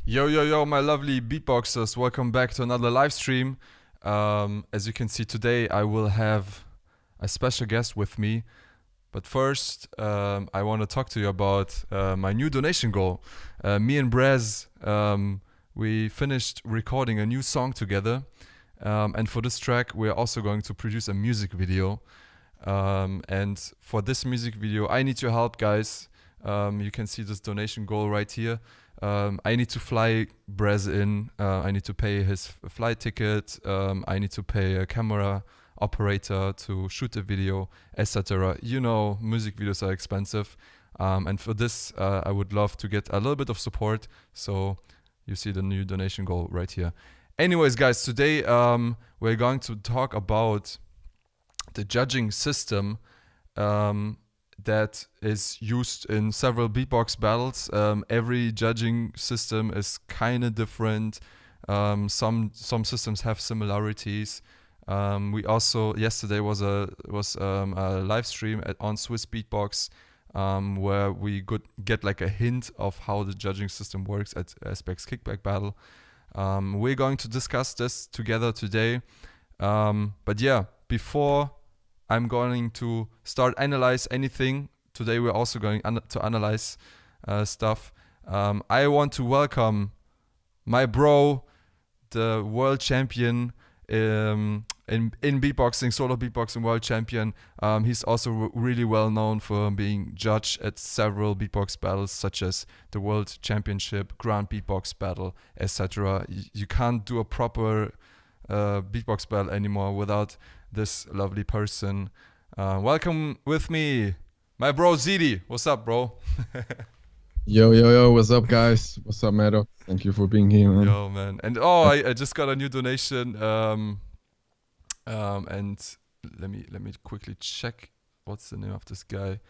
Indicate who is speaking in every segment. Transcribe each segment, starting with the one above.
Speaker 1: Yo, yo, yo, my lovely beatboxers, welcome back to another live stream. As you can see today, I will have a special guest with me. But first, I want to talk to you about my new donation goal. Me and Brez, we finished recording a new song together. And for this track, we're also going to produce a music video. And for this music video, I need your help, guys. You can see this donation goal right here. I need to fly Brez in. I need to pay his flight ticket. I need to pay a camera operator to shoot the video, etc. You know, music videos are expensive. And for this, I would love to get a little bit of support. So you see the new donation goal right here. Anyways, guys, today we're going to talk about the judging system that is used in several beatbox battles. Every judging system is kind of different. Some systems have similarities. We also yesterday was a live stream on Swiss Beatbox where we could get like a hint of how the judging system works at Aspects Kickback Battle. We're going to discuss this together today. But yeah, before I'm going to start analyze anything. Today we're also going to analyze stuff. I want to welcome my bro, the world champion in beatboxing, solo beatboxing world champion. He's also really well known for being judged at several beatbox battles, such as the World Championship, Grand Beatbox Battle, etc. You can't do a proper beatbox battle anymore without this lovely person. Welcome with me, my bro ZEDE. What's up, bro?
Speaker 2: Yo, what's up, guys? What's up, Madox? Thank you for being here, man.
Speaker 1: Yo, man. And I just got a new donation. And let me quickly check what's the name of this guy.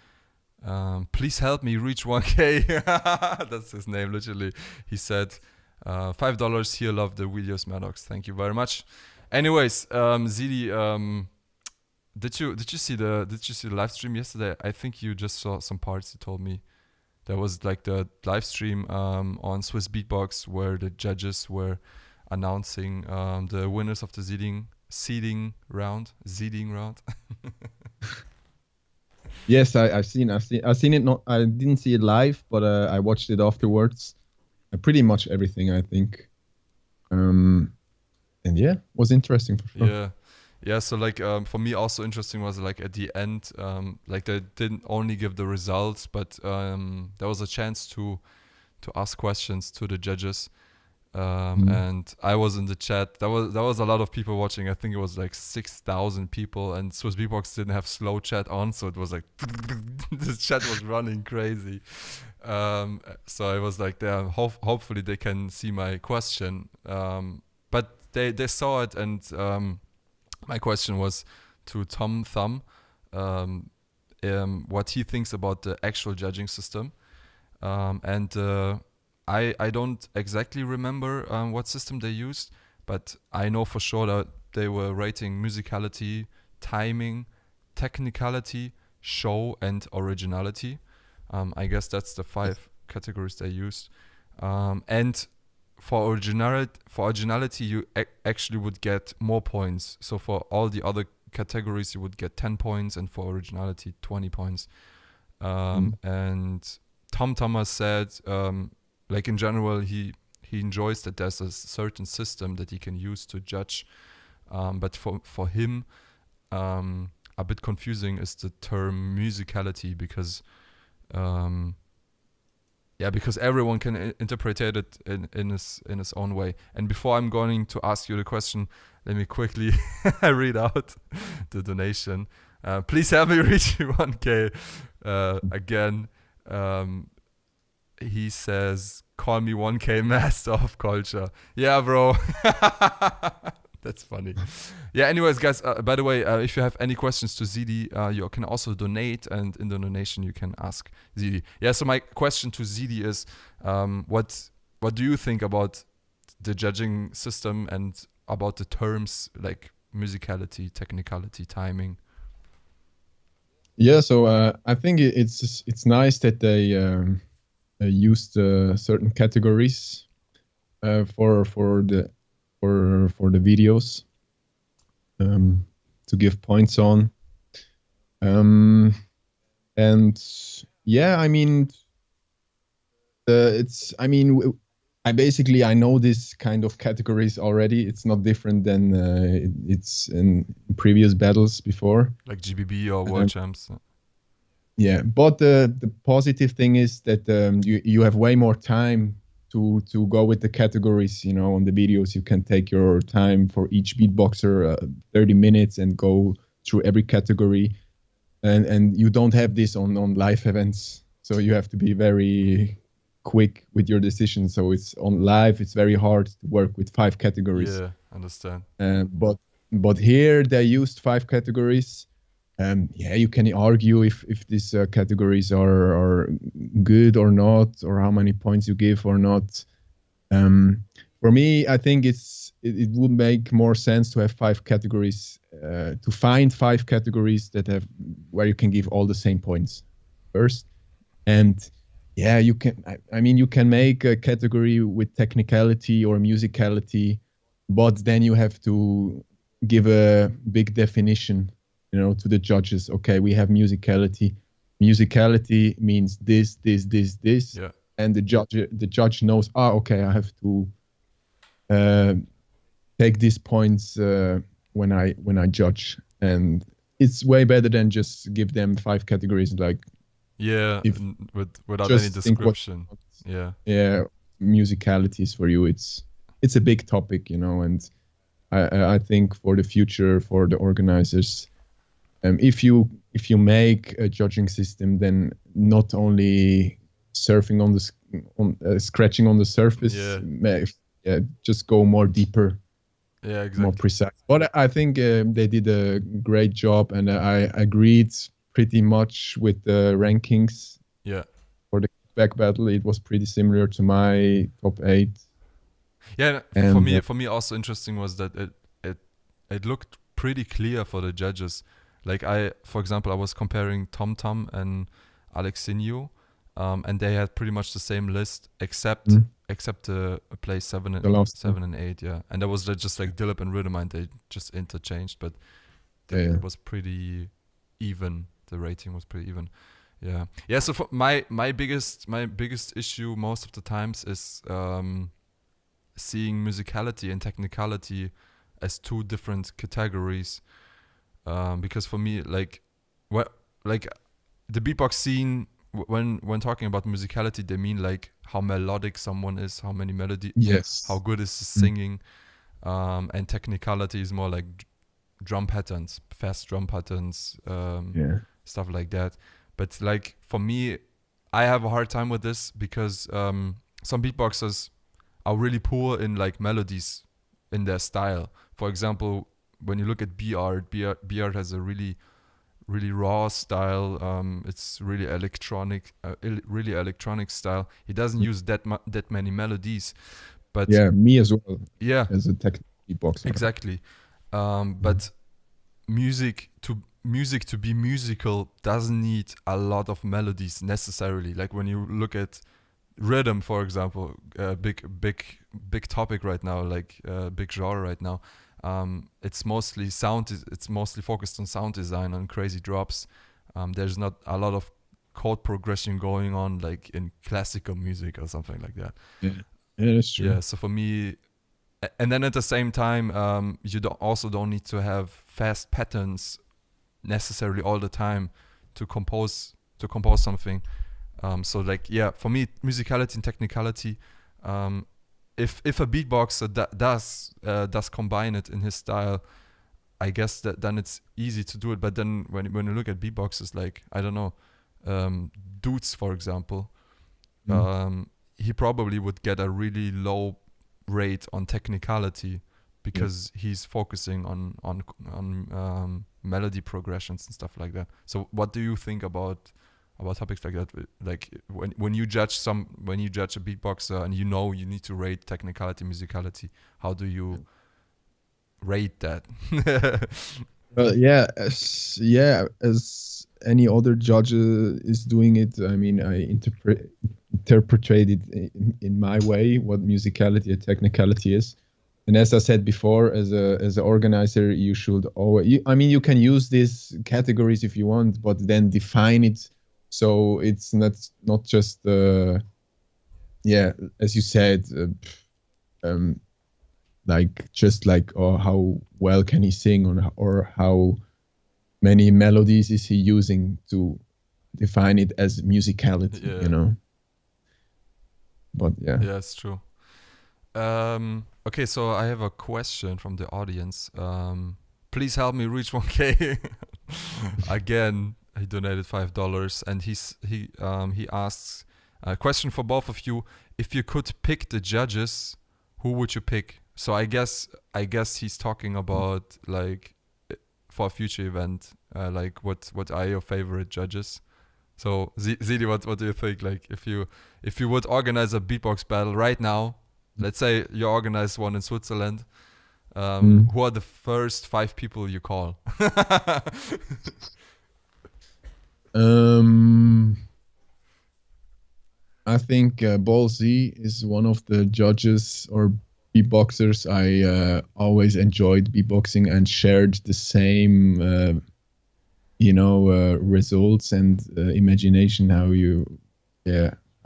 Speaker 1: Please help me reach 1K. That's his name, literally. He said $5 here. Love the videos, Madox. Thank you very much. Anyways, ZEDE, did you see the live stream yesterday? I think you just saw some parts. You told me there was like the live stream on Swiss Beatbox where the judges were announcing the winners of the seeding round.
Speaker 2: Yes, I've seen it. Not, I didn't see it live, but I watched it afterwards. Pretty much everything, I think. And yeah, was interesting for sure.
Speaker 1: Yeah. So like for me, also interesting was like at the end, like they didn't only give the results, but there was a chance to ask questions to the judges. And I was in the chat. There was a lot of people watching. I think it was like 6,000 people, and Swiss Beatbox didn't have slow chat on, so it was like the chat was running crazy. So I was like, hopefully they can see my question. But they saw it, and my question was to Tom Thumb, what he thinks about the actual judging system, and I don't exactly remember what system they used, but I know for sure that they were rating musicality, timing, technicality, show, and originality. I guess that's the 5 categories they used. And for originality, you actually would get more points. So for all the other categories, you would get 10 points, and for originality, 20 points. And Tom Thomas said, like in general, he enjoys that there's a certain system that he can use to judge. But for him, a bit confusing is the term musicality because because everyone can interpret it in his own way. And before I'm going to ask you the question, let me quickly read out the donation. Please help me reach 1K. Again, he says, call me 1K master of culture. Yeah, bro. That's funny. Yeah, anyways, guys, by the way, if you have any questions to ZEDE, you can also donate, and in the donation you can ask ZEDE. Yeah, so my question to ZEDE is, what do you think about the judging system and about the terms like musicality, technicality, timing?
Speaker 2: Yeah, so I think it's nice that they used certain categories for the videos to give points on. And yeah, I mean, it's I mean I know this kind of categories already. It's not different than it's in previous battles before.
Speaker 1: Like GBB or World Champs.
Speaker 2: Yeah, but the positive thing is that you have way more time to go with the categories. You know, on the videos you can take your time for each beatboxer, 30 minutes, and go through every category. And you don't have this on live events, so you have to be very quick with your decisions. So it's on live, it's very hard to work with 5 categories.
Speaker 1: Yeah, understand.
Speaker 2: But here they used 5 categories. Yeah, you can argue if these categories are good or not, or how many points you give or not. For me, I think it would make more sense to have 5 categories, to find 5 categories that have where you can give all the same points first. And yeah, you can. I mean, you can make a category with technicality or musicality, but then you have to give a big definition, to the judges. Okay, we have musicality. Musicality means this, this, this, this.
Speaker 1: Yeah.
Speaker 2: And the judge knows. Okay, I have to take these points when I judge, and it's way better than just give them 5 categories like.
Speaker 1: Yeah, without any description.
Speaker 2: Yeah, musicalities for you. It's a big topic, and I think for the future, for the organizers, if you make a judging system, then not only surfing scratching on the surface, just go more deeper.
Speaker 1: Yeah, exactly.
Speaker 2: More precise. But I think they did a great job, and I agreed pretty much with the rankings.
Speaker 1: Yeah.
Speaker 2: For the back battle, it was pretty similar to my top 8.
Speaker 1: Yeah, and for me also interesting was that it looked pretty clear for the judges. Like for example, I was comparing Tom Tom and Alexinho, and they had pretty much the same list except place 7 and 8, yeah. And that was just like Dilip and Rhythmine, they just interchanged, but it was pretty even. The rating was pretty even. Yeah. Yeah, so for my biggest issue most of the times is seeing musicality and technicality as 2 different categories. Because for me, like the beatbox scene, when talking about musicality, they mean like how melodic someone is, how many melody, how good is the singing, and technicality is more like drum patterns, fast drum patterns, stuff like that. But like for me, I have a hard time with this because some beatboxers are really poor in like melodies in their style. For example, when you look at B-Art has a really raw style. It's really electronic style. He doesn't use that many melodies, but
Speaker 2: me as well.
Speaker 1: Yeah,
Speaker 2: as a technical beatboxer.
Speaker 1: Exactly. But music to be musical doesn't need a lot of melodies necessarily. Like when you look at rhythm, for example, big topic right now, like big genre right now. It's mostly it's mostly focused on sound design, on crazy drops. There's not a lot of chord progression going on like in classical music or something like that.
Speaker 2: Yeah, that's true.
Speaker 1: Yeah, so for me, and then at the same time, you also don't need to have fast patterns necessarily all the time to compose something. So like, yeah, for me, musicality and technicality, if a beatboxer does combine it in his style, I guess that then it's easy to do it. But then when you look at beatboxers, like, I don't know, Dudes, for example, he probably would get a really low rate on technicality because he's focusing on melody progressions and stuff like that. So what do you think about topics like that? Like when you judge a beatboxer and you need to rate technicality, musicality, how do you rate that?
Speaker 2: Well, as any other judge is doing it. I mean, I interpret it in my way what musicality and technicality is. And as I said before, as an organizer, you should always. I mean, you can use these categories if you want, but then define it so it's not just yeah, as you said, like just like, oh, how well can he sing, or how many melodies is he using to define it as musicality,
Speaker 1: Yeah.
Speaker 2: you know. But yeah.
Speaker 1: Yeah, it's true. Okay, so I have a question from the audience. Please help me reach 1K. Again, he donated $5, and he asks a question for both of you. If you could pick the judges, who would you pick? So I guess he's talking about like for a future event, like what are your favorite judges? So ZEDE, what do you think? Like if you would organize a beatbox battle right now, let's say you organize one in Switzerland, who are the first 5 people you call?
Speaker 2: I think Ball Z is one of the judges or beatboxers. I always enjoyed beatboxing and shared the same, results and imagination how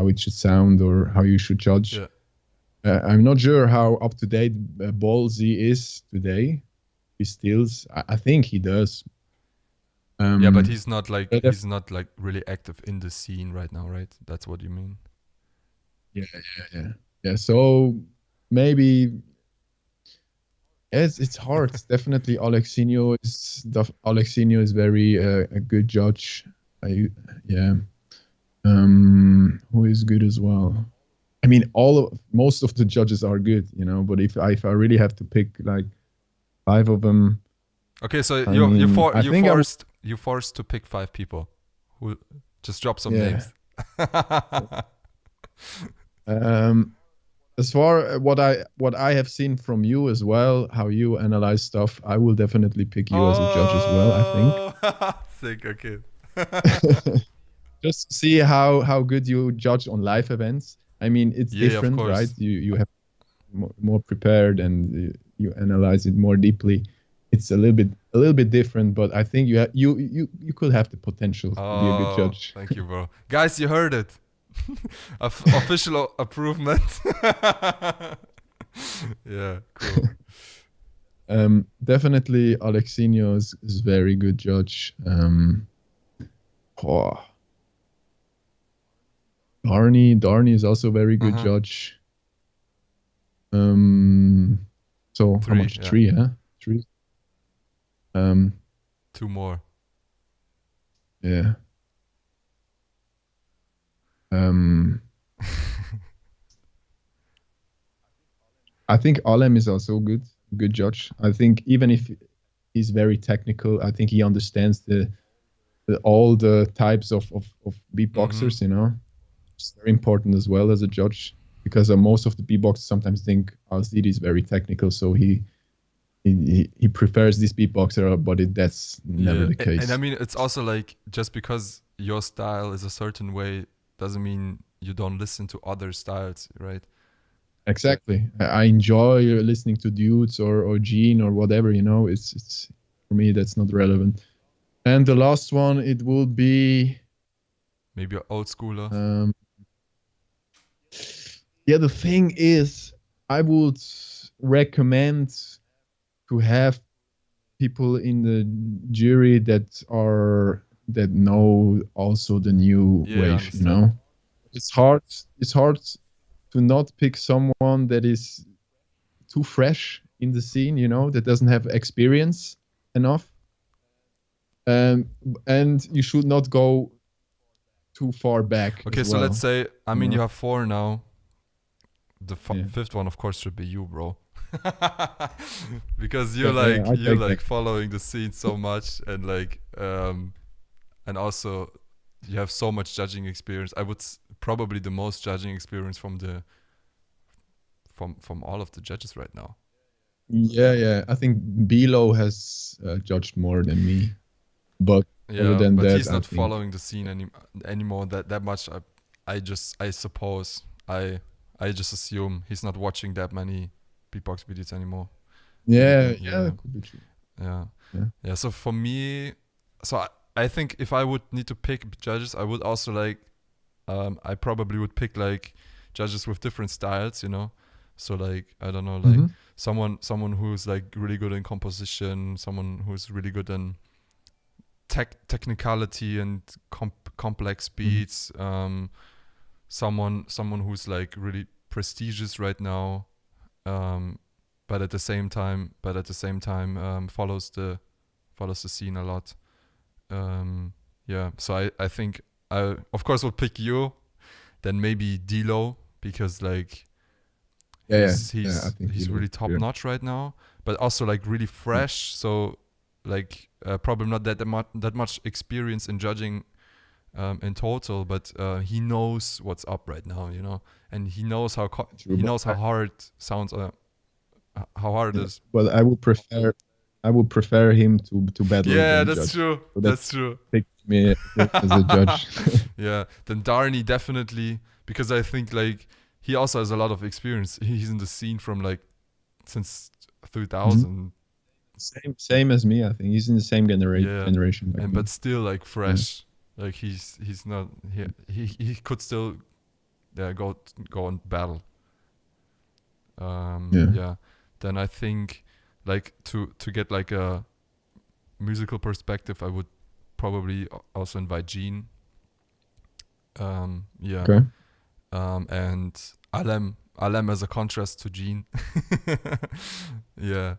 Speaker 2: it should sound or how you should judge.
Speaker 1: Yeah.
Speaker 2: I'm not sure how up to date Ball Z is today. He stills. I think he does.
Speaker 1: Yeah, but he's not like really active in the scene right now, right? That's what you mean.
Speaker 2: Yeah. So maybe it's hard. Definitely, Alexinho is very a good judge. Who is good as well? I mean, most of the judges are good, you know. But if I really have to pick like 5 of them.
Speaker 1: Okay, so you're forced to pick 5 people. Who just drop some names.
Speaker 2: As far what I have seen from you as well, how you analyze stuff, I will definitely pick you as a judge as well, I
Speaker 1: think. Sick, okay.
Speaker 2: Just to see how good you judge on live events. I mean, it's different, right? You have more prepared and you analyze it more deeply. It's a little bit different, but I think you could have the potential to be a good judge.
Speaker 1: Thank you, bro. Guys, you heard it. Official approval. Yeah, cool.
Speaker 2: Definitely Alexinho is very good judge. Darny is also a very good judge. So 3, how much? Yeah. 3, huh? 3.
Speaker 1: 2 more.
Speaker 2: Yeah. I think Alem is also good judge. I think even if he's very technical, I think he understands all the types of beatboxers, you know. It's very important as well as a judge, because most of the beatboxers sometimes think ZEDE is very technical, so he prefers this beatboxer, but that's never the case.
Speaker 1: And I mean, it's also like, just because your style is a certain way doesn't mean you don't listen to other styles, right?
Speaker 2: Exactly. I enjoy listening to Dudes or Gene or whatever, you know. It's for me, that's not relevant. And the last one, it will be
Speaker 1: maybe an old schooler.
Speaker 2: Yeah, the thing is, I would recommend to have people in the jury that know also the new wave, you know. It's hard to not pick someone that is too fresh in the scene, you know, that doesn't have experience enough. And you should not go too far back.
Speaker 1: Okay, so let's say, I mean, you have 4 now. The 5th one, of course, should be you, bro. Because you're following the scene so much, and like and also you have so much judging experience. I would probably the most judging experience from all of the judges right now.
Speaker 2: Yeah. I think Bilo has judged more than me, but Other
Speaker 1: Yeah,
Speaker 2: than
Speaker 1: but
Speaker 2: that,
Speaker 1: he's
Speaker 2: I
Speaker 1: not
Speaker 2: think
Speaker 1: following the scene anymore that much. I suppose I just assume he's not watching that many beatbox videos anymore.
Speaker 2: yeah,
Speaker 1: Yeah,
Speaker 2: that could be true.
Speaker 1: yeah,
Speaker 2: Yeah.
Speaker 1: yeah. So for me, so I think if I would need to pick judges, I would also like I probably would pick like judges with different styles, you know. So like I don't know, like
Speaker 2: Mm-hmm.
Speaker 1: someone who's like really good in composition, someone who's really good in technicality and complex
Speaker 2: Mm-hmm.
Speaker 1: beats. Someone who's like really prestigious right now, but at the same time, follows the scene a lot. Yeah, so I think I of course would pick you, then maybe D'Lo, because like
Speaker 2: Yeah, yeah. I think
Speaker 1: he's
Speaker 2: you
Speaker 1: really top
Speaker 2: yeah.
Speaker 1: notch right now, but also like really
Speaker 2: Yeah.
Speaker 1: fresh. So like probably not that much experience in judging in total, but he knows what's up right now, you know, and he knows
Speaker 2: True,
Speaker 1: he
Speaker 2: but
Speaker 1: knows how hard sounds how hard it
Speaker 2: yeah,
Speaker 1: is.
Speaker 2: but I would prefer him to battle
Speaker 1: Yeah,
Speaker 2: than
Speaker 1: that's
Speaker 2: judge.
Speaker 1: true.
Speaker 2: So
Speaker 1: That's
Speaker 2: that's
Speaker 1: true.
Speaker 2: pick me as a judge.
Speaker 1: Yeah, then Darny definitely, because I think like he also has a lot of experience. He's in the scene from like since
Speaker 2: Mhm.
Speaker 1: 2000.
Speaker 2: Same as me. I think he's in the same
Speaker 1: Yeah,
Speaker 2: generation like
Speaker 1: and
Speaker 2: me.
Speaker 1: but still like
Speaker 2: Yeah.
Speaker 1: fresh. Like he's not he could still go and battle.
Speaker 2: Yeah.
Speaker 1: Yeah. Then I think like to get like a musical perspective, I would probably also invite Gene. Yeah.
Speaker 2: Okay.
Speaker 1: And Alem as a contrast to Gene. Yeah.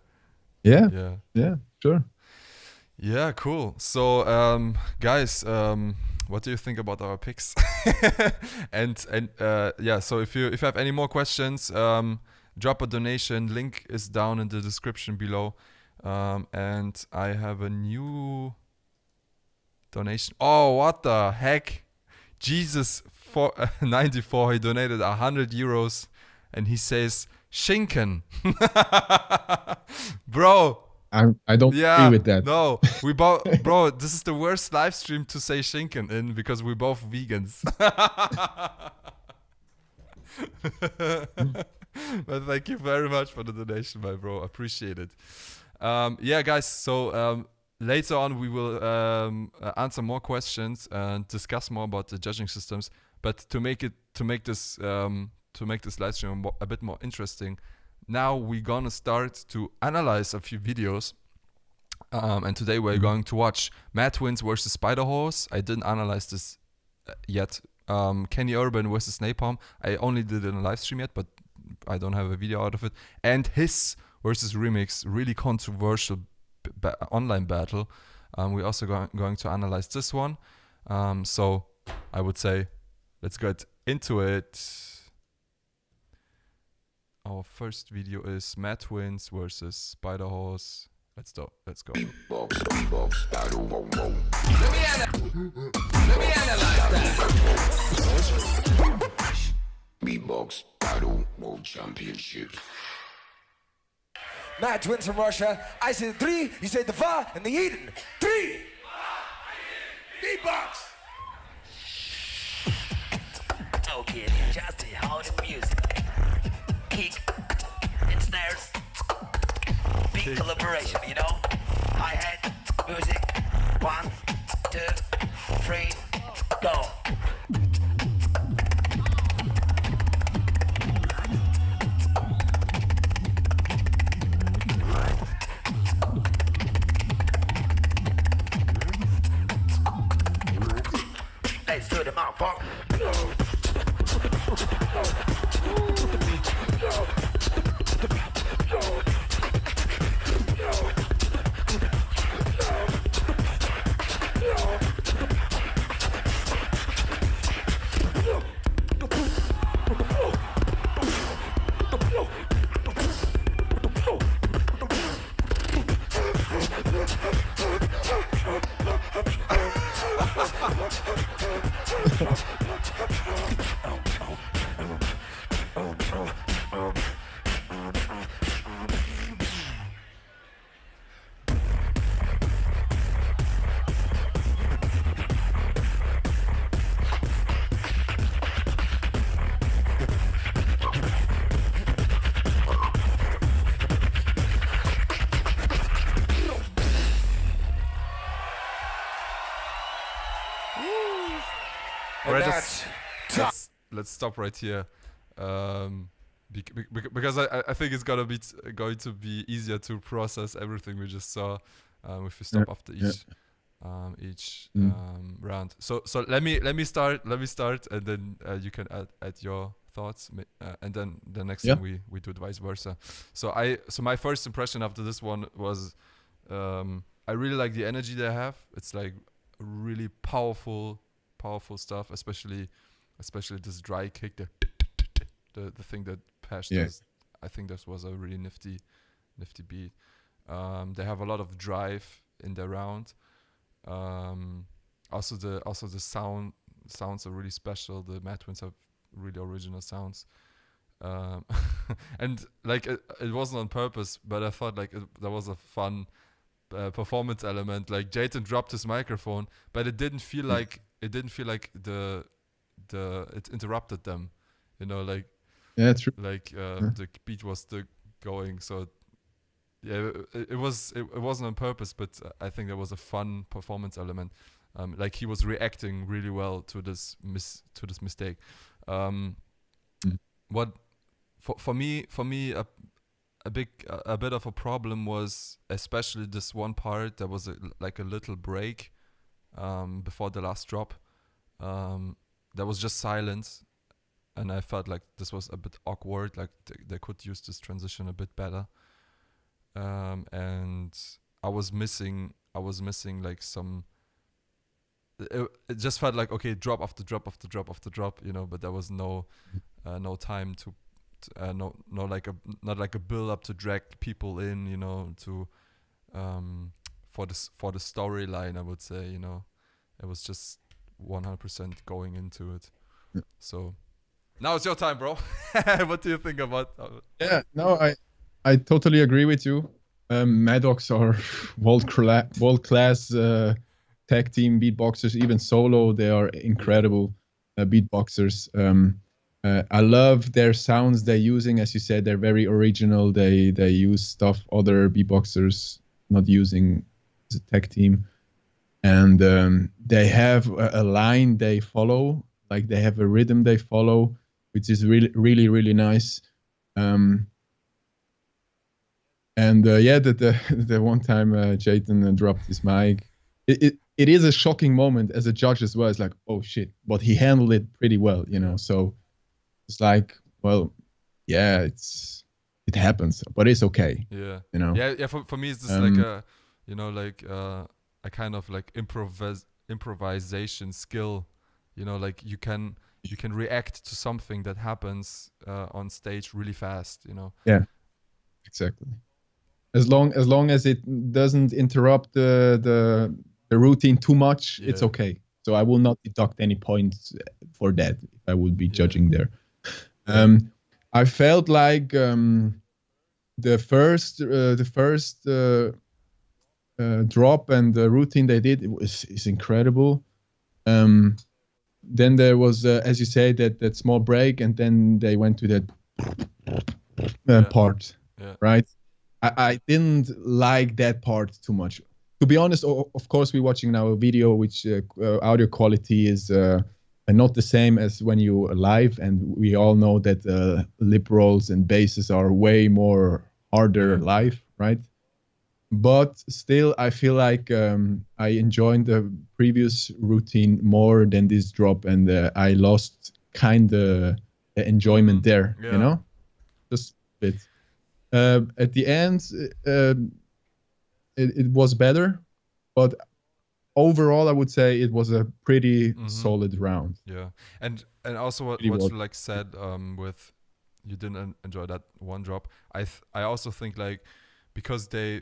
Speaker 2: Yeah.
Speaker 1: Yeah.
Speaker 2: Yeah. Sure.
Speaker 1: Yeah, cool. So, guys, what do you think about our picks? And yeah, so if you have any more questions, drop a donation. Link is down in the description below. And I have a new donation. Oh, what the heck? Jesus for 94. He donated 100 euros, and he says Schinken, bro.
Speaker 2: I don't agree
Speaker 1: Yeah,
Speaker 2: with that.
Speaker 1: no, we both, bro. This is the worst live stream to say Schinken in because we're both vegans. But thank you very much for the donation, my bro. Appreciate it. Yeah, guys. So later on, we will answer more questions and discuss more about the judging systems. But to make this live stream a bit more interesting, now we're gonna start to analyze a few videos. And today we're going to watch Mad Twins versus Spider Horse. I didn't analyze this yet. Kenny Urban versus Napalm. I only did it in a live stream yet, but I don't have a video out of it. And Hiss versus Remix, really controversial online battle. We're also going to analyze this one. So I would say let's get into it. Our first video is Mad Twins versus Spider Horse. Let's go.
Speaker 3: Beatbox, battle, whoa, whoa. Let me analyze that. Beatbox, battle, world championships.
Speaker 4: Mad Twins from Russia. I say the 3, you say the 4, and the Eden. 3. Beatbox.
Speaker 5: Okay, just the house music. Kick and snares. Big collaboration, you know? Hi-hat, music. 1, 2, 3, go. Let's do the mouth.
Speaker 1: Alright,
Speaker 4: that's
Speaker 1: let's stop right here, because I think it's going to be easier to process everything we just saw, if we stop after each round. So let me start, and then you can add your thoughts, and then the next
Speaker 2: Yeah.
Speaker 1: time we do it vice versa. So my first impression after this one was, I really like the energy they have. It's like really powerful stuff, especially this dry kick, the thing that Pash does. I think this was a really nifty beat. They have a lot of drive in their round. Also the sounds are really special. The Mad Twins have really original sounds. And like it wasn't on purpose, but I thought like that was a fun performance element. Like Jayden dropped his microphone, but it didn't feel like it interrupted them. You know, like
Speaker 2: Yeah, true.
Speaker 1: like the beat was still going. So yeah, it wasn't on purpose, but I think there was a fun performance element. Like he was reacting really well to this mistake. What for me a bit of a problem was especially this one part. There was like a little break before the last drop. There was just silence, and I felt like this was a bit awkward. Like they could use this transition a bit better. And I was missing like some. It just felt like, okay, drop after drop after drop after drop, you know. But there was no time to not like a build up to drag people in, you know, to for the storyline. I would say, you know, it was just 100% going into it.
Speaker 2: Yeah.
Speaker 1: So now it's your time, bro. What do you think about?
Speaker 2: Yeah, no, I totally agree with you. Madox are world class tag team beatboxers. Even solo, they are incredible beatboxers. I love their sounds they're using. As you said, they're very original. They use stuff other beatboxers not using as a tag team. And they have a line they follow. Like they have a rhythm they follow, which is really, really, really nice. And yeah, the one time Jayden dropped his mic, it is a shocking moment as a judge as well. It's like, oh shit, but he handled it pretty well, you know. So it's like, well, yeah, it happens, but it's okay.
Speaker 1: Yeah,
Speaker 2: you know.
Speaker 1: Yeah. For me, it's just like a, you know, like a kind of like improvisation skill. You know, like you can react to something that happens on stage really fast. You know.
Speaker 2: Yeah, exactly. As long as it doesn't interrupt the routine too much, it's okay. So I will not deduct any points for that if I would be judging there. I felt like the first drop and the routine they did is incredible. Then there was, as you say, that small break, and then they went to that part, right? I didn't like that part too much. To be honest, of course, we're watching now a video which audio quality is not the same as when you live, and we all know that lip rolls and basses are way more harder live, right? But still, I feel like I enjoyed the previous routine more than this drop, and I lost kind of the enjoyment there, you know? Just a bit. At the end, it was better, but overall, I would say it was a pretty solid round.
Speaker 1: Yeah, and also what you like said with you didn't enjoy that one drop. I also think like because they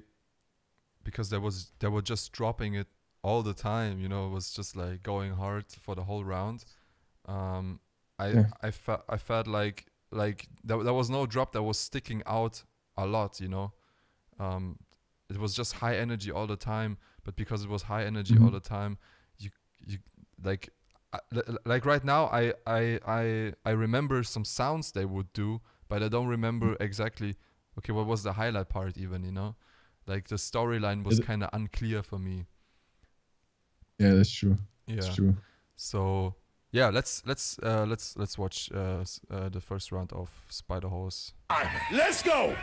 Speaker 1: were just dropping it all the time. You know, it was just like going hard for the whole round. I felt like there was no drop that was sticking out a lot, you know. It was just high energy all the time, but because it was high energy all the time, you like right now I remember some sounds they would do, but I don't remember exactly what was the highlight part even, you know. Like the storyline was kind of unclear for me.
Speaker 2: Yeah, that's true.
Speaker 1: Yeah.
Speaker 2: That's true.
Speaker 1: So yeah, let's watch the first round of Spider Horse.
Speaker 4: Let's go.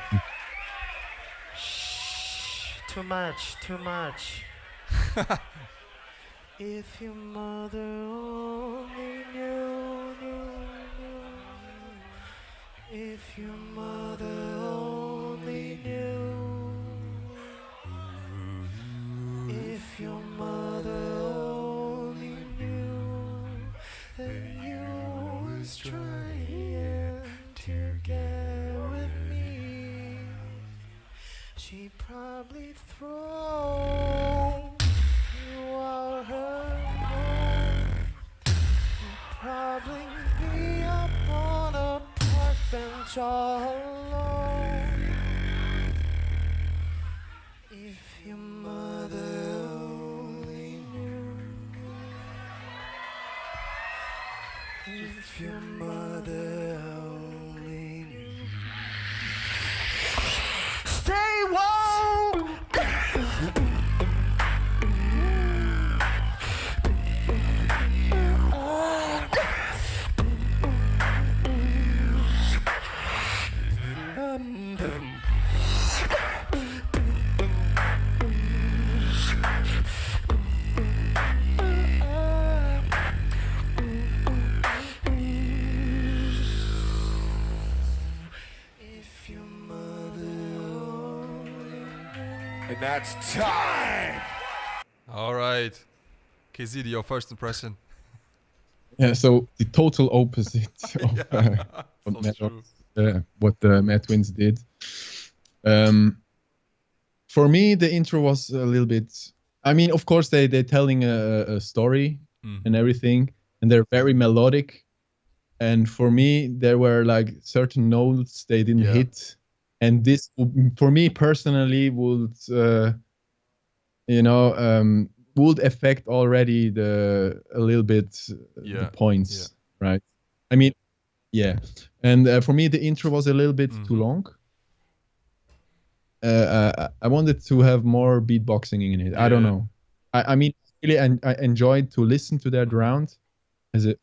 Speaker 5: Too much, too much. If your mother only knew. If your mother only knew. If your mother only knew that you was trying to get with me, she'd probably throw you out her home. You'd probably be up on a park bench all alone. If your mother only knew. If your mother only knew. Stay woke! If your mother only
Speaker 4: And that's time.
Speaker 1: All right, KZ, your first impression.
Speaker 2: Yeah, so the total opposite of
Speaker 1: So
Speaker 2: what
Speaker 1: true.
Speaker 2: what the Mad Twins did. For me, the intro was a little bit. I mean, of course, they're telling a story and everything, and they're very melodic. And for me, there were like certain notes they didn't
Speaker 1: Yeah.
Speaker 2: hit, and this, for me personally, would would affect already a little bit
Speaker 1: Yeah,
Speaker 2: the points, right? I mean, yeah. And for me, the intro was a little bit too long. I wanted to have more beatboxing in it. I don't
Speaker 1: Yeah.
Speaker 2: know. I mean, really, I enjoyed to listen to that round as a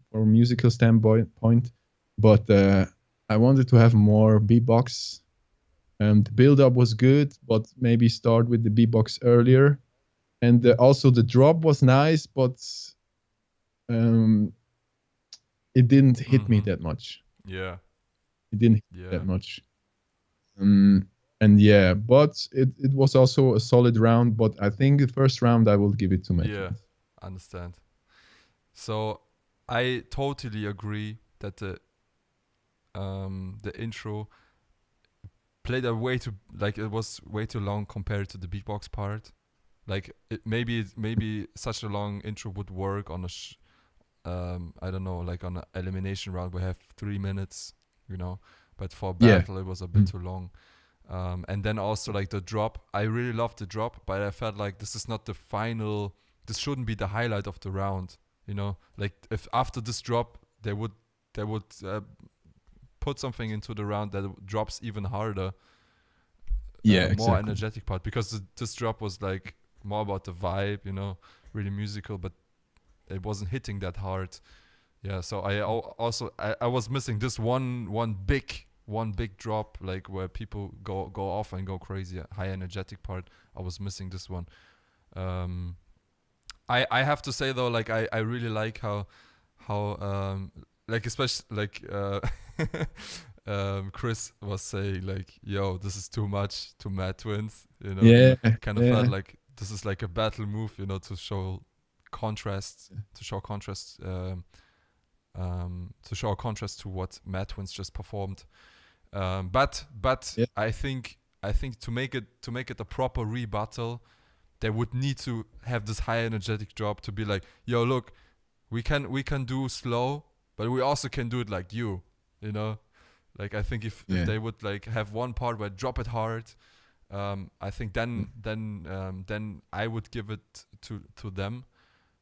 Speaker 2: for a musical standpoint, but I wanted to have more beatbox. The build-up was good, but maybe start with the beatbox earlier. And also the drop was nice, but it didn't hit me that much.
Speaker 1: Yeah.
Speaker 2: It didn't hit me
Speaker 1: Yeah.
Speaker 2: that much. And yeah, but it was also a solid round. But I think the first round I will give it to Matt.
Speaker 1: Yeah, understand. So I totally agree that the intro played a way too, like, it was way too long compared to the beatbox part. Like, maybe such a long intro would work on a I don't know, like on an elimination round we have 3 minutes, but for
Speaker 2: Yeah.
Speaker 1: battle it was a bit too long. And then also like the drop, I really loved the drop, but I felt like this is not the final, this shouldn't be the highlight of the round, like if after this drop they would put something into the round that drops even harder,
Speaker 2: Yeah,
Speaker 1: more
Speaker 2: exactly.
Speaker 1: energetic part, because this drop was like more about the vibe, really musical, but it wasn't hitting that hard. Yeah, so I was missing this one big drop, like where people go off and go crazy, high energetic part. I was missing this one. I have to say though, like I really like how like, especially like Chris was saying, like, yo, this is too much to Mad Twins,
Speaker 2: Yeah.
Speaker 1: kind of
Speaker 2: yeah.
Speaker 1: felt like this is like a battle move, to show contrast, to what Mad Twins just performed. But
Speaker 2: Yeah.
Speaker 1: I think to make it a proper rebuttal, they would need to have this high energetic drop to be like, yo, look, we can do slow, but we also can do it like you. Like, I think if
Speaker 2: Yeah.
Speaker 1: they would like have one part where drop it hard, I think then I would give it to them.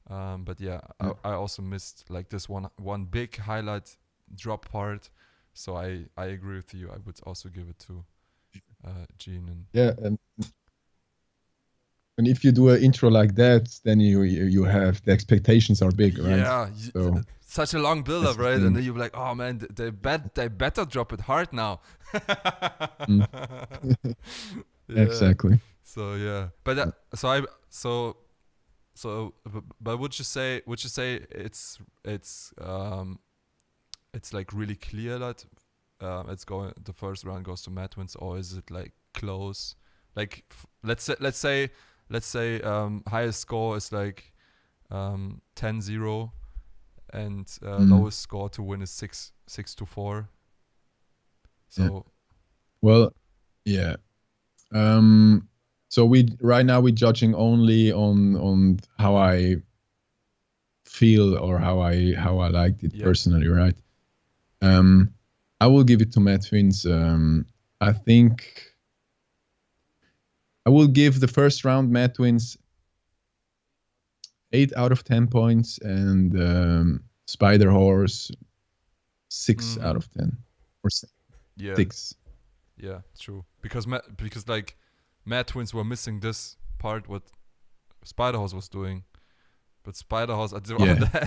Speaker 1: But yeah, I also missed like this one big highlight drop part. So I agree with you. I would also give it to Gene. And
Speaker 2: Yeah, And if you do an intro like that, then you have the expectations are big, right?
Speaker 1: Yeah,
Speaker 2: So
Speaker 1: such a long build up,
Speaker 2: that's the
Speaker 1: right?
Speaker 2: thing.
Speaker 1: And then you're like, oh man, they better drop it hard now.
Speaker 2: Mm.
Speaker 1: Yeah.
Speaker 2: Exactly.
Speaker 1: So yeah, but but would you say it's like really clear that the first round goes to Mad Wins, or is it like close? Like let's say highest score is like 10-0, and lowest score to win is 6-4. So
Speaker 2: Well, yeah. So right now we're judging only on how I feel or how I liked it personally, right? I will give it to Matt Wins. I think I will give the first round Matt Wins 8 out of 10 points, and Spider Horse 6 out of 10 or 6.
Speaker 1: Yeah, true. Because like Mad Twins were missing this part what Spider Horse was doing, but Spider Horse at the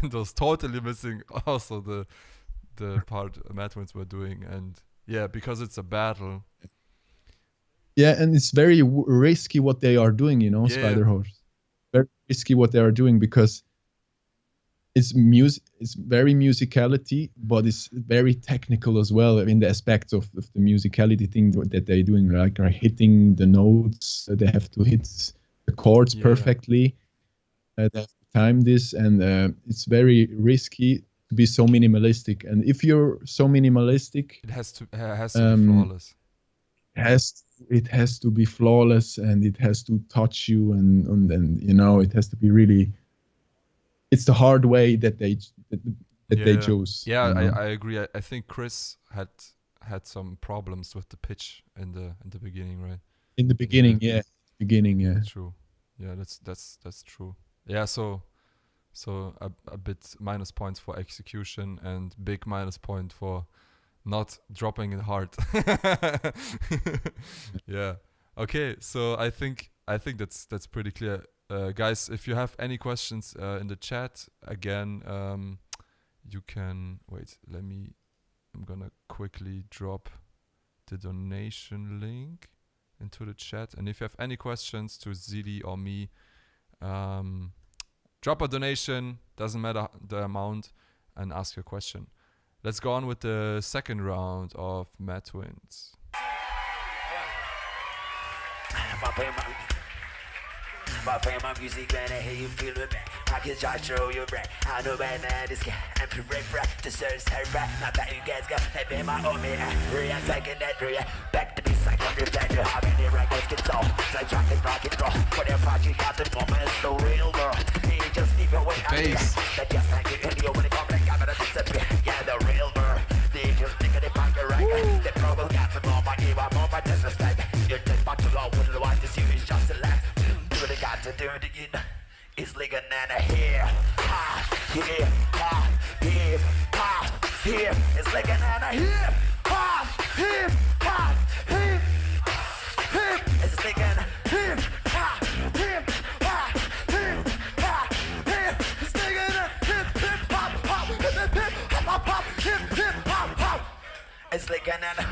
Speaker 1: end was totally missing also the part Mad Twins were doing, and yeah, because it's a battle.
Speaker 2: Yeah, and it's very risky what they are doing, you know, Spider Horse. Very risky what they are doing because it's very musicality, but it's very technical as well in the aspects of the musicality thing that they're doing, like are hitting the notes. They have to hit the chords perfectly. They have to time this, and it's very risky to be so minimalistic. And if you're so minimalistic,
Speaker 1: it has to be flawless.
Speaker 2: It has to be flawless, and it has to touch you, and you know, it has to be really. It's the hard way that they chose.
Speaker 1: Yeah,
Speaker 2: you know?
Speaker 1: I agree. I think Chris had some problems with the pitch in the beginning, right?
Speaker 2: In the beginning, yeah.
Speaker 1: That's true. Yeah, that's true. Yeah, so a bit minus points for execution and big minus point for not dropping it hard. Yeah. Okay, so I think that's pretty clear. Guys, if you have any questions in the chat, again, you can wait. I'm gonna quickly drop the donation link into the chat, and if you have any questions to ZEDE or me, drop a donation. Doesn't matter the amount, and ask your question. Let's go on with the second round of Mad Twins.
Speaker 5: My music, man, I hear you feel it, man. I can just show your brain. I know right now this guy, I'm pretty fresh to search her back. Not that you guys got, they be my own man. I'm taking that, back to be psych on your back. I've been here, right, let's get so. Like chocolate, rock and roll. Whatever you got, the moment is the real girl. You just leave your way out of that just like you in the open, come back, I'm gonna disappear. Yeah, the real girl. They just think of the pocket, right? They probably got some more money, I'm more my disrespect. You're just about to go, wouldn't want this, you is just a laugh. What I got to do to you is like a nana here. Ha, here, ha, here, ha, here. It's like a nana here. Ha, here, ha, here, here. It's like a here, ha, here, ha, here, ha, here. It's like a hip, hop, hop, hip, hop, hop, hip, hop, hop. It's like a nana.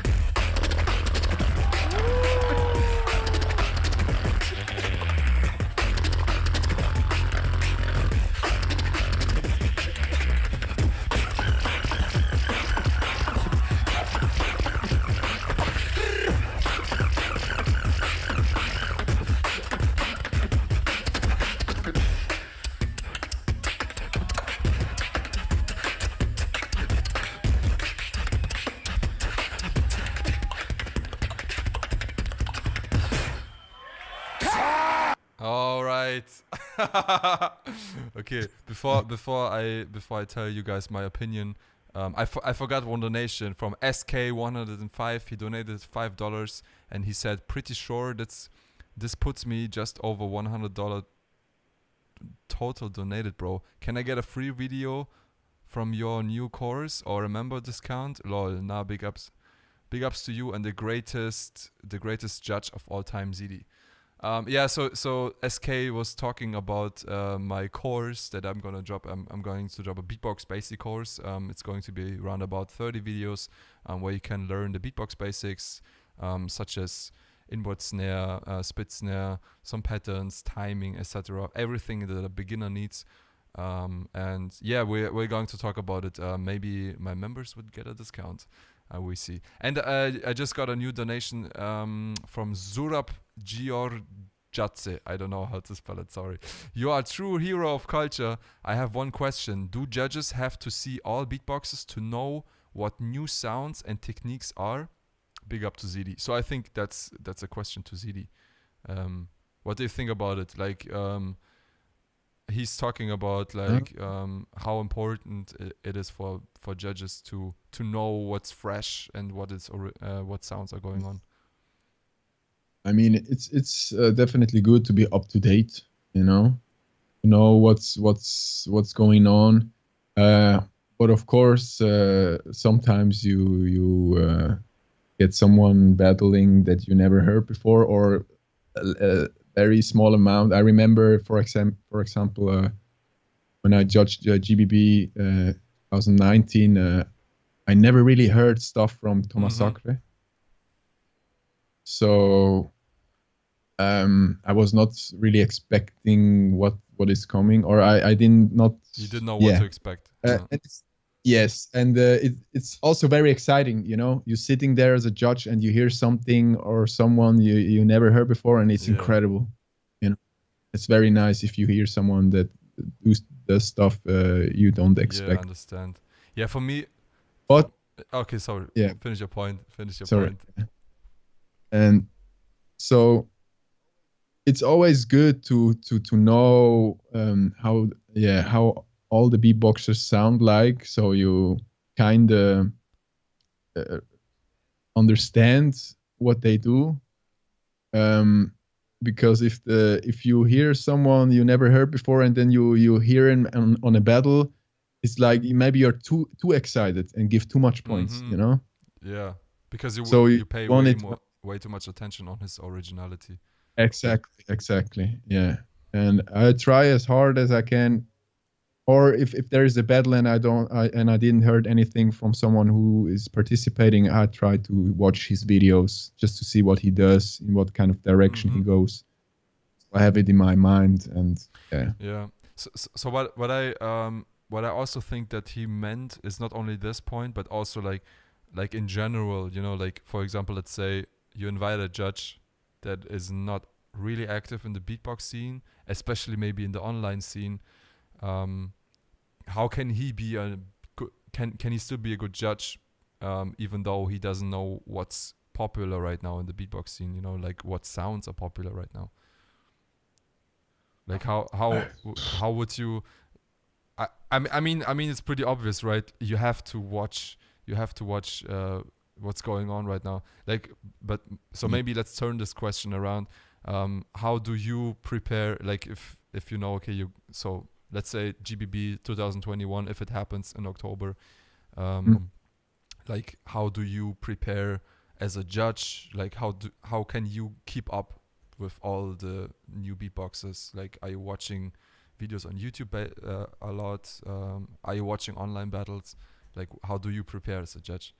Speaker 1: All right. Okay. Before I tell you guys my opinion, I forgot one donation from SK105. He donated $5, and he said, "Pretty sure this puts me just over $100 total donated, bro. Can I get a free video from your new course or a member discount? Lol. Nah, big ups to you and the greatest judge of all time, ZEDE." Yeah, so SK was talking about my course that I'm gonna drop. I'm going to drop a beatbox basic course. It's going to be around about 30 videos where you can learn the beatbox basics, such as inward snare, split snare, some patterns, timing, etc. Everything that a beginner needs. And yeah, we're going to talk about it. Maybe my members would get a discount. We see. And I just got a new donation from Zurab Giorgiadze. I don't know how to spell it, sorry. You are a true hero of culture. I have one question. Do judges have to see all beatboxes to know what new sounds and techniques are? Big up to ZEDE. So I think that's a question to ZEDE. What do you think about it? Like, he's talking about like how important it is for judges to know what's fresh and what sounds are going on.
Speaker 2: I mean, it's definitely good to be up to date, you know what's going on. But of course, sometimes you get someone battling that you never heard before, or a very small amount. I remember, for example, when I judged GBB 2019, I never really heard stuff from Thomas Sacre. So I was not really expecting what is coming, or I did not.
Speaker 1: You didn't know what to expect.
Speaker 2: Yes, and it's also very exciting, You're sitting there as a judge and you hear something or someone you never heard before, and it's incredible. It's very nice if you hear someone that does stuff you don't expect.
Speaker 1: Yeah, I understand. Yeah, for me.
Speaker 2: But
Speaker 1: okay, sorry.
Speaker 2: Yeah.
Speaker 1: Finish your point.
Speaker 2: Sorry. And so it's always good to know how all the beatboxers sound like, so you kind of understand what they do. Because if you hear someone you never heard before and then you hear him on a battle, it's like maybe you're too excited and give too much points,
Speaker 1: Yeah, because you pay way too much attention on his originality.
Speaker 2: Exactly. Yeah, and I try as hard as I can. Or if there is a battle and I didn't heard anything from someone who is participating, I try to watch his videos just to see what he does, in what kind of direction he goes. I have it in my mind, and yeah.
Speaker 1: Yeah. So what I also think that he meant is not only this point, but also like in general, like for example, let's say you invite a judge that is not really active in the beatbox scene, especially maybe in the online scene. How can he be can he still be a good judge, even though he doesn't know what's popular right now in the beatbox scene? Like what sounds are popular right now. Like how would you? I mean it's pretty obvious, right? You have to watch what's going on right now. Like, but so maybe let's turn this question around. How do you prepare? Like if okay, so let's say GBB 2021, if it happens in October, like how do you prepare as a judge? Like how can you keep up with all the new beatboxes? Like, are you watching videos on YouTube a lot? Are you watching online battles? Like, how do you prepare as a judge?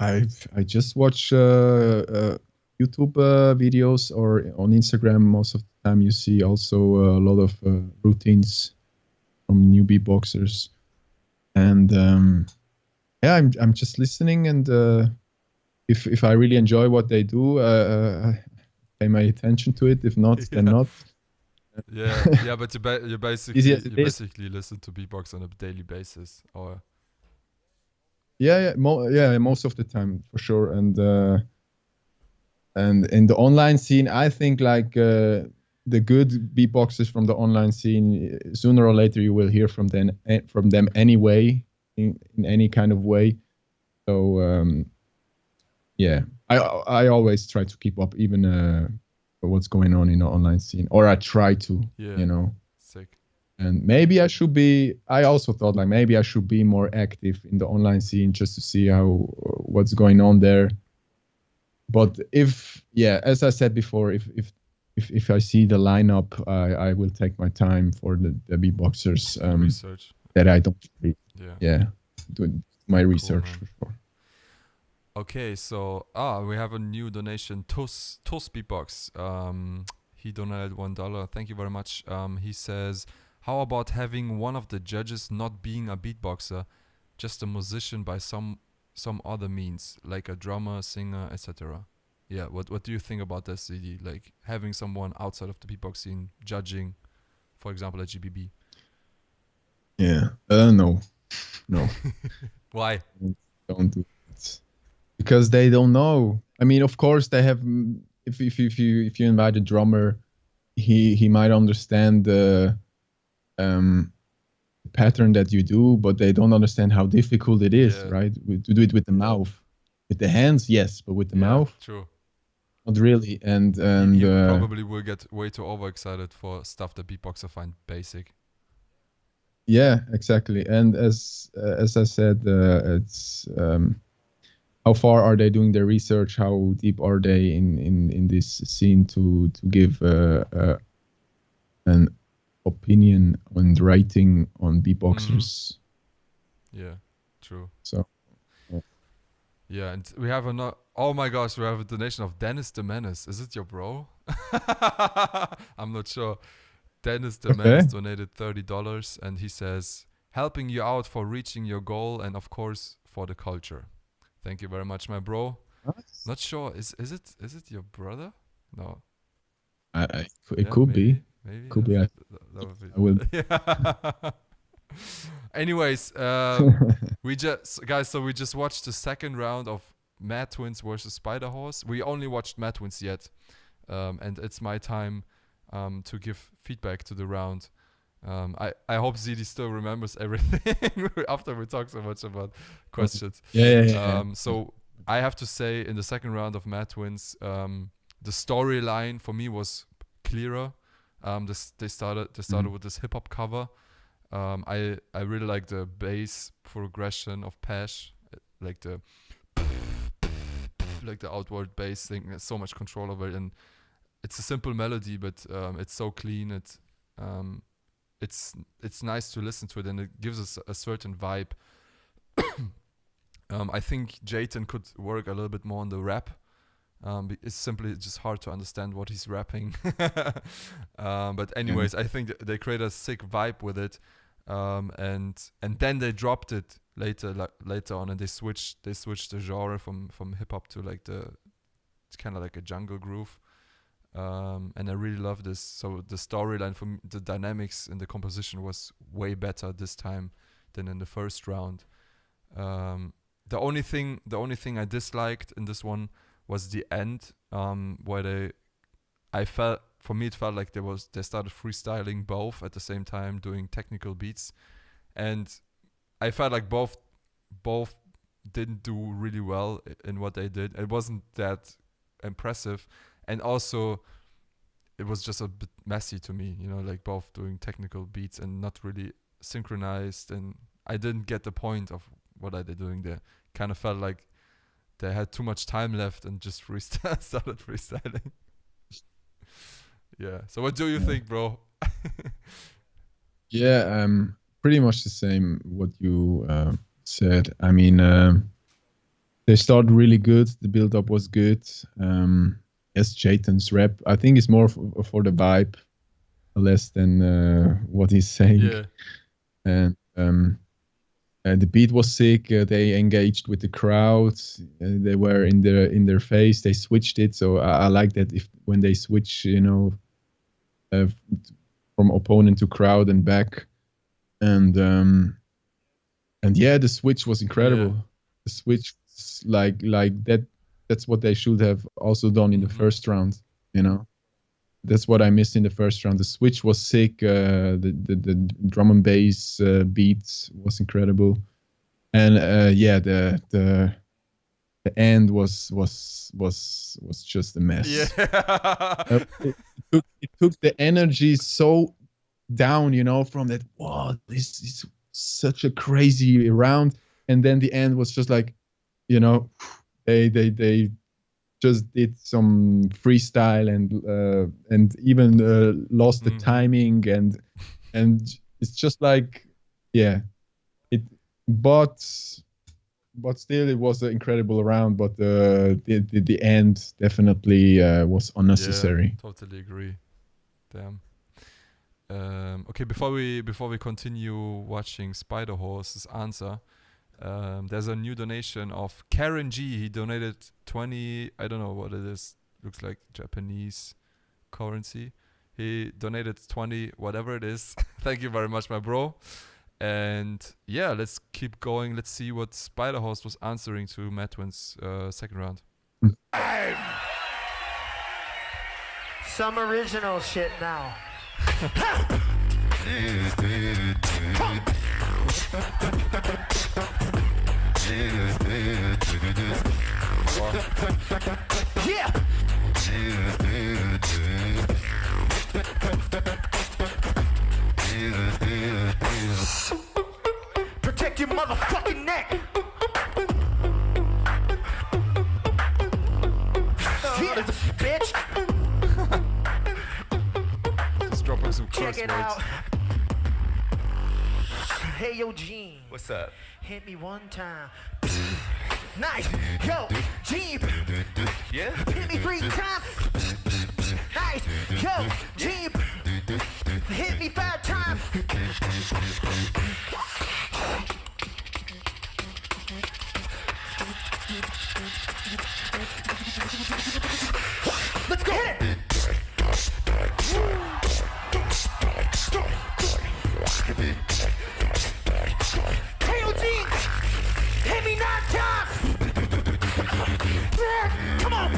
Speaker 2: I just watch YouTube videos, or on Instagram. Most of the time you see also a lot of routines from new beatboxers, and I'm just listening, and if I really enjoy what they do, I pay my attention to it. If not, then not.
Speaker 1: Yeah, but you basically listen to beatbox on a daily basis, or
Speaker 2: most of the time, for sure. And in the online scene, I think like the good beatboxers from the online scene, sooner or later you will hear from them anyway, in any kind of way. So I always try to keep up, even what's going on in the online scene, or I try to,
Speaker 1: Sick.
Speaker 2: And maybe I also thought like maybe I should be more active in the online scene just to see what's going on there. But as I said before, if I see the lineup, I will take my time for the beatboxers
Speaker 1: Research.
Speaker 2: that I don't read.
Speaker 1: Yeah.
Speaker 2: Do my research
Speaker 1: man.
Speaker 2: for sure.
Speaker 1: Okay, so we have a new donation. Tos Beatbox. He donated $1. Thank you very much. He says, how about having one of the judges not being a beatboxer, just a musician by some other means, like a drummer, singer, etc. Yeah, what do you think about this, ZEDE? Like having someone outside of the beatbox scene judging, for example, at GBB?
Speaker 2: Yeah, no.
Speaker 1: Why?
Speaker 2: Don't do it. Because they don't know. I mean, of course, they have. If you invite a drummer, he might understand the pattern that you do, but they don't understand how difficult it is, right? To do it with the mouth, with the hands, yes, but with the mouth,
Speaker 1: true.
Speaker 2: not really. And
Speaker 1: you probably will get way too overexcited for stuff that beatboxer find basic.
Speaker 2: Yeah, exactly. And as I said, it's how far are they doing their research? How deep are they in this scene to give an opinion on writing on beatboxers?
Speaker 1: Yeah, true.
Speaker 2: So
Speaker 1: yeah, and we have another. Oh my gosh, we have a donation of Dennis the Menace. Is it your bro? I'm not sure. Dennis the Menace donated $30, and he says, helping you out for reaching your goal and of course for the culture. Thank you very much, my bro.
Speaker 2: Nice.
Speaker 1: Not sure. Is it your brother? No.
Speaker 2: It could be.
Speaker 1: Maybe.
Speaker 2: Could be.
Speaker 1: That would be.
Speaker 2: I will.
Speaker 1: Yeah. Anyways, we just watched the second round of Mad Twins versus Spider Horse. We only watched Mad Twins yet, and it's my time to give feedback to the round. I hope ZEDE still remembers everything after we talk so much about questions.
Speaker 2: Yeah.
Speaker 1: So I have to say, in the second round of Mad Twins, the storyline for me was clearer. They started with this hip hop cover. I really like the bass progression of Pesh, like the outward bass thing. There's so much control over it, and it's a simple melody, but it's so clean. It's nice to listen to it, and it gives us a certain vibe. I think Jayton could work a little bit more on the rap. It's simply just hard to understand what he's rapping. But anyways, I think they create a sick vibe with it, and then they dropped it later on, and they switched the genre from hip hop to it's kind of like a jungle groove. And I really love this. So the storyline, from the dynamics and the composition was way better this time than in the first round. The only thing I disliked in this one was the end, where it felt like they started freestyling both at the same time, doing technical beats, and I felt like both didn't do really well in what they did. It wasn't that impressive. And also, it was just a bit messy to me, like both doing technical beats and not really synchronized. And I didn't get the point of what are they doing there. Kind of felt like they had too much time left and just started freestyling. Yeah. So what do you think, bro?
Speaker 2: Yeah, pretty much the same what you said. I mean, they started really good. The build-up was good. Yes, Jayton's rap, I think, is more for the vibe, less than what he's saying.
Speaker 1: Yeah.
Speaker 2: And the beat was sick. They engaged with the crowd. They were in their face. They switched it. So I like that when they switch, from opponent to crowd and back. And yeah, the switch was incredible.
Speaker 1: Yeah.
Speaker 2: The switch was like that. That's what they should have also done in the first round. That's what I missed in the first round. The switch was sick. The drum and bass beats was incredible, and the end was just a mess.
Speaker 1: Yeah.
Speaker 2: It took the energy so down, from that. Wow, this is such a crazy round, and then the end was just like, they just did some freestyle and even lost the timing and it's just like it but still it was an incredible round, but the end definitely was unnecessary.
Speaker 1: Yeah, totally agree. Damn. Okay, before we continue watching Spider Horse's answer, there's a new donation of Karen G. He donated 20. I don't know what it is. Looks like Japanese currency. He donated 20, whatever it is. Thank you very much, my bro. And yeah, let's keep going. Let's see what Spider Horse was answering to Madwin's second round.
Speaker 5: Some original shit now. Yeah. Protect your motherfucking neck. Yeah, bitch.
Speaker 1: Just dropping some curse
Speaker 5: Check it
Speaker 1: words.
Speaker 5: out. Hey, yo, Gene.
Speaker 6: What's up?
Speaker 5: Hit me one time. Nice. Yo, Gene.
Speaker 6: Yeah?
Speaker 5: Hit me 3 times. Nice. Yo, Gene. Hit me 5 times. Let's go. Hit it. Hey, yo, Gene. Hit me 9 times. Come on.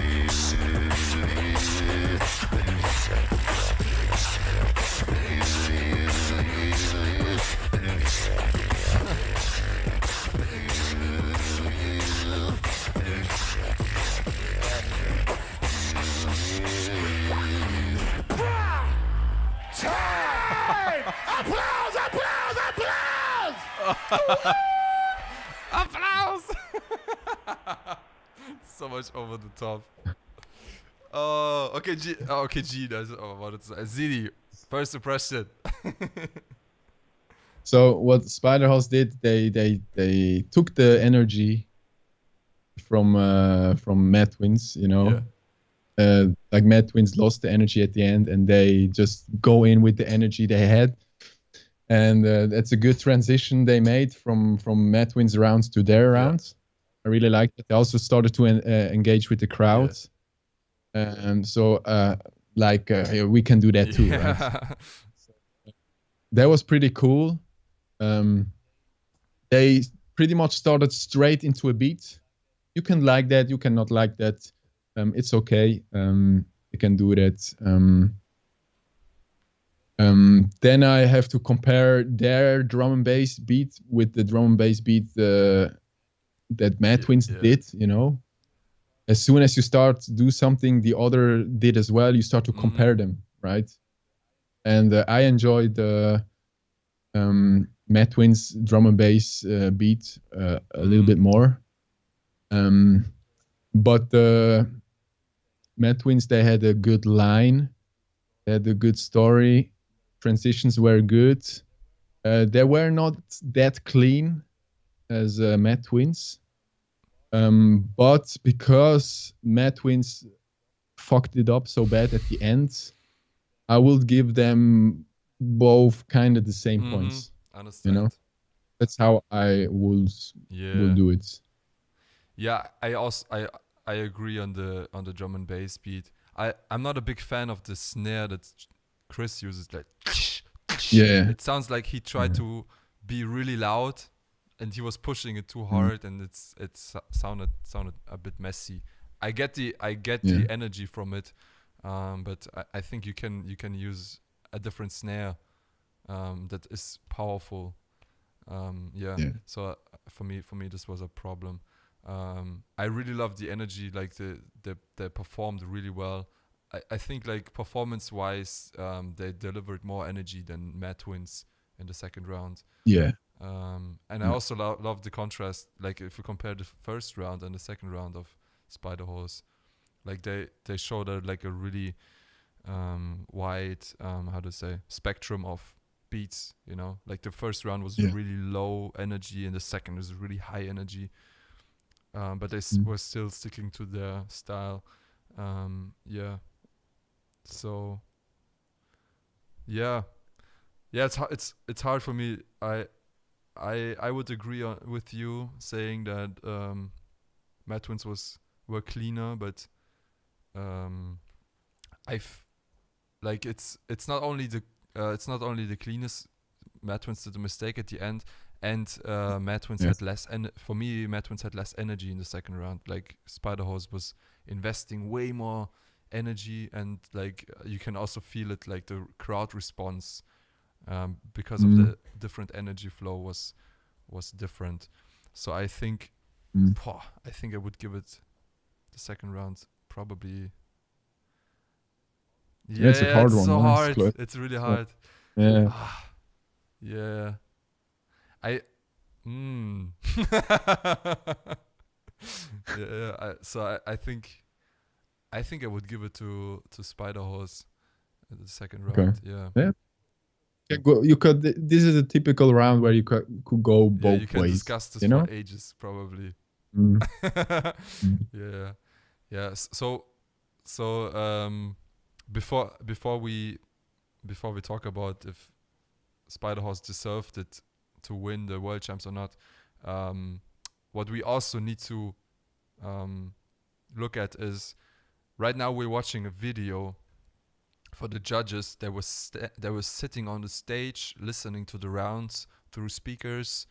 Speaker 5: Time! Applause! Applause! Applause!
Speaker 1: Applause! So much over the top. Oh, okay, G. Oh, okay, G. That's what it's ZEDE. First impression.
Speaker 2: So what Spiderhouse did, they took the energy from Mad Twins, you know.
Speaker 1: Yeah.
Speaker 2: Like Mad Twins lost the energy at the end, and they just go in with the energy they had, and that's a good transition they made from Mad Twins rounds to their rounds. I really liked it. They also started to engage with the crowd, so we can do that too.
Speaker 1: Yeah.
Speaker 2: Right? That was pretty cool. They pretty much started straight into a beat. You can like that, you cannot like that. It's okay. You can do that. Then I have to compare their drum and bass beat with the drum and bass beat that Mad Twins did, you know. As soon as you start to do something the other did as well, you start to compare them, right? And I enjoyed the Mad Twins drum and bass beat a little bit more. But the Mad Twins, they had a good line, they had a good story, transitions were good. They were not that clean as Mad Twins, but because Mad Twins fucked it up so bad at the end, I will give them both kind of the same points.
Speaker 1: Understand.
Speaker 2: You know, that's how I will do it.
Speaker 1: Yeah, I agree on the drum and bass beat. I'm not a big fan of the snare that Chris uses. Like, it sounds like he tried to be really loud, and he was pushing it too hard, and it sounded a bit messy. I get the energy from it, but I think you can use a different snare that is powerful. So for me this was a problem. I really love the energy, like they performed really well. I think like performance wise, they delivered more energy than Mad Twins in the second round. And I also love the contrast, like if we compare the first round and the second round of Spider Horse. Like they showed like a really wide how to say spectrum of beats. You know, like the first round was
Speaker 2: Yeah.
Speaker 1: really low energy, and the second was really high energy. But they were still sticking to their style. Yeah. So yeah, yeah. It's hard for me. I would agree with you saying that Mad Twins were cleaner, but I've like it's not only the cleanest. Mad Twins did a mistake at the end, and Mad Twins
Speaker 2: Yes.
Speaker 1: had less. And for me, Mad Twins had less energy in the second round. Like Spiderhorse was investing way more energy, and like you can also feel it, like the crowd response, because of the different energy flow was different. So I think, I think I would give it the second round probably.
Speaker 2: Yeah, it's a
Speaker 1: Yeah,
Speaker 2: hard
Speaker 1: it's
Speaker 2: one.
Speaker 1: so
Speaker 2: Huh? It's
Speaker 1: hard.
Speaker 2: close.
Speaker 1: It's really
Speaker 2: So,
Speaker 1: hard.
Speaker 2: yeah.
Speaker 1: Yeah. I. Mm. Yeah. I think I would give it to Spiderhorse in the second
Speaker 2: Okay.
Speaker 1: round. Yeah.
Speaker 2: Yeah. You could. This is a typical round where you could go
Speaker 1: Yeah, you
Speaker 2: both
Speaker 1: can
Speaker 2: ways.
Speaker 1: discuss this
Speaker 2: You
Speaker 1: for
Speaker 2: know.
Speaker 1: ages, probably.
Speaker 2: Mm.
Speaker 1: Yeah. Yeah. So before we talk about if Spiderhorse deserved it to win the world champs or not, what we also need to look at is right now we're watching a video for the judges. They were sitting on the stage listening to the rounds through speakers,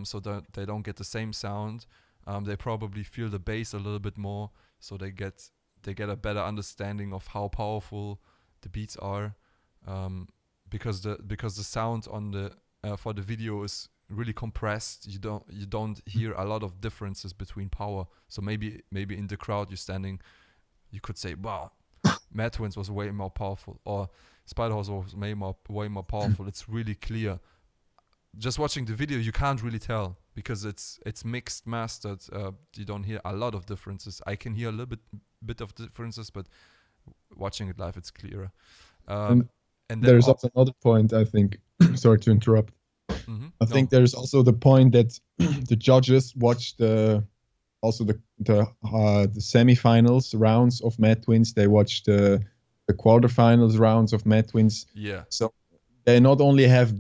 Speaker 1: so that they don't get the same sound. They probably feel the bass a little bit more, so they get a better understanding of how powerful the beats are, because the sound on the for the video is really compressed. You don't hear a lot of differences between power. So maybe in the crowd you're standing, you could say, wow, Mad Twins was way more powerful, or Spiderhorse was way more powerful. It's really clear. Just watching the video, you can't really tell because it's mixed mastered. You don't hear a lot of differences. I can hear a little bit of differences, but watching it live, it's clearer. And then
Speaker 2: There's also another point, I think. Sorry to interrupt. I think there's also the point that the judges watched the semifinals rounds of Mad Twins. They watched the quarterfinals rounds of Mad Twins.
Speaker 1: Yeah.
Speaker 2: So they not only have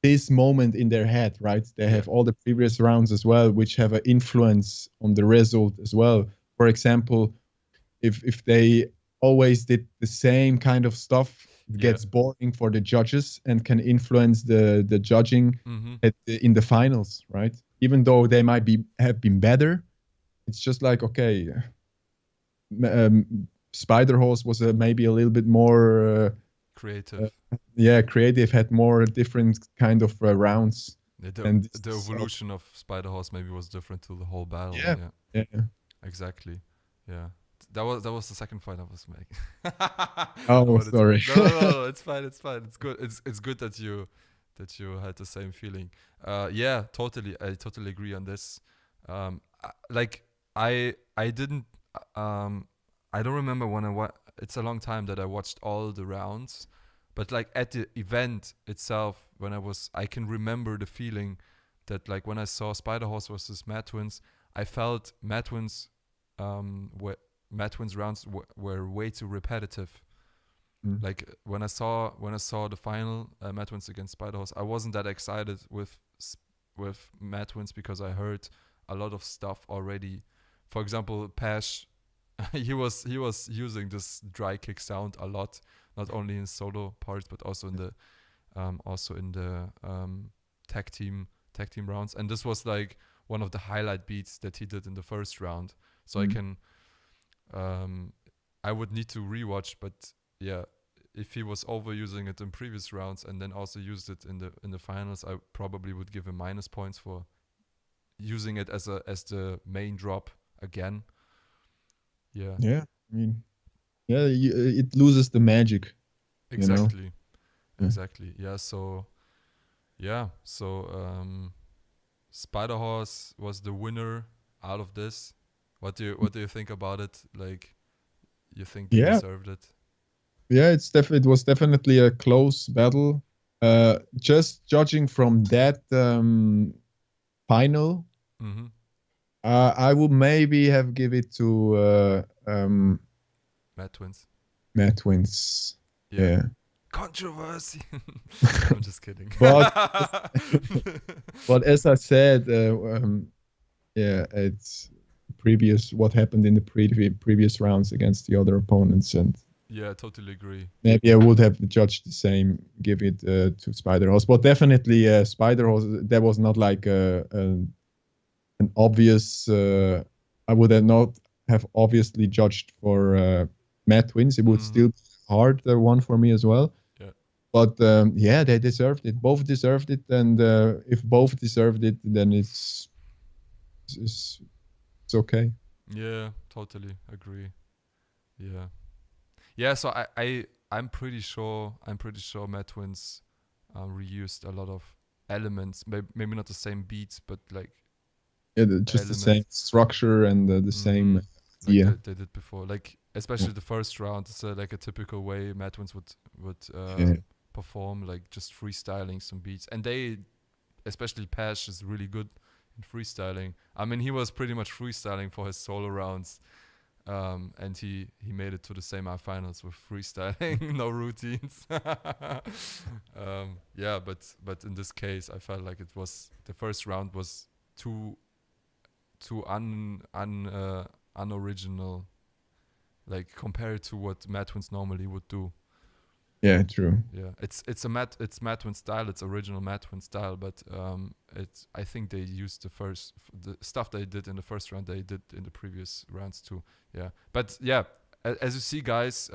Speaker 2: this moment in their head, right? They have all the previous rounds as well, which have an influence on the result as well. For example, if they always did the same kind of stuff, it gets boring for the judges and can influence the judging in the finals, right? Even though they might have been better, it's just like, okay, Spiderhorse was maybe a little bit more
Speaker 1: creative.
Speaker 2: Creative, had more different kind of rounds.
Speaker 1: The evolution of Spiderhorse maybe was different to the whole battle.
Speaker 2: Yeah.
Speaker 1: Exactly. Yeah. That was the second point I was making.
Speaker 2: Oh, sorry.
Speaker 1: No, it's fine. It's good. It's good that you had the same feeling. Yeah, totally. I totally agree on this. I didn't. I don't remember when it's a long time that I watched all the rounds, but like at the event itself, I can remember the feeling that like when I saw Spiderhorse versus Mad Twins, I felt Mad Twins rounds were way too repetitive. Like when I saw the final Mad Twins against Spiderhorse, I wasn't that excited with Mad Twins because I heard a lot of stuff already. For example, Pash, he was using this dry kick sound a lot, not only in solo parts but also in the tag team rounds. And this was like one of the highlight beats that he did in the first round. So I would need to rewatch, but yeah, if he was overusing it in previous rounds and then also used it in the finals, I probably would give him minus points for using it as the main drop again. Yeah.
Speaker 2: Yeah, I mean, it loses the magic.
Speaker 1: Exactly.
Speaker 2: You know?
Speaker 1: Exactly. Yeah. So Spiderhorse was the winner out of this. What do you think about it? Like, You think they
Speaker 2: Yeah.
Speaker 1: deserved it?
Speaker 2: Yeah, it was definitely a close battle. Just judging from that final,
Speaker 1: Mm-hmm.
Speaker 2: I would maybe have give it to
Speaker 1: Mad Twins.
Speaker 2: Matt Wins. Yeah.
Speaker 1: Controversy. I'm just kidding.
Speaker 2: But but as I said, yeah, it's what happened in the previous rounds against the other opponents, and
Speaker 1: yeah, I totally agree.
Speaker 2: maybe I would have judged the same, give it to Spider Horse. But definitely, Spider Horse, there was not like an obvious. I would have not have obviously judged for Matt Twins. It would still be hard one for me as well.
Speaker 1: Yeah.
Speaker 2: But yeah, they deserved it. Both deserved it, and if both deserved it, then it's okay.
Speaker 1: Yeah, totally agree. Yeah. Yeah, so I'm pretty sure Mad Twins reused a lot of elements, maybe not the same beats, but like
Speaker 2: Yeah, just the same structure and the same idea.
Speaker 1: Like they did before. Like especially the first round, it's like a typical way Mad Twins would perform, like just freestyling some beats. And they, especially Pash, is really good in freestyling. I mean, he was pretty much freestyling for his solo rounds. And he made it to the semi-finals with freestyling, no routines. Yeah, but in this case, I felt like it was the first round was too unoriginal, like compared to what Mad Twins normally would do.
Speaker 2: Yeah, true.
Speaker 1: Yeah, it's Mad Twin style. It's original Mad Twin style, but I think they used the stuff they did in the first round. They did in the previous rounds too. Yeah, but yeah, as you see, guys,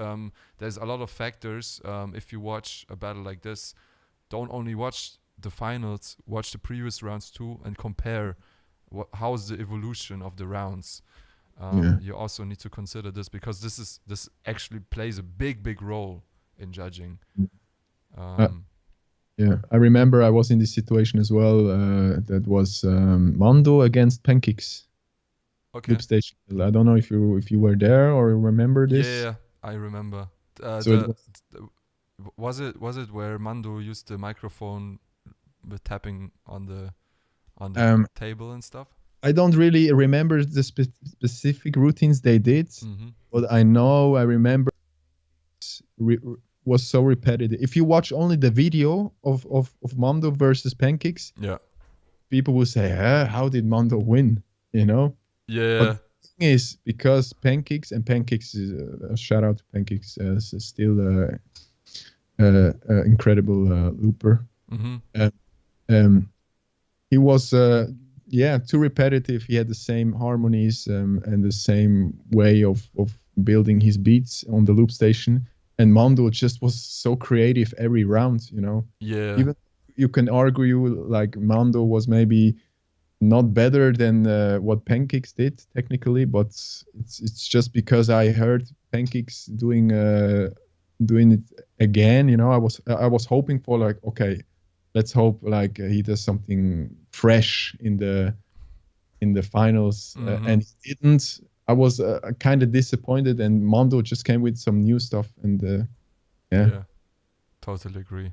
Speaker 1: there's a lot of factors. If you watch a battle like this, don't only watch the finals. Watch the previous rounds too, and compare how's the evolution of the rounds. You also need to consider this because this actually plays a big role in judging.
Speaker 2: Yeah, I remember I was in this situation as well. That was Mando against Pancakes.
Speaker 1: Okay.
Speaker 2: Loop station. I don't know if you were there or remember this.
Speaker 1: Yeah, I remember. Was it where Mando used the microphone with tapping on the table and stuff?
Speaker 2: I don't really remember the specific routines they did, but I remember was so repetitive. If you watch only the video of Mando versus Pancakes, people will say, how did Mando win? You know?
Speaker 1: Yeah.
Speaker 2: But the thing is, because Pancakes is a shout out to Pancakes, is still incredible looper. He was too repetitive. He had the same harmonies and the same way of building his beats on the loop station. And Mando just was so creative every round, you know.
Speaker 1: Yeah.
Speaker 2: Even you can argue like Mando was maybe not better than what Pancakes did technically, but it's just because I heard Pancakes doing it again. You know, I was hoping for like, okay, let's hope like he does something fresh in the finals, and he didn't. I was kind of disappointed, and Mando just came with some new stuff, and
Speaker 1: yeah, totally agree.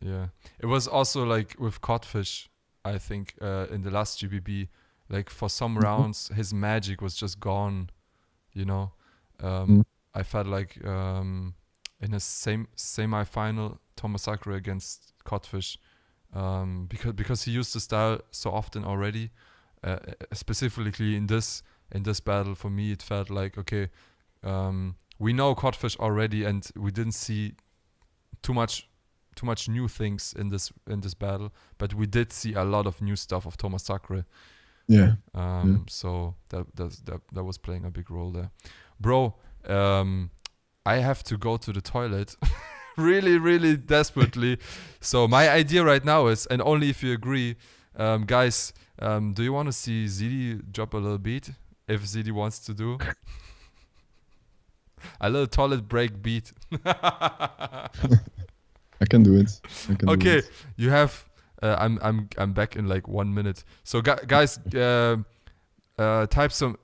Speaker 1: Yeah, it was also like with Codfish, I think in the last GBB, like for some rounds his magic was just gone, you know. I felt like in his semi-final Tomasakura against Codfish, because he used the style so often already, specifically in this battle. For me it felt like, okay, we know Codfish already and we didn't see too much new things in this battle, but we did see a lot of new stuff of Thomas Sakura. So that was playing a big role there. Bro, I have to go to the toilet really desperately. So my idea right now is, and only if you agree, guys, do you want to see ZEDE drop a little beat? If ZEDE wants to do a little toilet break beat.
Speaker 2: I can do it.
Speaker 1: Okay, you have. I'm back in like 1 minute. So guys, type some.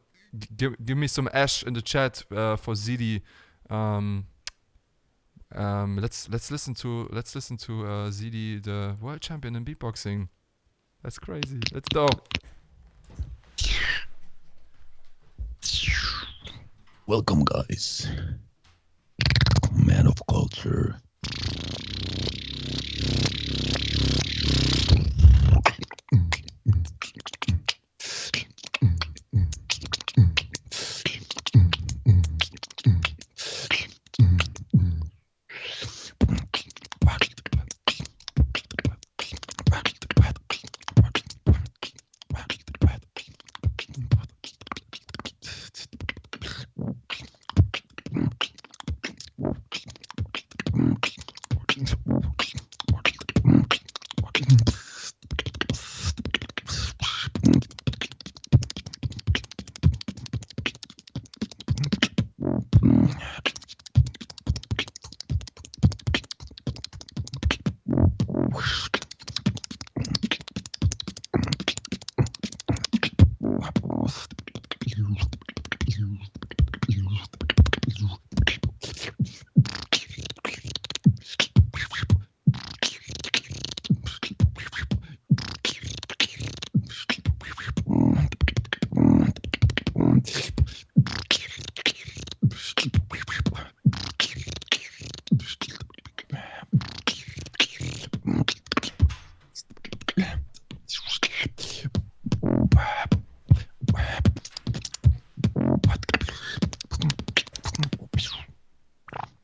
Speaker 1: give me some ash in the chat for ZEDE. Let's listen to ZEDE, the world champion in beatboxing. That's crazy. Let's go.
Speaker 2: Welcome, guys. Man of culture.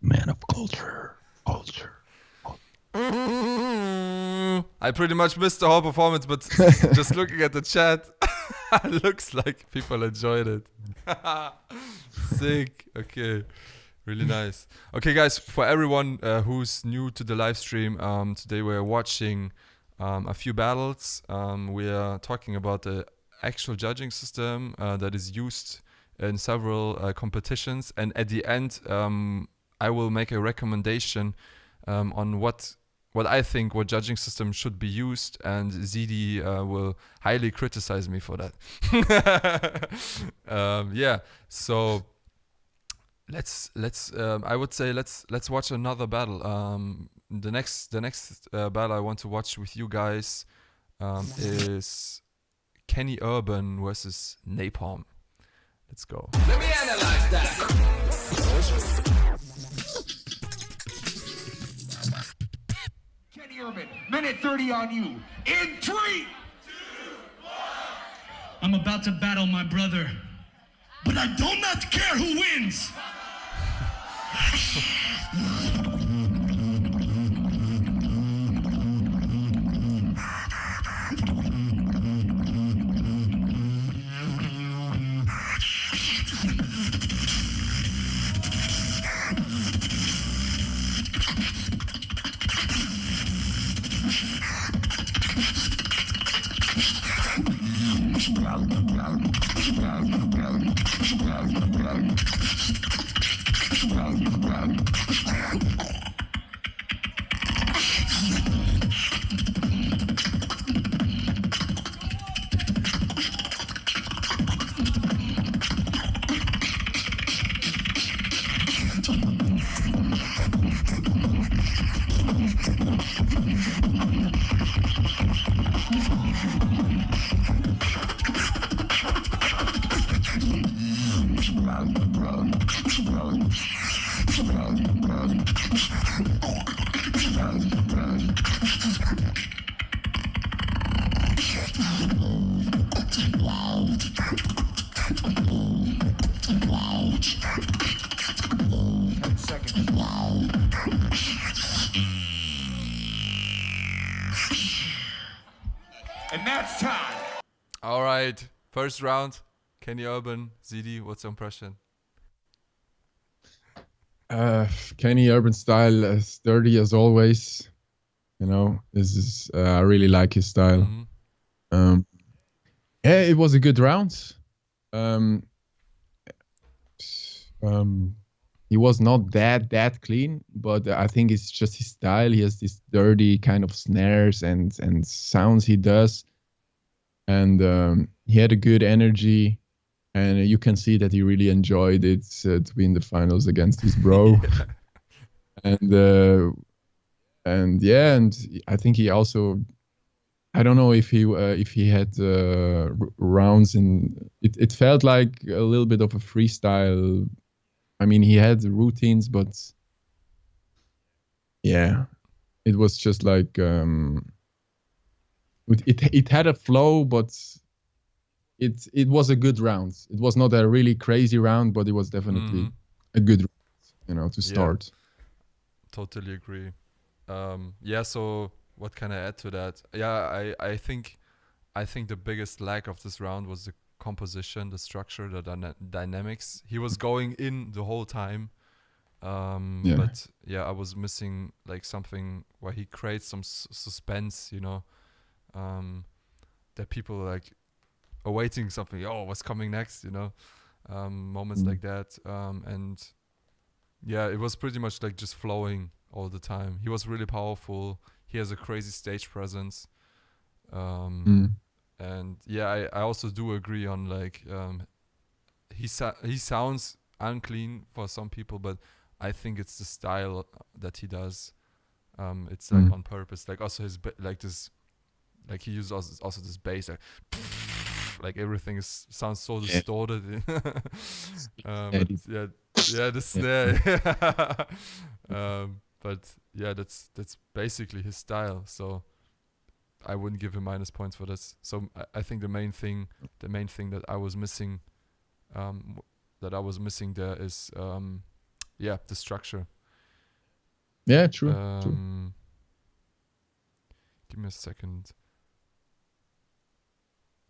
Speaker 2: Man of culture.
Speaker 1: I pretty much missed the whole performance, but just looking at the chat, looks like people enjoyed it. Sick. Okay. Really nice. Okay, guys, for everyone who's new to the live stream, today we're watching a few battles. We are talking about the actual judging system that is used in several competitions. And at the end, I will make a recommendation on what I think what judging system should be used, and ZEDE will highly criticize me for that. Yeah, so let's I would say let's watch another battle. The next battle I want to watch with you guys is Kenny Urban versus Napalm. Let's go.
Speaker 4: Let me analyze that. Kenny Urban, minute 30 on you. In 3, 2, 1.
Speaker 6: I'm about to battle my brother, but I do not care who wins.
Speaker 4: And that's time.
Speaker 1: All right, first round. Kenny Urban, ZEDE, what's your impression?
Speaker 2: Kenny Urban style, sturdy as always. You know, this is I really like his style. Yeah, it was a good round. He was not that clean, but I think it's just his style. He has this dirty kind of snares and sounds he does, and he had a good energy. and you can see that he really enjoyed it to be in the finals against his bro. and yeah, and I think he also, I don't know if he had rounds in it. It felt like a little bit of a freestyle. I mean, he had routines, but yeah, it was just like it had a flow, but it was a good round. It was not a really crazy round, but it was definitely a good round, to start.
Speaker 1: Totally agree. Yeah, so what can I add to that? Yeah, I think the biggest lack of this round was the composition, the structure, the dynamics. He was going in the whole time.
Speaker 2: Yeah.
Speaker 1: But yeah, I was missing like something where he creates some suspense, that people like awaiting something. Oh, what's coming next? Moments like that. And yeah, it was pretty much like just flowing all the time. He was really powerful. He has a crazy stage presence. And yeah, I also do agree on like he sounds unclean for some people, but I think it's the style that he does. It's like on purpose. Like also his like this, like he uses also this bass, like everything sounds so distorted. But yeah, the snare. But yeah, that's basically his style. So I wouldn't give him minus points for this. So I think the main thing that I was missing, there is the structure.
Speaker 2: Yeah, true.
Speaker 1: Give me a second.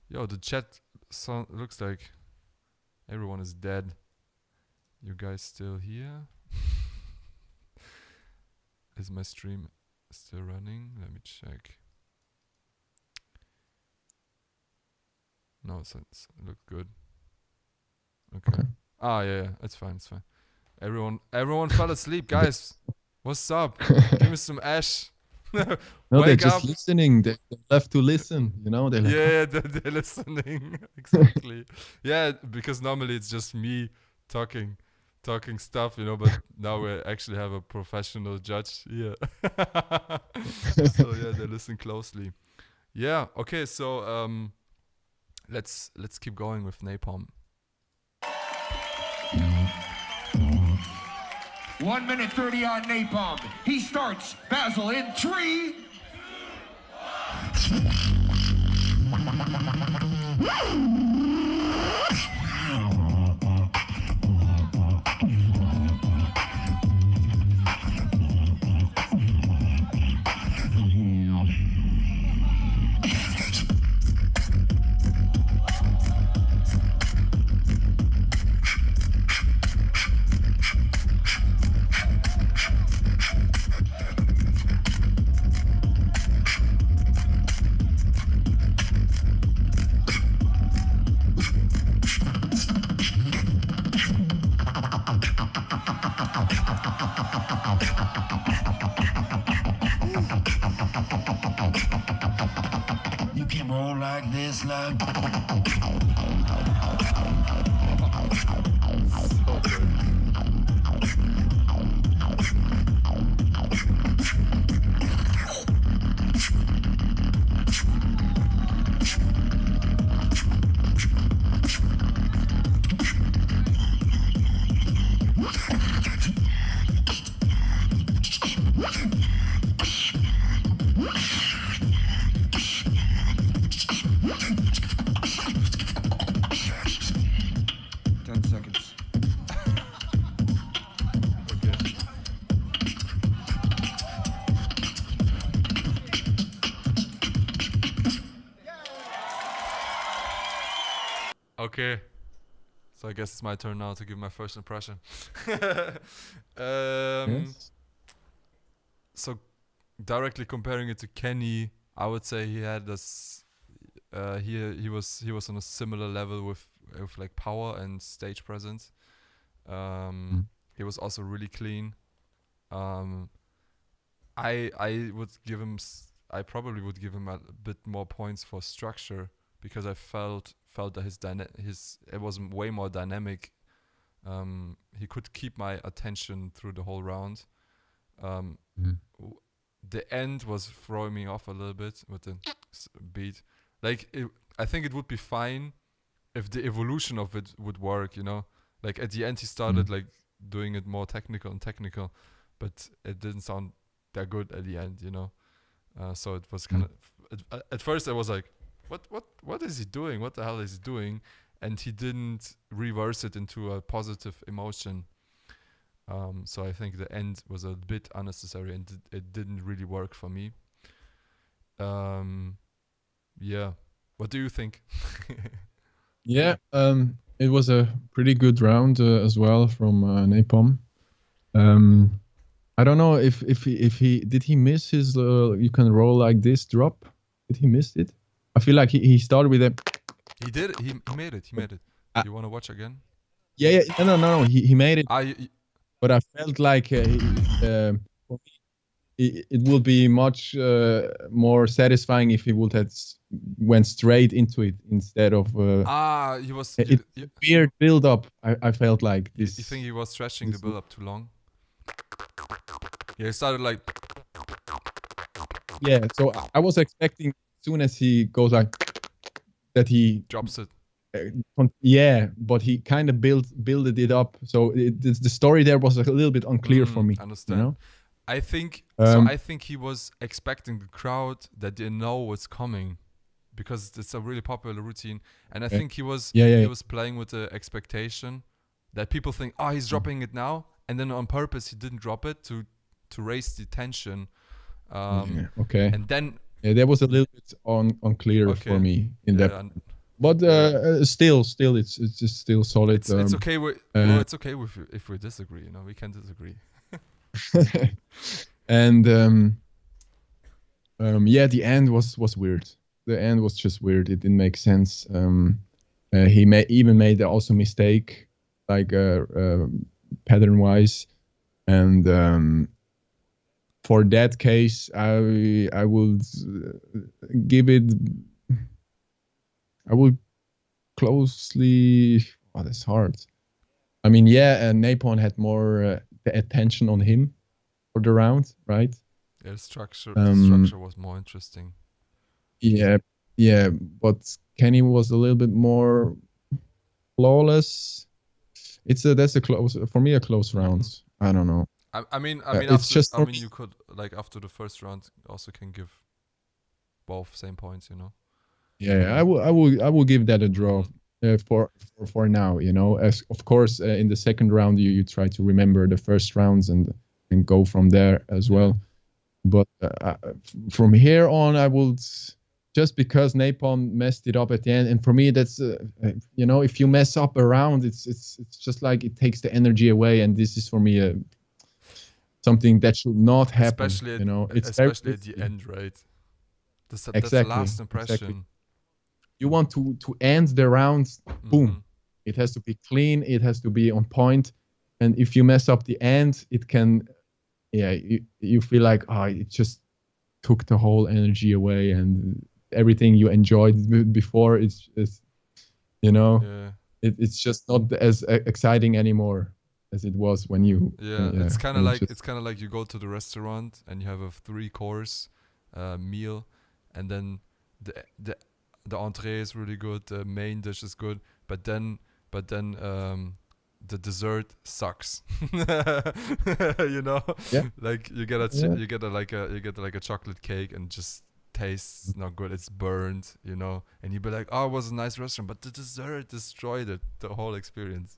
Speaker 1: Yo, the chat looks like everyone is dead. You guys still here? Is my stream still running? Let me check. No, it looked good. Okay. Yeah, it's fine. Everyone fell asleep, guys. What's up? Give me some ash.
Speaker 2: No,
Speaker 1: Wake
Speaker 2: they're just
Speaker 1: up.
Speaker 2: listening. They love to listen. They're like,
Speaker 1: Yeah, they're listening. Exactly. Yeah, because normally it's just me talking stuff, but now we actually have a professional judge here. So yeah, they listen closely. Yeah. Okay. So let's keep going with Napalm.
Speaker 4: 1 minute 30 on Napalm. He starts Basil in 3.
Speaker 6: You can roll like this, like.
Speaker 1: So good.
Speaker 4: 10 seconds.
Speaker 1: Okay. So I guess it's my turn now to give my first impression.
Speaker 2: yes.
Speaker 1: So directly comparing it to Kenny, I would say he had this. He was on a similar level with like power and stage presence. He was also really clean. I would give him. I probably would give him a bit more points for structure because I felt felt that it was way more dynamic. He could keep my attention through the whole round. The end was throwing me off a little bit with the beat. Like I think it would be fine if the evolution of it would work, you know. Like at the end he started like doing it more technical, but it didn't sound that good at the end, you know. So it was kind of at first I was like, what is he doing? What the hell is he doing? And he didn't reverse it into a positive emotion. So I think the end was a bit unnecessary and it didn't really work for me. Yeah. What do you think?
Speaker 2: Yeah, it was a pretty good round as well from Napalm. I don't know if he did he miss his you can roll like this drop. Did he miss it? I feel like he started with a.
Speaker 1: He did. He made it. He made it. You want to watch again?
Speaker 2: Yeah. No. He made it.
Speaker 1: You,
Speaker 2: But I felt like it would be much more satisfying if he would have went straight into it instead of.
Speaker 1: He was.
Speaker 2: It's a weird build up. I felt like this.
Speaker 1: You think he was stretching the build up too long? Yeah, he started like.
Speaker 2: Yeah, so I was expecting as soon as he goes like that he
Speaker 1: drops it.
Speaker 2: Yeah, but he kind of builded it up. So the story there was a little bit unclear for me.
Speaker 1: Understand.
Speaker 2: You know?
Speaker 1: I think I think he was expecting the crowd that they know what's coming, because it's a really popular routine, and I think he was he was playing with the expectation that people think, oh, he's dropping it now, and then on purpose he didn't drop it to raise the tension.
Speaker 2: Okay.
Speaker 1: And then
Speaker 2: that was a little bit unclear for me in that. But still, it's just still solid.
Speaker 1: It's okay. It's okay if we disagree. You know, we can disagree.
Speaker 2: And yeah, the end was weird. The end was just weird. It didn't make sense. He even made also mistake, like pattern wise, and for that case, I would give it. I would closely. Oh, that's hard. I mean, yeah, Napalm had more attention on him for the round, right?
Speaker 1: Yeah, the structure was more interesting.
Speaker 2: Yeah, but Kenny was a little bit more flawless. That's a close for me. A close round. I don't know.
Speaker 1: I mean,
Speaker 2: it's just.
Speaker 1: I mean, you could like after the first round also can give both same points, you know.
Speaker 2: Yeah, I will give that a draw for now. You know, as of course in the second round you try to remember the first rounds and go from there as well. But from here on, I will just because Napalm messed it up at the end, and for me that's you know, if you mess up a round, it's just like it takes the energy away, and this is for me something that should not happen.
Speaker 1: Especially
Speaker 2: you know,
Speaker 1: especially at the end, right? That's the last impression.
Speaker 2: Exactly. You want to end the rounds, boom. It has to be clean. It has to be on point. And if you mess up the end, it can, you feel like, it just took the whole energy away, and everything you enjoyed before it's you know, it's just not as exciting anymore as it was when you.
Speaker 1: It's kind of like you go to the restaurant and you have a 3-course meal, and then the entree is really good, the main dish is good, but then the dessert sucks. You know, like you get a chocolate cake and just tastes not good. It's burned, you know, and you be like, oh, it was a nice restaurant, but the dessert destroyed the whole experience.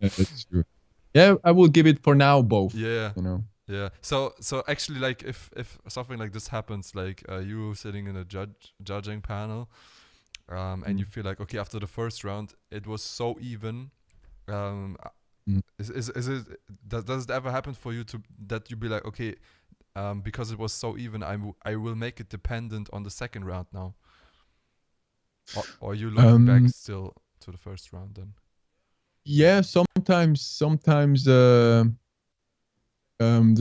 Speaker 2: That's true. Yeah, I will give it for now both.
Speaker 1: Yeah,
Speaker 2: you know.
Speaker 1: Yeah. So actually, like if something like this happens, like you sitting in a judging panel, and you feel like, okay, after the first round it was so even, does it ever happen for you that you be like, okay, because it was so even, I will make it dependent on the second round now, or you looking back still to the first round then?
Speaker 2: Yeah, sometimes the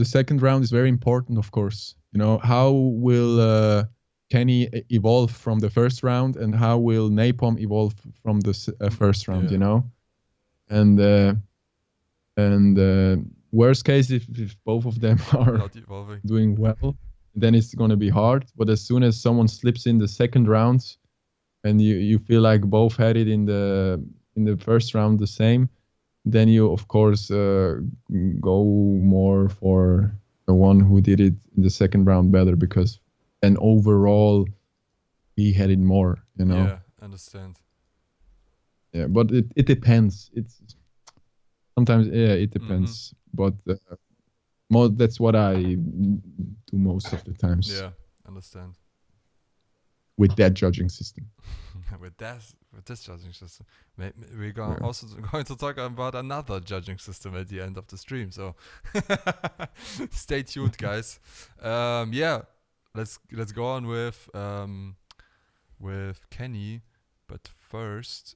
Speaker 2: second round is very important, of course. You know, how will Kenny evolve from the first round, and how will Napalm evolve from the first round? You know, and worst case, if both of them are
Speaker 1: not evolving,
Speaker 2: doing well, then it's gonna be hard. But as soon as someone slips in the second round, and you feel like both had it in the first round the same, then you of course go more for the one who did it in the second round better, because then overall he had it more, you know.
Speaker 1: Yeah, understand.
Speaker 2: Yeah, but it depends. It's sometimes, yeah, it depends. But that's what I do most of the times.
Speaker 1: Yeah, understand.
Speaker 2: With that judging system.
Speaker 1: with this judging system, we're also going to talk about another judging system at the end of the stream. So stay tuned, guys. Yeah, let's go on with Kenny. But first,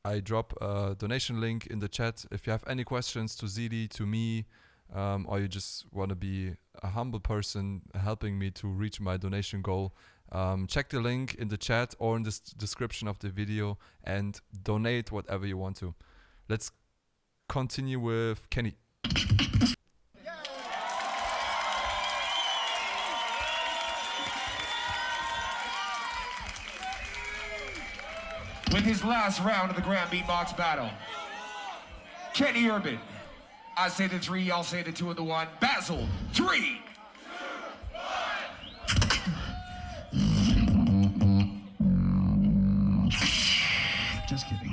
Speaker 1: I drop a donation link in the chat. If you have any questions to ZEDE, to me, or you just want to be a humble person helping me to reach my donation goal, check the link in the chat or in the description of the video and donate whatever you want to. Let's continue with Kenny.
Speaker 4: With his last round of the Grand Beatbox Battle, Kenny Urban. I say the 3, y'all say the 2 and the 1. Basil, 3.
Speaker 6: Just kidding.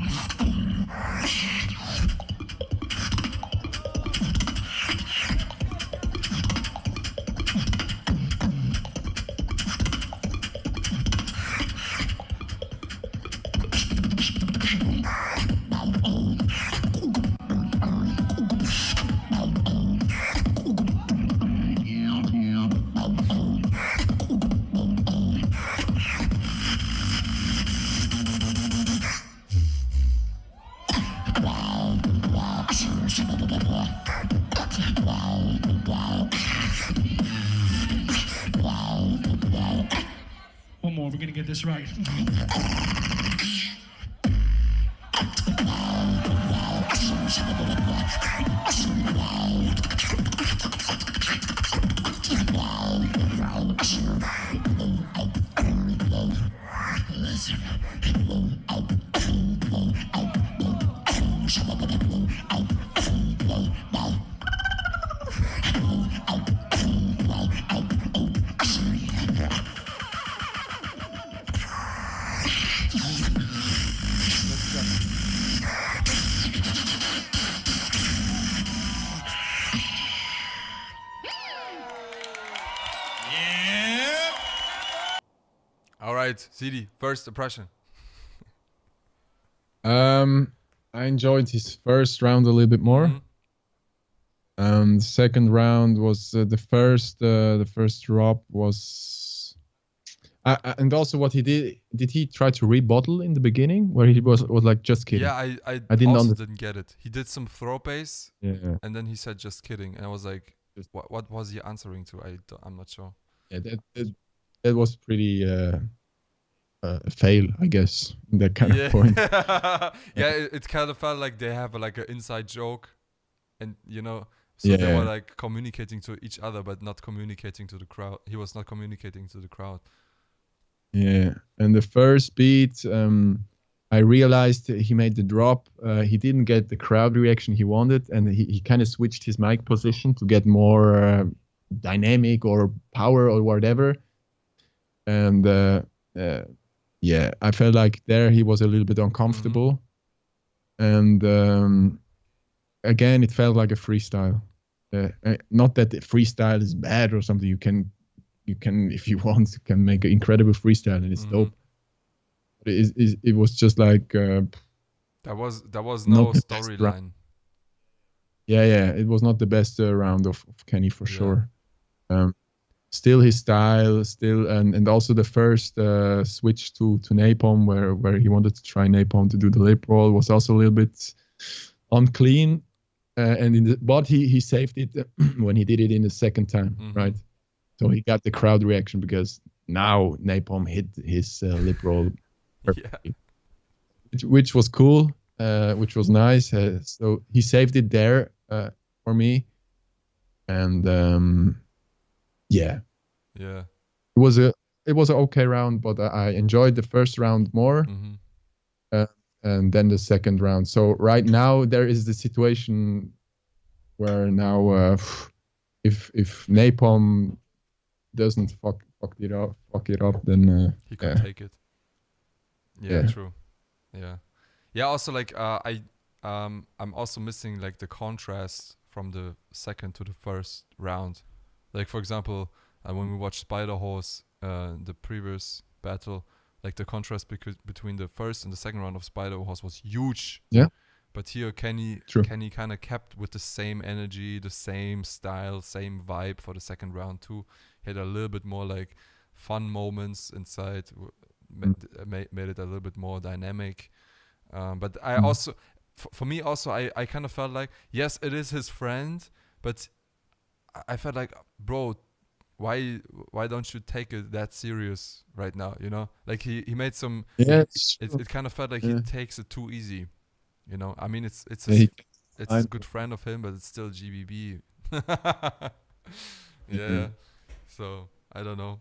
Speaker 6: One more, we're gonna get this right.
Speaker 1: All right, ZEDE, first impression.
Speaker 2: I enjoyed his first round a little bit more. The second round was the first drop was, and also what he did he try to rebottle in the beginning where he was like just kidding?
Speaker 1: Yeah, I didn't get it. He did some throw bass, and then he said just kidding, and I was like, what was he answering to? I'm not sure.
Speaker 2: Yeah, that was pretty a fail, I guess, in that kind of point.
Speaker 1: Yeah, it kind of felt like they have like an inside joke, and so they were like communicating to each other, but not communicating to the crowd. He was not communicating to the crowd.
Speaker 2: Yeah, and the first beat, I realized he made the drop. He didn't get the crowd reaction he wanted, and he kind of switched his mic position to get more dynamic or power or whatever. And yeah, I felt like there he was a little bit uncomfortable. And again, it felt like a freestyle. Not that the freestyle is bad or something. You can, if you want, you can make an incredible freestyle and it's dope. But it was just like
Speaker 1: there was no storyline.
Speaker 2: Yeah, it was not the best round of Kenny for sure. Still his style, and also the first switch to Napalm where he wanted to try Napalm to do the lip roll was also a little bit unclean. But he saved it when he did it in the second time, right? So he got the crowd reaction because now Napalm hit his lip roll
Speaker 1: Yeah.
Speaker 2: perfectly, which was cool, which was nice. So he saved it there for me, and yeah,
Speaker 1: Yeah.
Speaker 2: it was an okay round, but I enjoyed the first round more,
Speaker 1: Mm-hmm.
Speaker 2: and then the second round. So right now there is the situation where now if Napalm doesn't fuck it up, then
Speaker 1: He could
Speaker 2: yeah,
Speaker 1: take it. Yeah,
Speaker 2: yeah.
Speaker 1: true. Yeah. Yeah, also like I'm also missing like the contrast from the second to the first round. Like for example, when we watched Spider Horse, the previous battle, like the contrast between the first and the second round of Spider Horse was huge.
Speaker 2: Yeah.
Speaker 1: But here Kenny
Speaker 2: True.
Speaker 1: kind of kept with the same energy, the same style, same vibe for the second round too. He had a little bit more like fun moments inside, made it a little bit more dynamic. But I also, for me also, I kind of felt like, yes, it is his friend, but I felt like, bro, why don't you take it that serious right now? You know, like he made some.
Speaker 2: Yeah,
Speaker 1: It kind of felt like
Speaker 2: Yeah.
Speaker 1: he takes it too easy. You know, I mean, it's
Speaker 2: Yeah,
Speaker 1: his,
Speaker 2: he-
Speaker 1: it's a good friend of him, but it's still GBB. Yeah. So I don't know.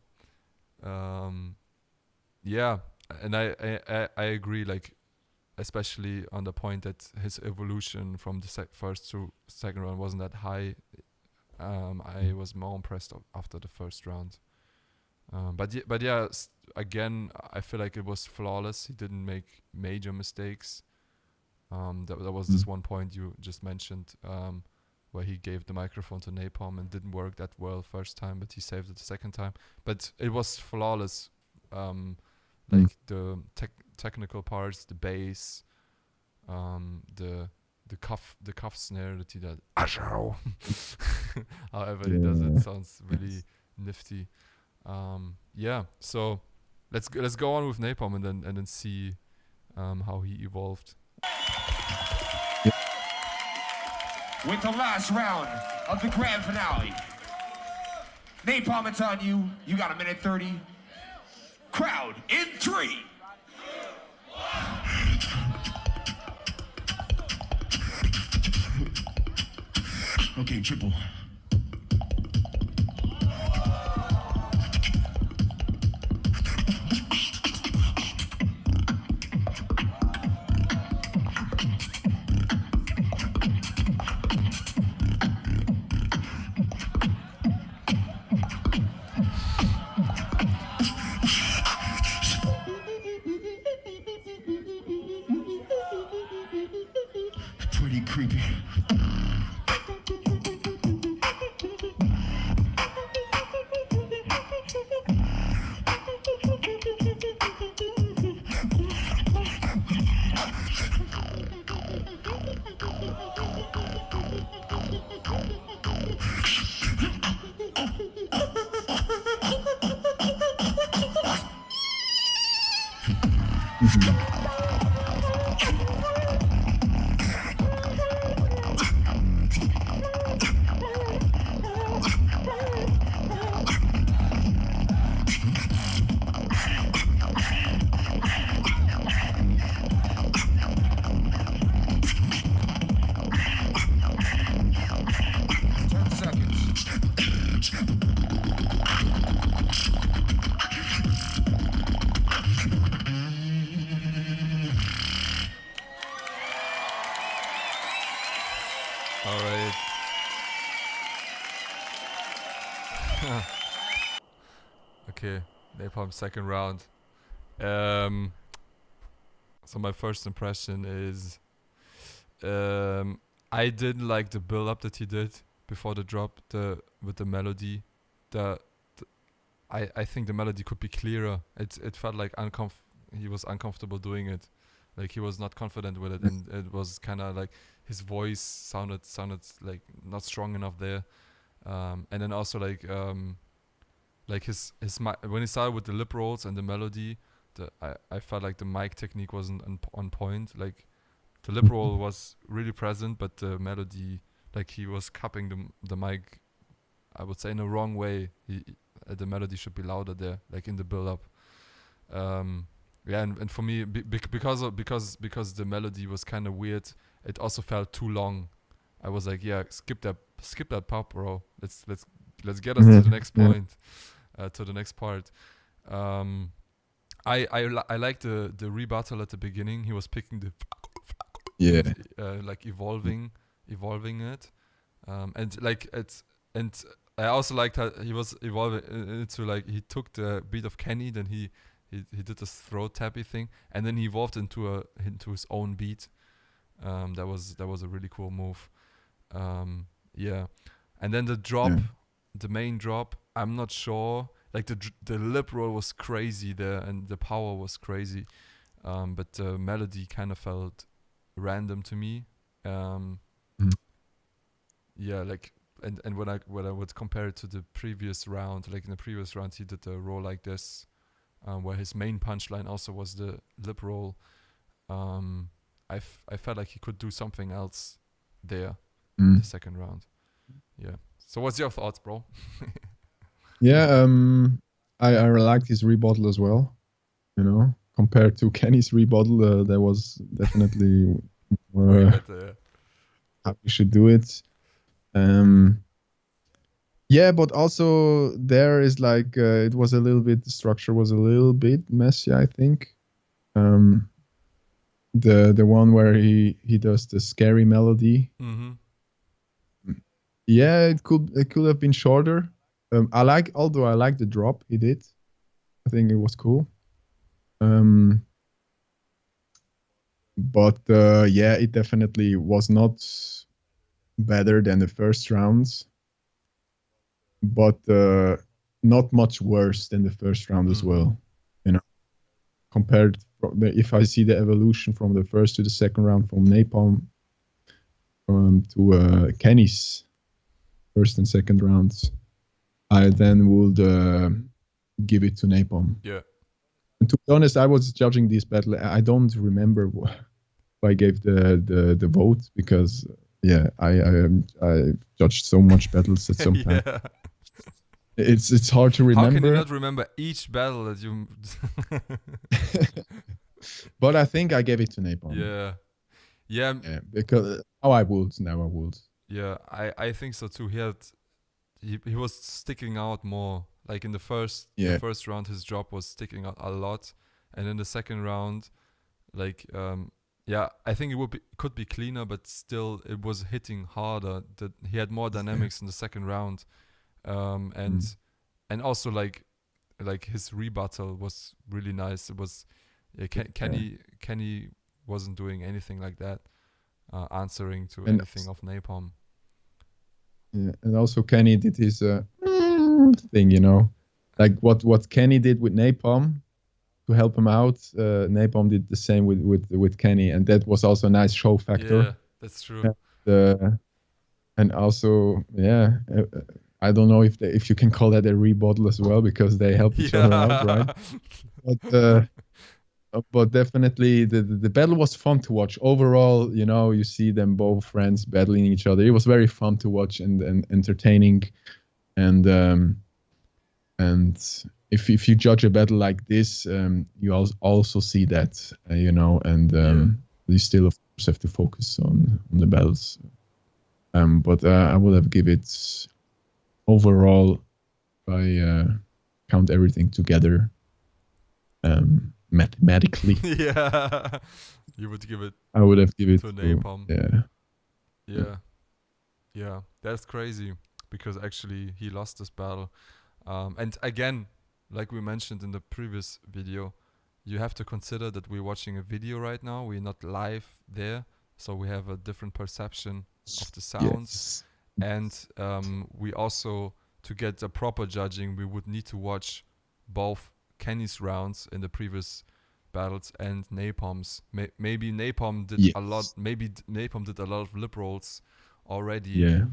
Speaker 1: Yeah, and I agree. Like, especially on the point that his evolution from the first to second round wasn't that high. I was more impressed after the first round. But yeah, again, I feel like it was flawless. He didn't make major mistakes. There was this one point you just mentioned, where he gave the microphone to Napalm and didn't work that well first time, but he saved it the second time. But it was flawless. Like the technical parts, the bass, the cuff snare that he did. However he does it, sounds really nifty. Yeah, so let's go on with Napalm and then see how he evolved.
Speaker 4: With the last round of the grand finale. Napalm, it's on you. You got a minute 30. Crowd in 3.
Speaker 6: Okay, triple. Pretty creepy.
Speaker 1: All right. Okay, Napalm second round. So my first impression is, I didn't like the build up that he did before the drop. With the melody, I think the melody could be clearer. It felt like he was uncomfortable doing it, like he was not confident with it, and it was kind of like his voice sounded like not strong enough there. And then also like his when he started with the lip rolls and the melody, I felt like the mic technique wasn't on point. Like the lip roll was really present, but the melody, like he was cupping the mic, I would say, in a wrong way. the melody should be louder there, like in the build up. Yeah, and for me, because the melody was kind of weird, it also felt too long. I was like, yeah, skip that part, bro. Let's get us to the next point, to the next part. I like the rebuttal at the beginning. He was picking the like evolving it, and like it's and I also liked how he was evolving into, like, he took the beat of Kenny, then he did this throat tappy thing, and then he evolved into his own beat. That was a really cool move. Yeah, and then the drop, the main drop. I'm not sure. Like the lip roll was crazy there, and the power was crazy, but the melody kind of felt random to me. Yeah, like and when I would compare it to the previous round, like in the previous round he did a roll like this, where his main punchline also was the lip roll. I felt like he could do something else there in the second round. Yeah. So what's your thoughts, bro?
Speaker 2: Yeah, I liked his rebuttal as well. You know, compared to Kenny's rebuttal, there was definitely more
Speaker 1: Better,
Speaker 2: how we should do it. Yeah, but also there is like it was a little bit, the structure was a little bit messy, I think. The one where he does the scary melody.
Speaker 1: Mm-hmm.
Speaker 2: Yeah, it could have been shorter. I like the drop he did. I think it was cool. But yeah, it definitely was not better than the first rounds, but not much worse than the first round as well. You know, compared, if I see the evolution from the first to the second round, from Napalm to Kenny's first and second rounds, I then would give it to Napalm.
Speaker 1: Yeah.
Speaker 2: And to be honest, I was judging this battle. I don't remember who I gave the vote, because I judged so much battles at some time.
Speaker 1: Yeah.
Speaker 2: It's hard to remember.
Speaker 1: How can you not remember each battle that you?
Speaker 2: But I think I gave it to Napalm.
Speaker 1: Yeah,
Speaker 2: because I would.
Speaker 1: Yeah, I think so too. He was sticking out more. Like in the first round, his drop was sticking out a lot, and in the second round, like I think could be cleaner, but still it was hitting harder. That he had more dynamics in the second round, and also like his rebuttal was really nice. It was Kenny wasn't doing anything like that, answering to anything of Napalm.
Speaker 2: Yeah, and also Kenny did his thing, you know, like what Kenny did with Napalm to help him out. Napalm did the same with Kenny, and that was also a nice show factor.
Speaker 1: Yeah, that's true.
Speaker 2: And also, I don't know if you can call that a rebuttal as well, because they help each other out, right? But definitely the battle was fun to watch. Overall, you know, you see them both friends battling each other. It was very fun to watch and entertaining. And if you judge a battle like this, you also see that, you know, and you still of course have to focus on the battles. But I would have give it overall, if I count everything together, mathematically.
Speaker 1: Yeah, you would give it.
Speaker 2: I would have given it
Speaker 1: to Napalm.
Speaker 2: Yeah.
Speaker 1: Yeah, that's crazy, because actually he lost this battle. And again, like we mentioned in the previous video, you have to consider that we're watching a video right now. We're not live there, so we have a different perception of the sounds. Yes. And we also, to get the proper judging, we would need to watch both Kenny's rounds in the previous battles and Napalm's. Maybe Napalm did a lot. Maybe Napalm did a lot of lip rolls already.
Speaker 2: Yeah,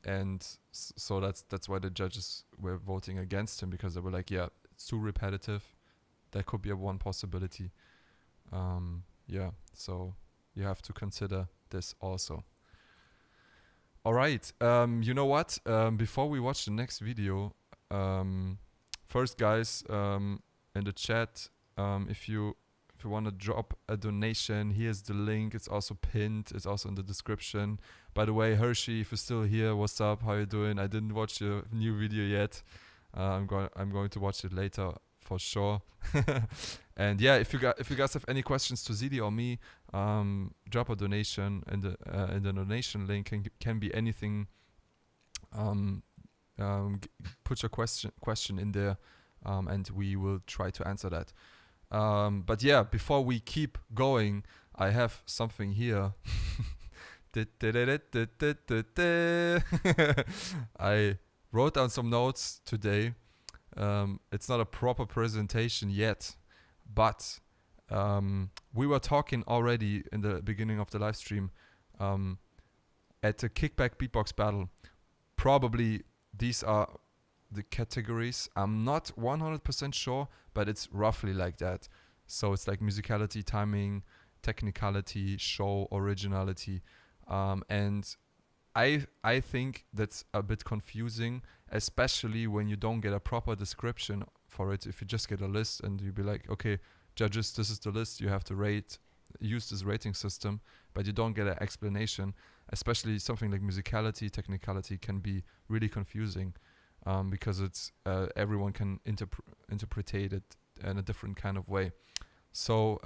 Speaker 1: and so that's why the judges were voting against him, because they were like, yeah, it's too repetitive. That could be one possibility. So you have to consider this also. All right. You know what? Before we watch the next video, first, guys, in the chat, if you want to drop a donation, here's the link. It's also pinned. It's also in the description. By the way, Hershey, if you're still here, what's up? How you doing? I didn't watch your new video yet. I'm going to watch it later for sure. And yeah, if you guys have any questions to ZEDE or me, drop a donation, and the donation link can be anything. Put your question in there, and we will try to answer that. But yeah, before we keep going, I have something here. I wrote down some notes today. It's not a proper presentation yet, but we were talking already in the beginning of the live stream at the kickback beatbox battle. Probably these are the categories. I'm not 100% sure, but it's roughly like that. So it's like musicality, timing, technicality, show, originality. And I think that's a bit confusing, especially when you don't get a proper description for it. If you just get a list and you be like, okay, judges, this is the list, you have to use this rating system, but you don't get an explanation. Especially something like musicality, technicality can be really confusing, because it's everyone can interpret it in a different kind of way. So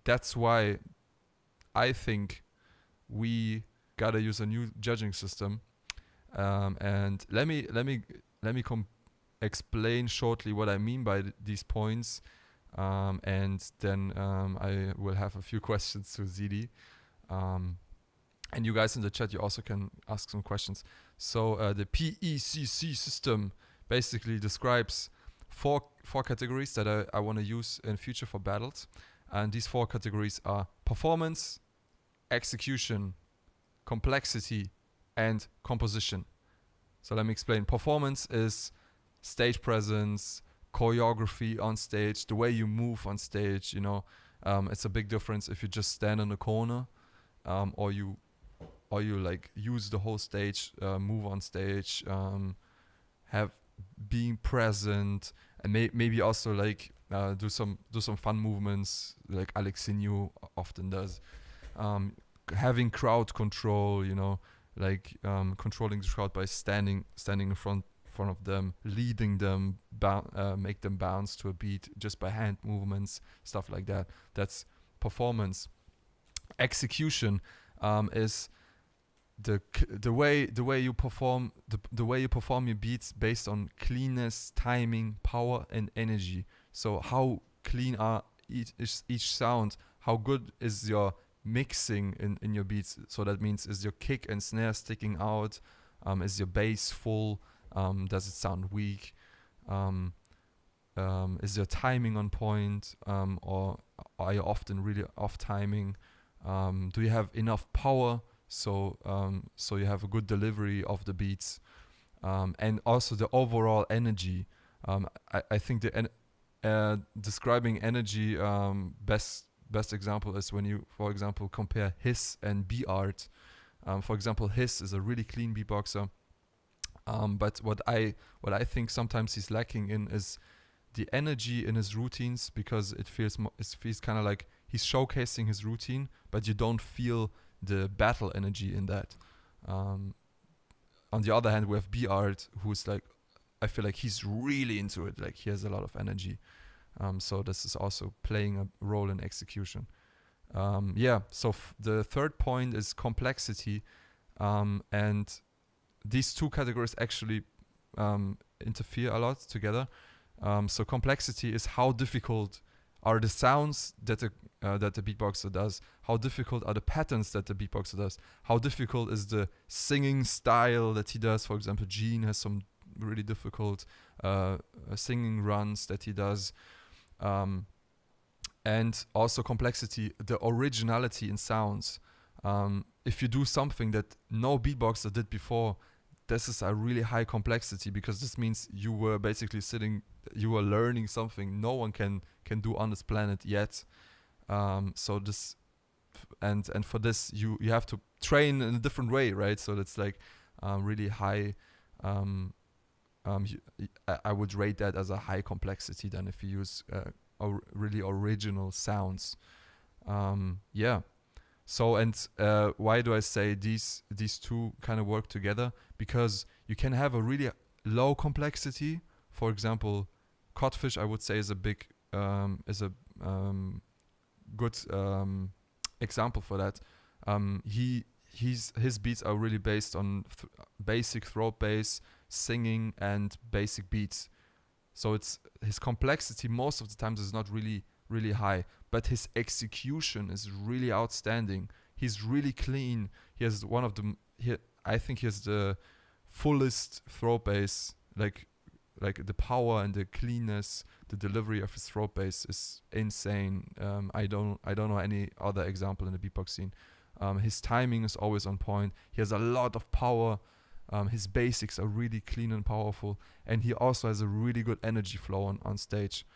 Speaker 1: that's why I think we gotta use a new judging system. And let me explain shortly what I mean by these points, and then I will have a few questions to ZEDE. And you guys in the chat, you also can ask some questions. So the PECC system basically describes four categories that I want to use in future for battles. And these four categories are performance, execution, complexity, and composition. So let me explain. Performance is stage presence, choreography on stage, the way you move on stage. It's a big difference if you just stand in the corner, or you like use the whole stage, move on stage, have being present, and maybe also like do some fun movements like Alex Sinyu often does. Having crowd control, like controlling the crowd by standing in front of them, leading them, make them bounce to a beat just by hand movements, stuff like that. That's performance. Execution is the way you perform your beats based on cleanness, timing, power, and energy. So how clean are each sound? How good is your mixing in your beats? So that means, is your kick and snare sticking out? Is your bass full? Does it sound weak? Is your timing on point? Or are you often really off timing? Do you have enough power? So you have a good delivery of the beats, and also the overall energy. I think describing energy, best example is when you, for example, compare Hiss and B-Art. For example, Hiss is a really clean beatboxer, but what I think sometimes he's lacking in is the energy in his routines, because it feels kind of like he's showcasing his routine, but you don't feel the battle energy in that. On the other hand, we have B-Art, who's like, I feel like he's really into it, like he has a lot of energy. So this is also playing a role in execution. So the third point is complexity, and these two categories actually interfere a lot together. So complexity is how difficult are the sounds that the beatboxer does, how difficult are the patterns that the beatboxer does, how difficult is the singing style that he does. For example, Gene has some really difficult singing runs that he does. And also complexity, the originality in sounds. If you do something that no beatboxer did before, this is a really high complexity, because this means you were basically you were learning something no one can do on this planet yet. So this, and for this you have to train in a different way, right? So that's like really high I would rate that as a high complexity than if you use really original sounds. Yeah. So, and why do I say these two kind of work together? Because you can have a really low complexity. For example, Codfish, I would say, is a big good example for that. His beats are really based on basic throat bass, singing, and basic beats. So it's his complexity most of the times is not really high, but his execution is really outstanding. He's really clean. He has I think he has the fullest throat bass, like the power and the cleanness, the delivery of his throat bass is insane. I don't know any other example in the beatbox scene. His timing is always on point. He has a lot of power. His basics are really clean and powerful, and he also has a really good energy flow on stage.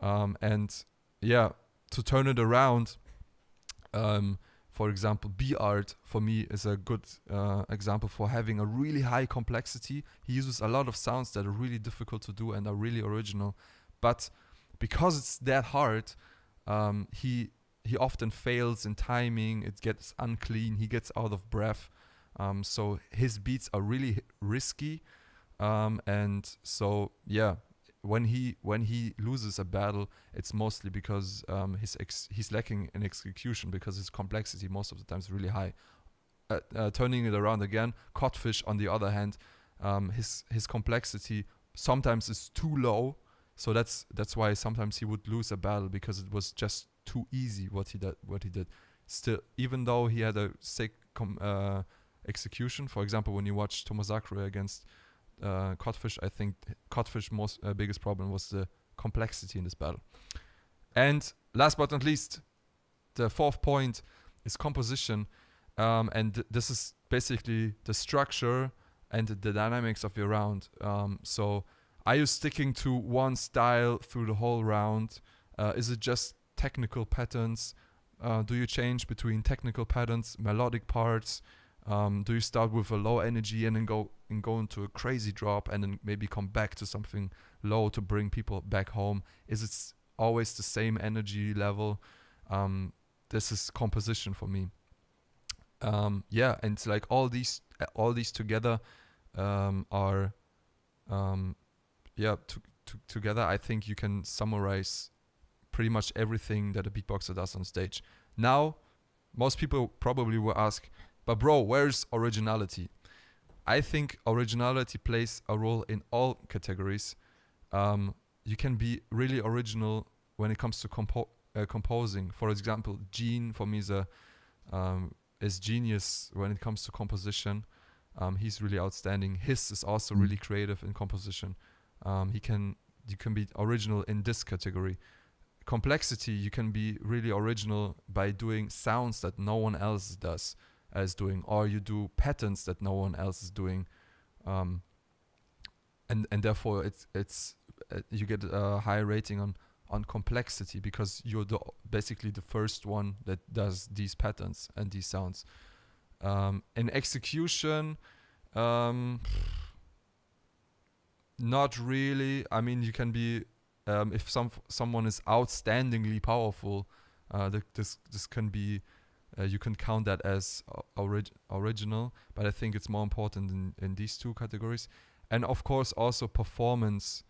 Speaker 1: And yeah, to turn it around, for example, B-Art for me is a good example for having a really high complexity. He uses a lot of sounds that are really difficult to do and are really original, but because it's that hard, he often fails in timing. It gets unclean. He gets out of breath. So his beats are really risky, and so yeah, when he loses a battle, it's mostly because he's lacking in execution, because his complexity most of the time is really high. Turning it around again, Codfish on the other hand, his complexity sometimes is too low, so that's why sometimes he would lose a battle, because it was just too easy what he did. Still, even though he had a sick execution, for example, when you watch Tomazakure against Codfish, I think Codfish most biggest problem was the complexity in this battle. And last but not least, the fourth point is composition, and this is basically the structure and the dynamics of your round. So are you sticking to one style through the whole round? Is it just technical patterns? Do you change between technical patterns, melodic parts? Do you start with a low energy and then go into a crazy drop and then maybe come back to something low to bring people back home? Is it always the same energy level? This is composition for me. Yeah, and like all these together are together I think you can summarize pretty much everything that a beatboxer does on stage. Now, most people probably will ask, but bro, where's originality? I think originality plays a role in all categories. You can be really original when it comes to composing. For example, Gene for me is genius when it comes to composition. He's really outstanding. His is also really creative in composition. You can be original in this category. Complexity, you can be really original by doing sounds that no one else is doing, or you do patterns that no one else is doing, and therefore it's you get a high rating on complexity, because you're basically the first one that does these patterns and these sounds. In execution, not really. I mean, you can be if someone is outstandingly powerful, this can be you can count that as original, but I think it's more important in these two categories. And of course also performance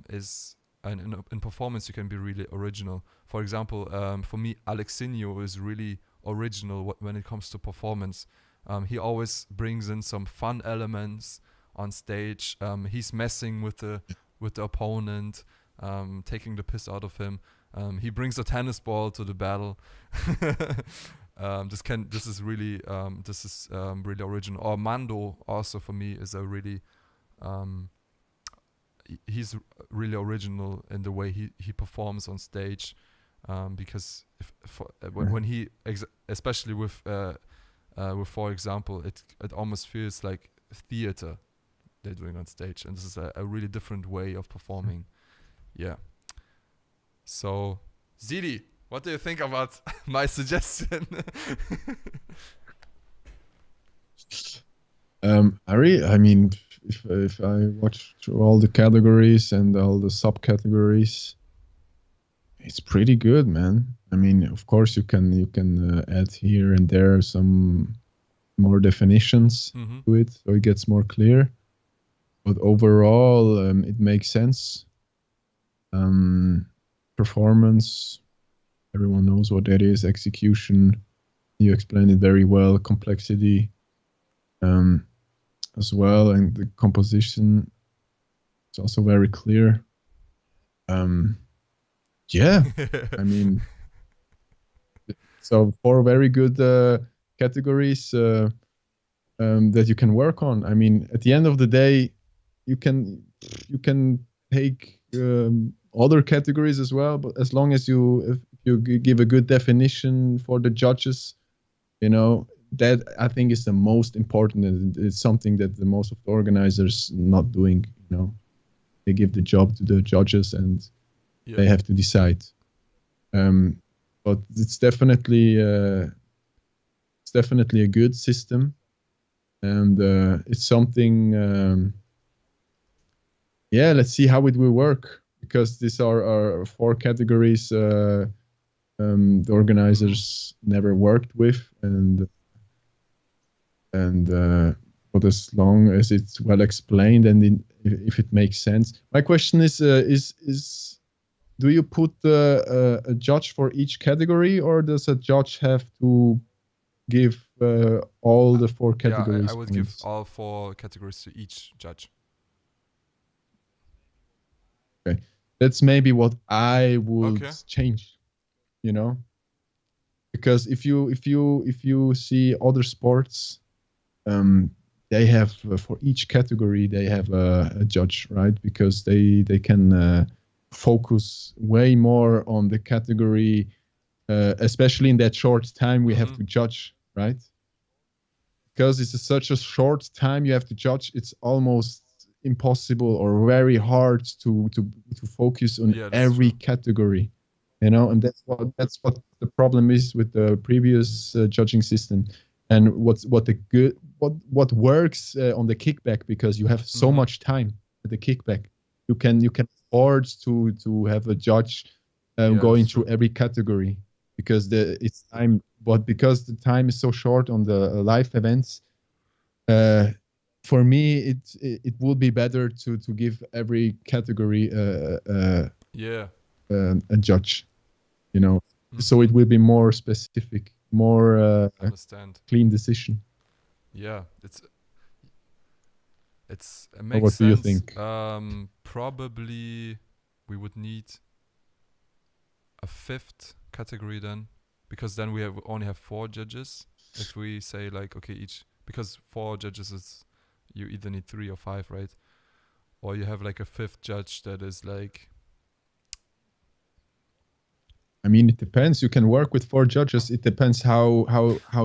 Speaker 1: is, and in performance you can be really original. For example, for me, Alexinho is really original when it comes to performance. He always brings in some fun elements on stage. He's messing with the opponent, taking the piss out of him. He brings a tennis ball to the battle. This is really original. Or Mando also for me is a really he's really original in the way he performs on stage, because when he especially with for example, it almost feels like theater they're doing on stage, and this is a really different way of performing. Yeah. So, ZEDE, what do you think about my suggestion?
Speaker 2: I mean, if I watch through all the categories and all the subcategories, it's pretty good, man. I mean, of course, you can add here and there some more definitions to it, so it gets more clear. But overall, it makes sense. Performance, everyone knows what that is. Execution, you explained it very well. Complexity, as well, and the composition is also very clear. Yeah, I mean, so 4 very good categories that you can work on. I mean, at the end of the day, you can take other categories as well, but as long as if you give a good definition for the judges, you know, that I think is the most important, and it's something that the most of the organizers not doing. You know, they give the job to the judges and they have to decide. But it's definitely a good system, and it's something. Yeah, let's see how it will work, because these are our 4 categories the organizers never worked with, and but as long as it's well explained and if it makes sense. My question is do you put a judge for each category, or does a judge have to give all the 4 categories?
Speaker 1: Yeah, I would give all 4 categories to each judge.
Speaker 2: Okay, that's maybe what I would change, you know, because if you see other sports, they have for each category they have a judge, right? Because they can focus way more on the category, especially in that short time we have to judge, right? Because it's such a short time you have to judge, it's almost impossible or very hard to focus on every category, you know. And that's what the problem is with the previous judging system, and what works on the kickback, because you have so much time at the kickback. You can afford to have a judge going through every category, because it's time. But because the time is so short on the live events, for me it would be better to give every category a judge, you know. So it will be more specific, more clean decision.
Speaker 1: Yeah, it makes
Speaker 2: what
Speaker 1: sense.
Speaker 2: Do you think?
Speaker 1: Probably we would need a 5th category then, because then we only have 4 judges. If we say like, okay, each, because 4 judges is, you either need 3 or 5, right? Or you have like a 5th judge that is like,
Speaker 2: I mean, it depends. You can work with 4 judges. It depends how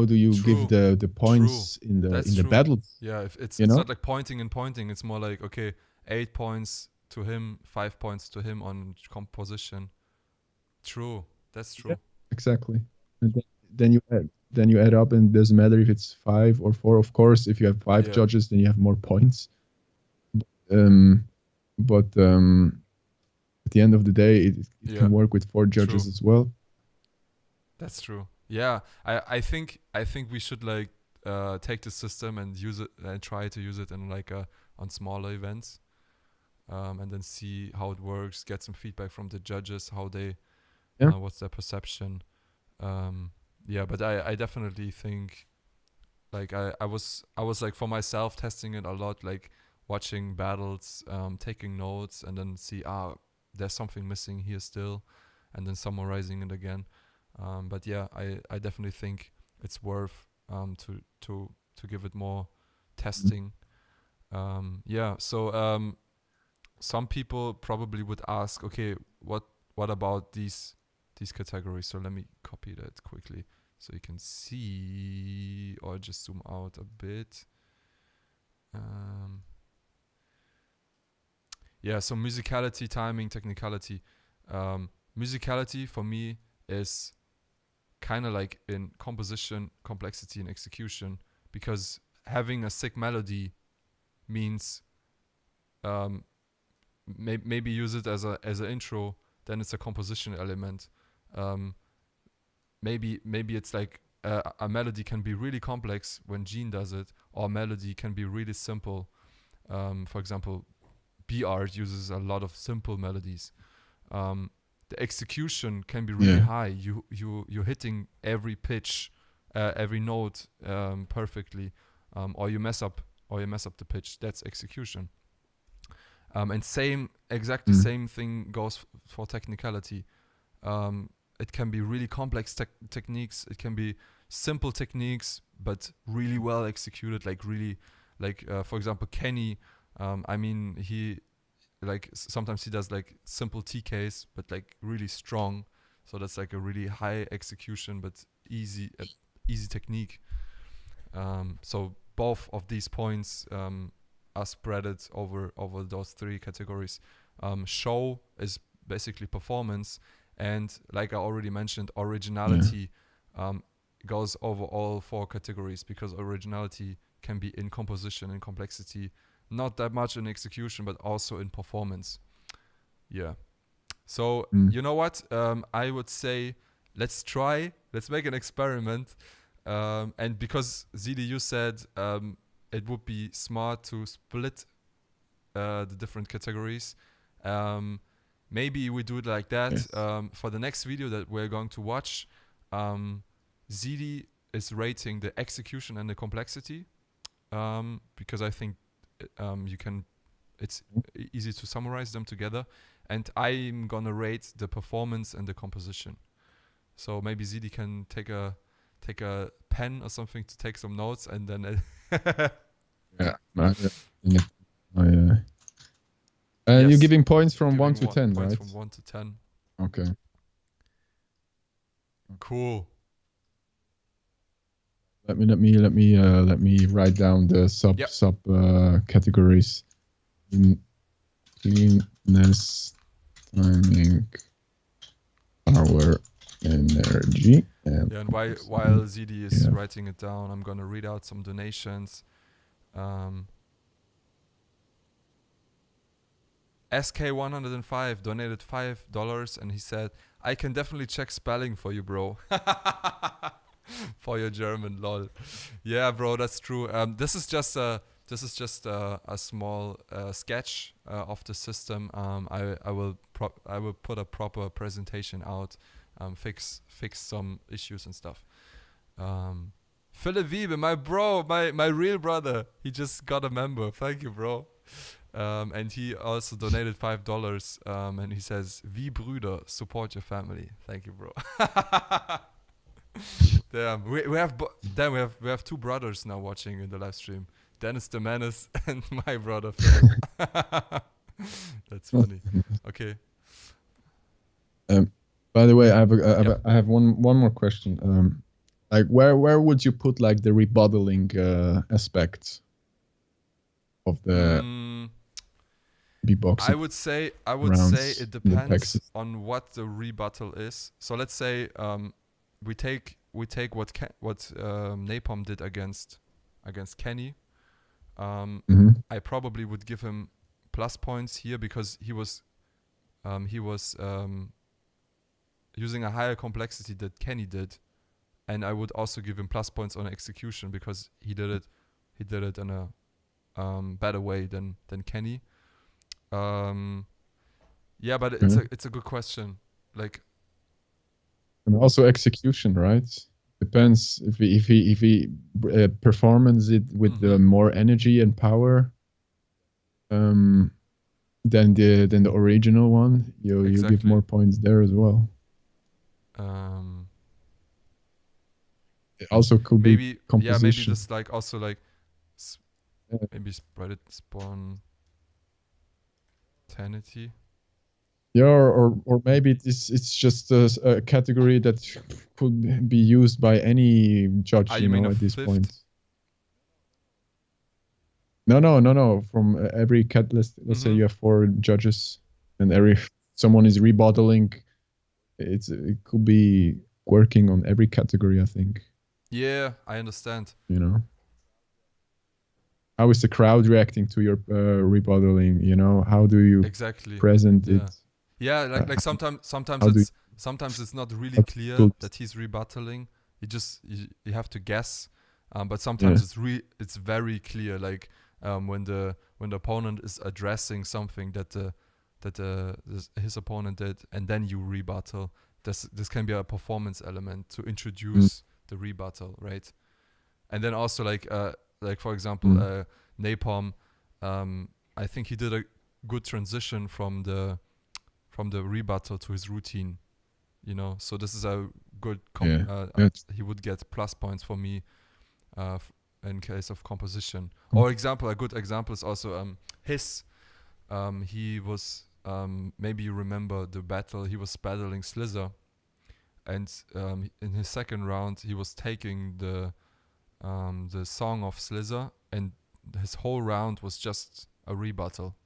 Speaker 2: do you give the points in the battle.
Speaker 1: Yeah, if it's not like pointing and pointing. It's more like, okay, 8 points to him, 5 points to him on composition. True, that's true.
Speaker 2: Yeah, exactly. And then you add up, and it doesn't matter if it's 5 or 4. Of course, if you have 5 judges, then you have more points. But at the end of the day, it can work with 4 judges as well.
Speaker 1: That's true. Yeah, I think we should like take the system and use it and try to use it in like on smaller events, and then see how it works. Get some feedback from the judges, how they what's their perception. But I definitely think, like I was like for myself testing it a lot, like watching battles, taking notes, and then see there's something missing here still, and then summarizing it again. But yeah, I definitely think it's worth to give it more testing. So some people probably would ask, okay, what about these categories? So let me copy that quickly so you can see, or just zoom out a bit. So musicality, timing, technicality. Musicality for me is kind of like in composition, complexity, and execution, because having a sick melody means um, maybe use it as an intro. Then it's a composition element. Maybe it's like a melody can be really complex when Gene does it, or a melody can be really simple. For example, B-Art uses a lot of simple melodies. The execution can be really high. You're hitting every pitch, every note perfectly, or you mess up the pitch. That's execution. And exactly same thing goes for technicality. It can be really complex techniques. It can be simple techniques, but really well executed. For example, Kenny. He sometimes he does like simple TKs, but like really strong. So that's like a really high execution, but easy technique. So both of these points are spreaded over those three categories. Show is basically performance, and like I already mentioned, originality goes over all four categories, because originality can be in composition and complexity, not that much in execution, but also in performance. Yeah. So you know what? I would say let's make an experiment. And because ZEDE, you said it would be smart to split the different categories. Maybe we do it like that.
Speaker 2: Yes.
Speaker 1: For the next video that we're going to watch, ZEDE is rating the execution and the complexity, because I think it's easy to summarize them together. And I'm gonna rate the performance and the composition. So maybe ZEDE can take a pen or something to take some notes, and then
Speaker 2: you're giving points from 1 to 10,
Speaker 1: points
Speaker 2: right?
Speaker 1: from 1 to 10.
Speaker 2: Okay.
Speaker 1: Cool.
Speaker 2: Let me write down the sub categories. In cleanness, timing, power, energy,
Speaker 1: and while ZEDE is writing it down, I'm gonna read out some donations. SK105 donated $5, and he said, "I can definitely check spelling for you, bro." For your German, lol. Yeah, bro, that's true. This is just a small sketch of the system. I will put a proper presentation out, fix some issues and stuff. Philip Wiebe, my bro, my real brother, he just got a member. Thank you, bro. And he also donated $5. And he says, "Wie Brüder, support your family." Thank you, bro. Damn, we have two brothers now watching in the live stream. Dennis the Menace and my brother Philip. That's funny. Okay.
Speaker 2: By the way, I have one more question. Like where would you put like the rebuttaling aspects of the beatboxing?
Speaker 1: I would say it depends on what the rebuttal is. So let's say we take what Napalm did against Kenny. I probably would give him plus points here, because he was using a higher complexity that Kenny did, and I would also give him plus points on execution, because he did it in a better way than Kenny. Yeah, but it's a good question. Like,
Speaker 2: and also execution, right? Depends if he performs it with the more energy and power than the original one. You give more points there as well. It also could
Speaker 1: maybe
Speaker 2: be composition.
Speaker 1: maybe just like also like maybe spread it spontaneity.
Speaker 2: Yeah, or maybe it's just a category that could be used by any judge,
Speaker 1: you know,
Speaker 2: at this point. No. From every let's say you have 4 judges, and someone is rebuttaling. It could be working on every category, I think.
Speaker 1: Yeah, I understand.
Speaker 2: how is the crowd reacting to your rebuttaling? You know, how do you
Speaker 1: Exactly.
Speaker 2: present
Speaker 1: Yeah.
Speaker 2: it?
Speaker 1: Yeah, like
Speaker 2: how
Speaker 1: sometimes it's not really
Speaker 2: how
Speaker 1: clear
Speaker 2: to-
Speaker 1: that he's rebuttaling. You have to guess, but
Speaker 2: Yeah.
Speaker 1: sometimes it's very clear. Like when the opponent is addressing something that his opponent did, and then you rebuttal. This can be a performance element to introduce the rebuttal, right? And then also like for example, Napalm, I think he did a good transition from the rebuttal to his routine, you know. So this is a good he would get plus points for me in case of composition. Or a good example is also his he was maybe you remember the battle, he was battling Slither, and in his second round he was taking the song of Slither, and his whole round was just a rebuttal.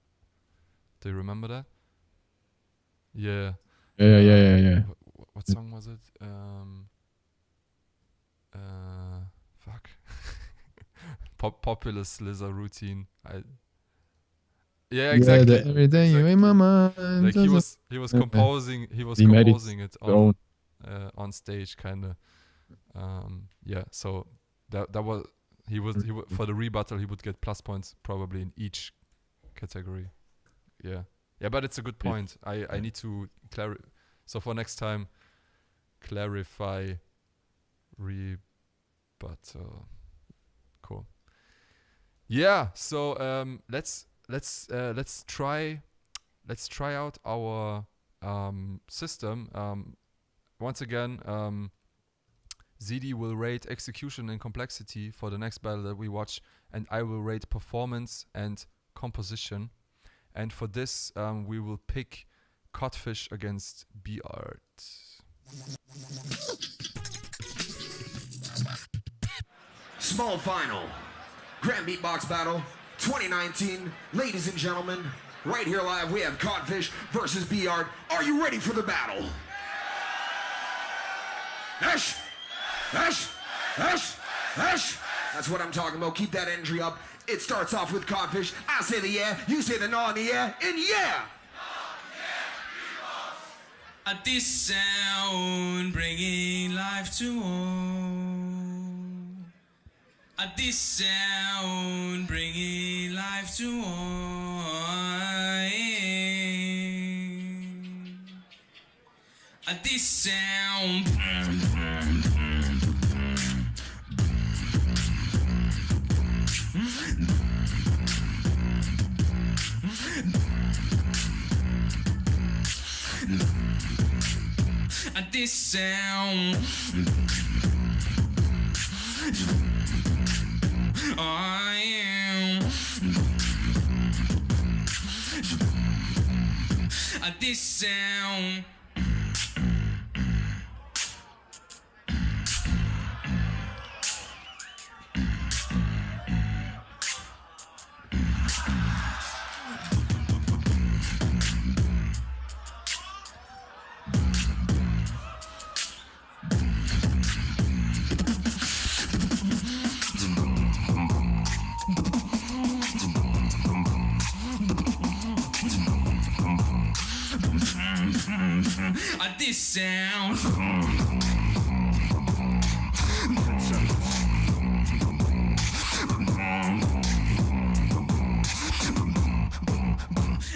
Speaker 1: Do you remember that? Yeah.
Speaker 2: Yeah.
Speaker 1: What song was it? Fuck. Popular Slither routine. Yeah, exactly.
Speaker 2: Yeah, every day you in my mind.
Speaker 1: Like he was composing it on stage, kind of. Yeah, so that was he would for the rebuttal he would get plus points probably in each category. Yeah, but it's a good point. I need to clarify. So for next time, clarify rebuttal. Cool. Yeah. So let's try out our system. Once again, ZEDE will rate execution and complexity for the next battle that we watch, and I will rate performance and composition. And for this, we will pick Codfish against B-Art.
Speaker 4: Small final. Grand Beatbox Battle 2019. Ladies and gentlemen, right here live, we have Codfish versus B-Art. Are you ready for the battle? Ash! Ash! Ash! Ash! That's what I'm talking about. Keep that energy up. It starts off with Codfish. I say the yeah, you say the no in the air, and yeah!
Speaker 7: At this sound, bringing life to all. At this sound, bringing life to all. At this sound. At this sound, I am. At this sound. At this sound.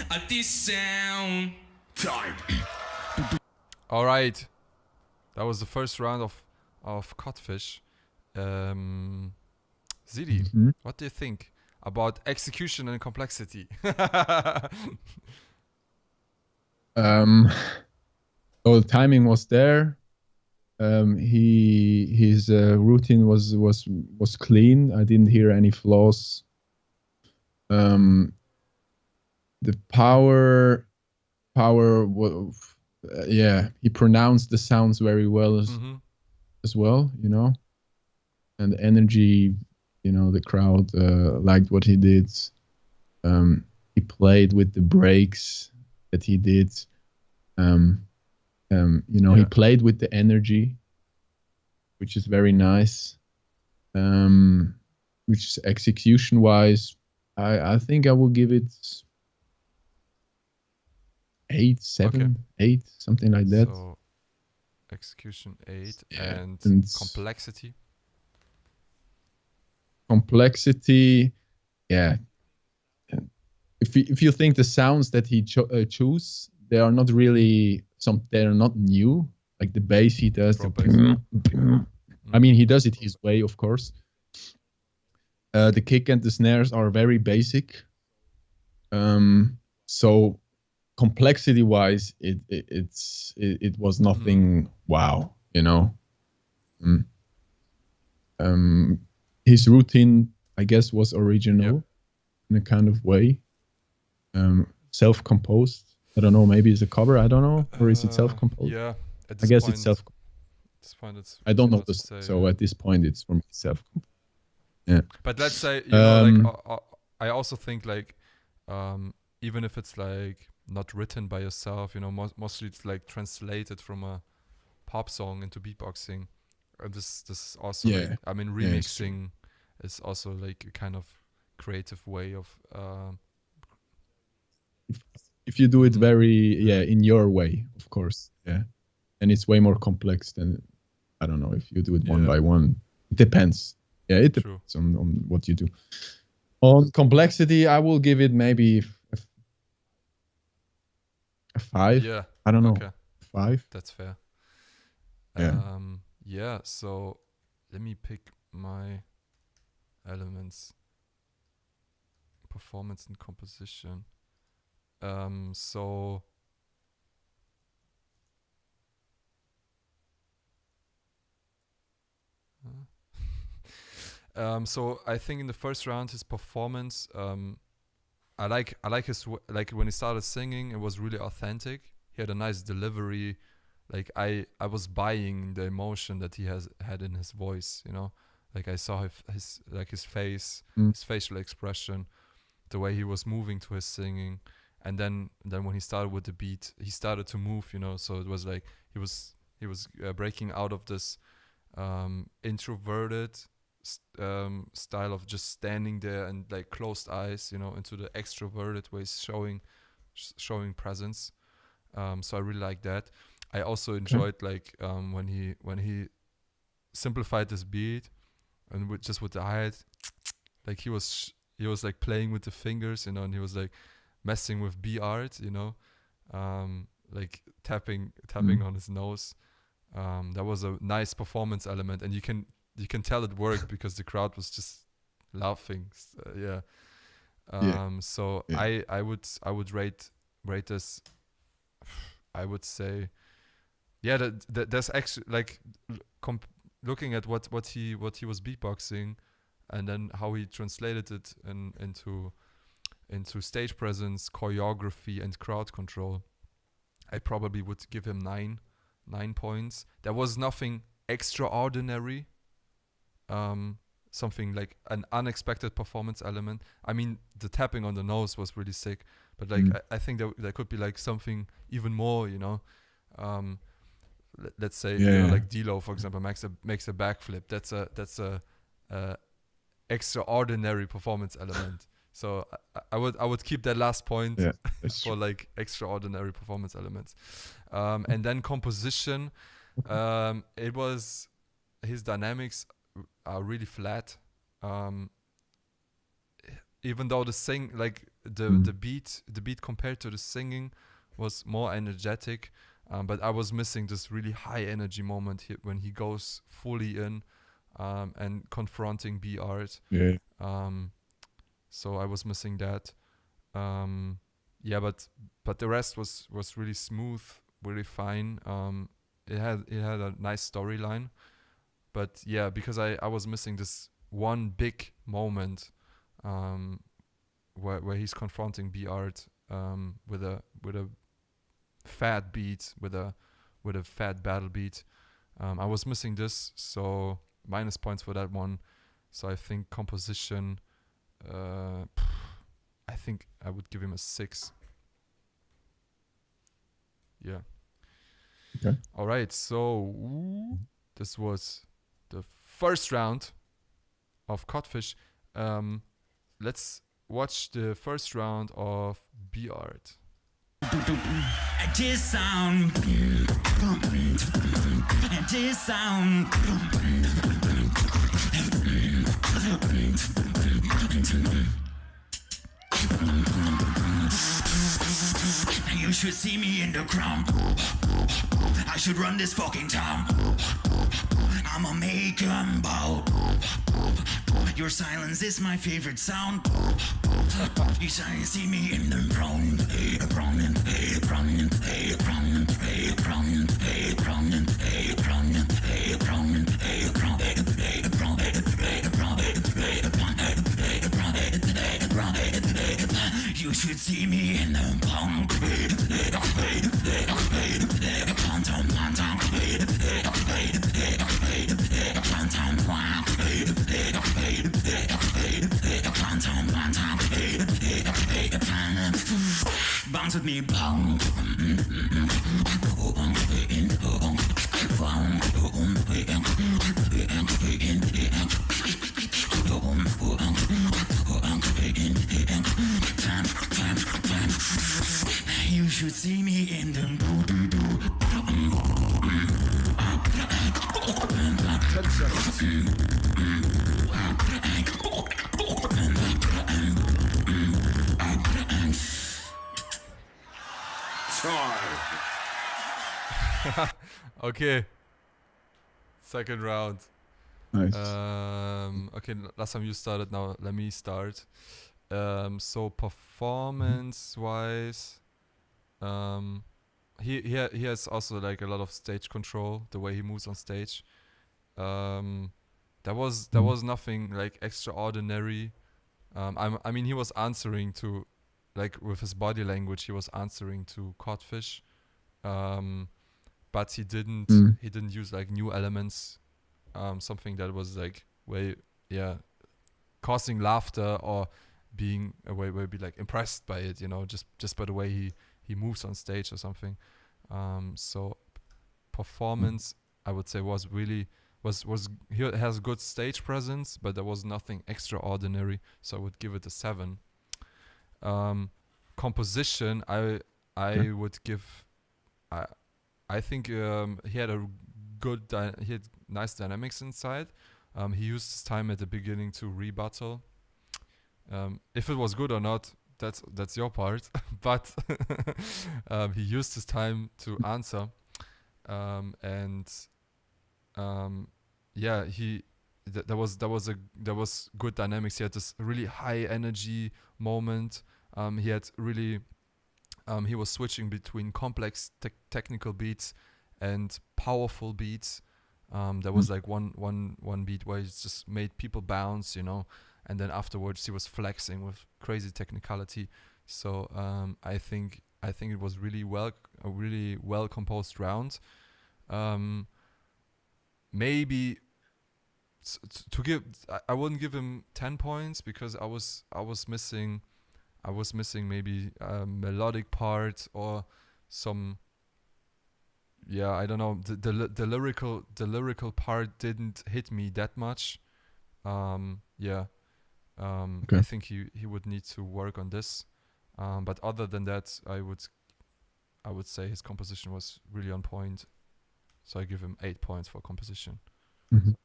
Speaker 7: At this sound.
Speaker 4: Time.
Speaker 1: All right, that was the first round of Codfish. ZEDE, what do you think about execution and complexity?
Speaker 2: So the timing was there. His routine was clean. I didn't hear any flaws. The power he pronounced the sounds very well as well, you know. And the energy, you know, the crowd liked what he did. He played with the breaks that he did. He played with the energy, which is very nice. which is execution wise, I think I will give it 8, 7, 8, something like that.
Speaker 1: So execution 8
Speaker 2: Yeah,
Speaker 1: and
Speaker 2: and
Speaker 1: complexity.
Speaker 2: Complexity, yeah. If you think the sounds that he choose, they are not really they're not new. Like the bass he does, I mean, he does it his way, of course. The kick and the snares are very basic. So complexity wise, it was nothing wow, you know. His routine, I guess, was original in a kind of way. Self-composed. I don't know. Maybe it's a cover. I don't know, or is it self-composed?
Speaker 1: Yeah,
Speaker 2: I guess it's self.
Speaker 1: At this point, it's
Speaker 2: I don't know
Speaker 1: hard to say,
Speaker 2: so at this point, it's from self. Yeah.
Speaker 1: But let's say, you know, like I also think like even if it's like not written by yourself, you know, mostly it's like translated from a pop song into beatboxing. This is also like, I mean, remixing is also like a kind of creative way of
Speaker 2: if you do it very in your way, of course, and it's way more complex than, I don't know, if you do it one by one. It depends. Yeah, it depends on what you do. On complexity, I will give it maybe a 5.
Speaker 1: Yeah,
Speaker 2: I don't know.
Speaker 1: Okay.
Speaker 2: 5.
Speaker 1: That's fair.
Speaker 2: Yeah.
Speaker 1: So let me pick my elements. Performance and composition. So so I think in the first round his performance, I like his like when he started singing, it was really authentic. He had a nice delivery. Like I was buying the emotion that he had in his voice, you know. Like I saw his face, his facial expression, the way he was moving to his singing, and then when he started with the beat, he started to move, you know. So it was like he was breaking out of this introverted style of just standing there and like closed eyes, you know, into the extroverted way, showing presence. So I really like that. I also enjoyed like when he simplified this beat and with the hi-hat, like he was like playing with the fingers, you know, and he was like messing with beat art, you know, like tapping on his nose. That was a nice performance element, and you can tell it worked because the crowd was just laughing. So I would rate this. I would say, there's actually like looking at what he was beatboxing, and then how he translated it into stage presence, choreography, and crowd control. I probably would give him 9 points. There was nothing extraordinary. Something like an unexpected performance element. I mean, the tapping on the nose was really sick, but like I think there could be like something even more, you know. Let's say, you know, like D-Lo, for example, makes a backflip. That's a extraordinary performance element. So I would keep that last point for like extraordinary performance elements. And then composition, it was his dynamics are really flat. Even though the beat compared to the singing was more energetic, but I was missing this really high energy moment when he goes fully in and confronting B art. So I was missing that. But the rest was really smooth, really fine. It had a nice storyline. But yeah, because I was missing this one big moment where he's confronting B art with a fat beat, with a fat battle beat. I was missing this, so minus points for that one. So I think composition, I think I would give him a 6. Yeah.
Speaker 2: Okay.
Speaker 1: All right, so this was the first round of Codfish. Let's watch the first round of B art.
Speaker 7: This sound. This sound. You should see me in the crown. I should run this fucking town. I'ma make 'em bow. Your silence is my favorite sound. You see me in the brown. You should see me in the punk. Bounce with me, punk. You should see me in the
Speaker 1: Okay. Second round.
Speaker 2: Nice.
Speaker 1: Okay, last time you started, now let me start. So performance-wise, he has also like a lot of stage control, the way he moves on stage. There was nothing like extraordinary. I mean, he was answering to, like with his body language, he was answering to Codfish. But he didn't use like new elements, something that was like causing laughter or being a way where be like impressed by it, just by the way he moves on stage or something. So performance, I would say, was he has good stage presence, but there was nothing extraordinary, so I would give it a 7. Composition, I would give. I think he had he had nice dynamics inside. He used his time at the beginning to rebuttal. If it was good or not, that's your part. But he used his time to answer, there was good dynamics. He had this really high energy moment. He had really. He was switching between complex technical beats and powerful beats. There was like one beat where he just made people bounce, and then afterwards he was flexing with crazy technicality. So I think it was a really well composed round. Maybe to give, I wouldn't give him 10 points because I was missing maybe a melodic part or some. Yeah, I don't know. The lyrical part didn't hit me that much.
Speaker 2: Okay.
Speaker 1: I think he would need to work on this. But other than that, I would say his composition was really on point. So I give him 8 points for composition.
Speaker 2: Mhm.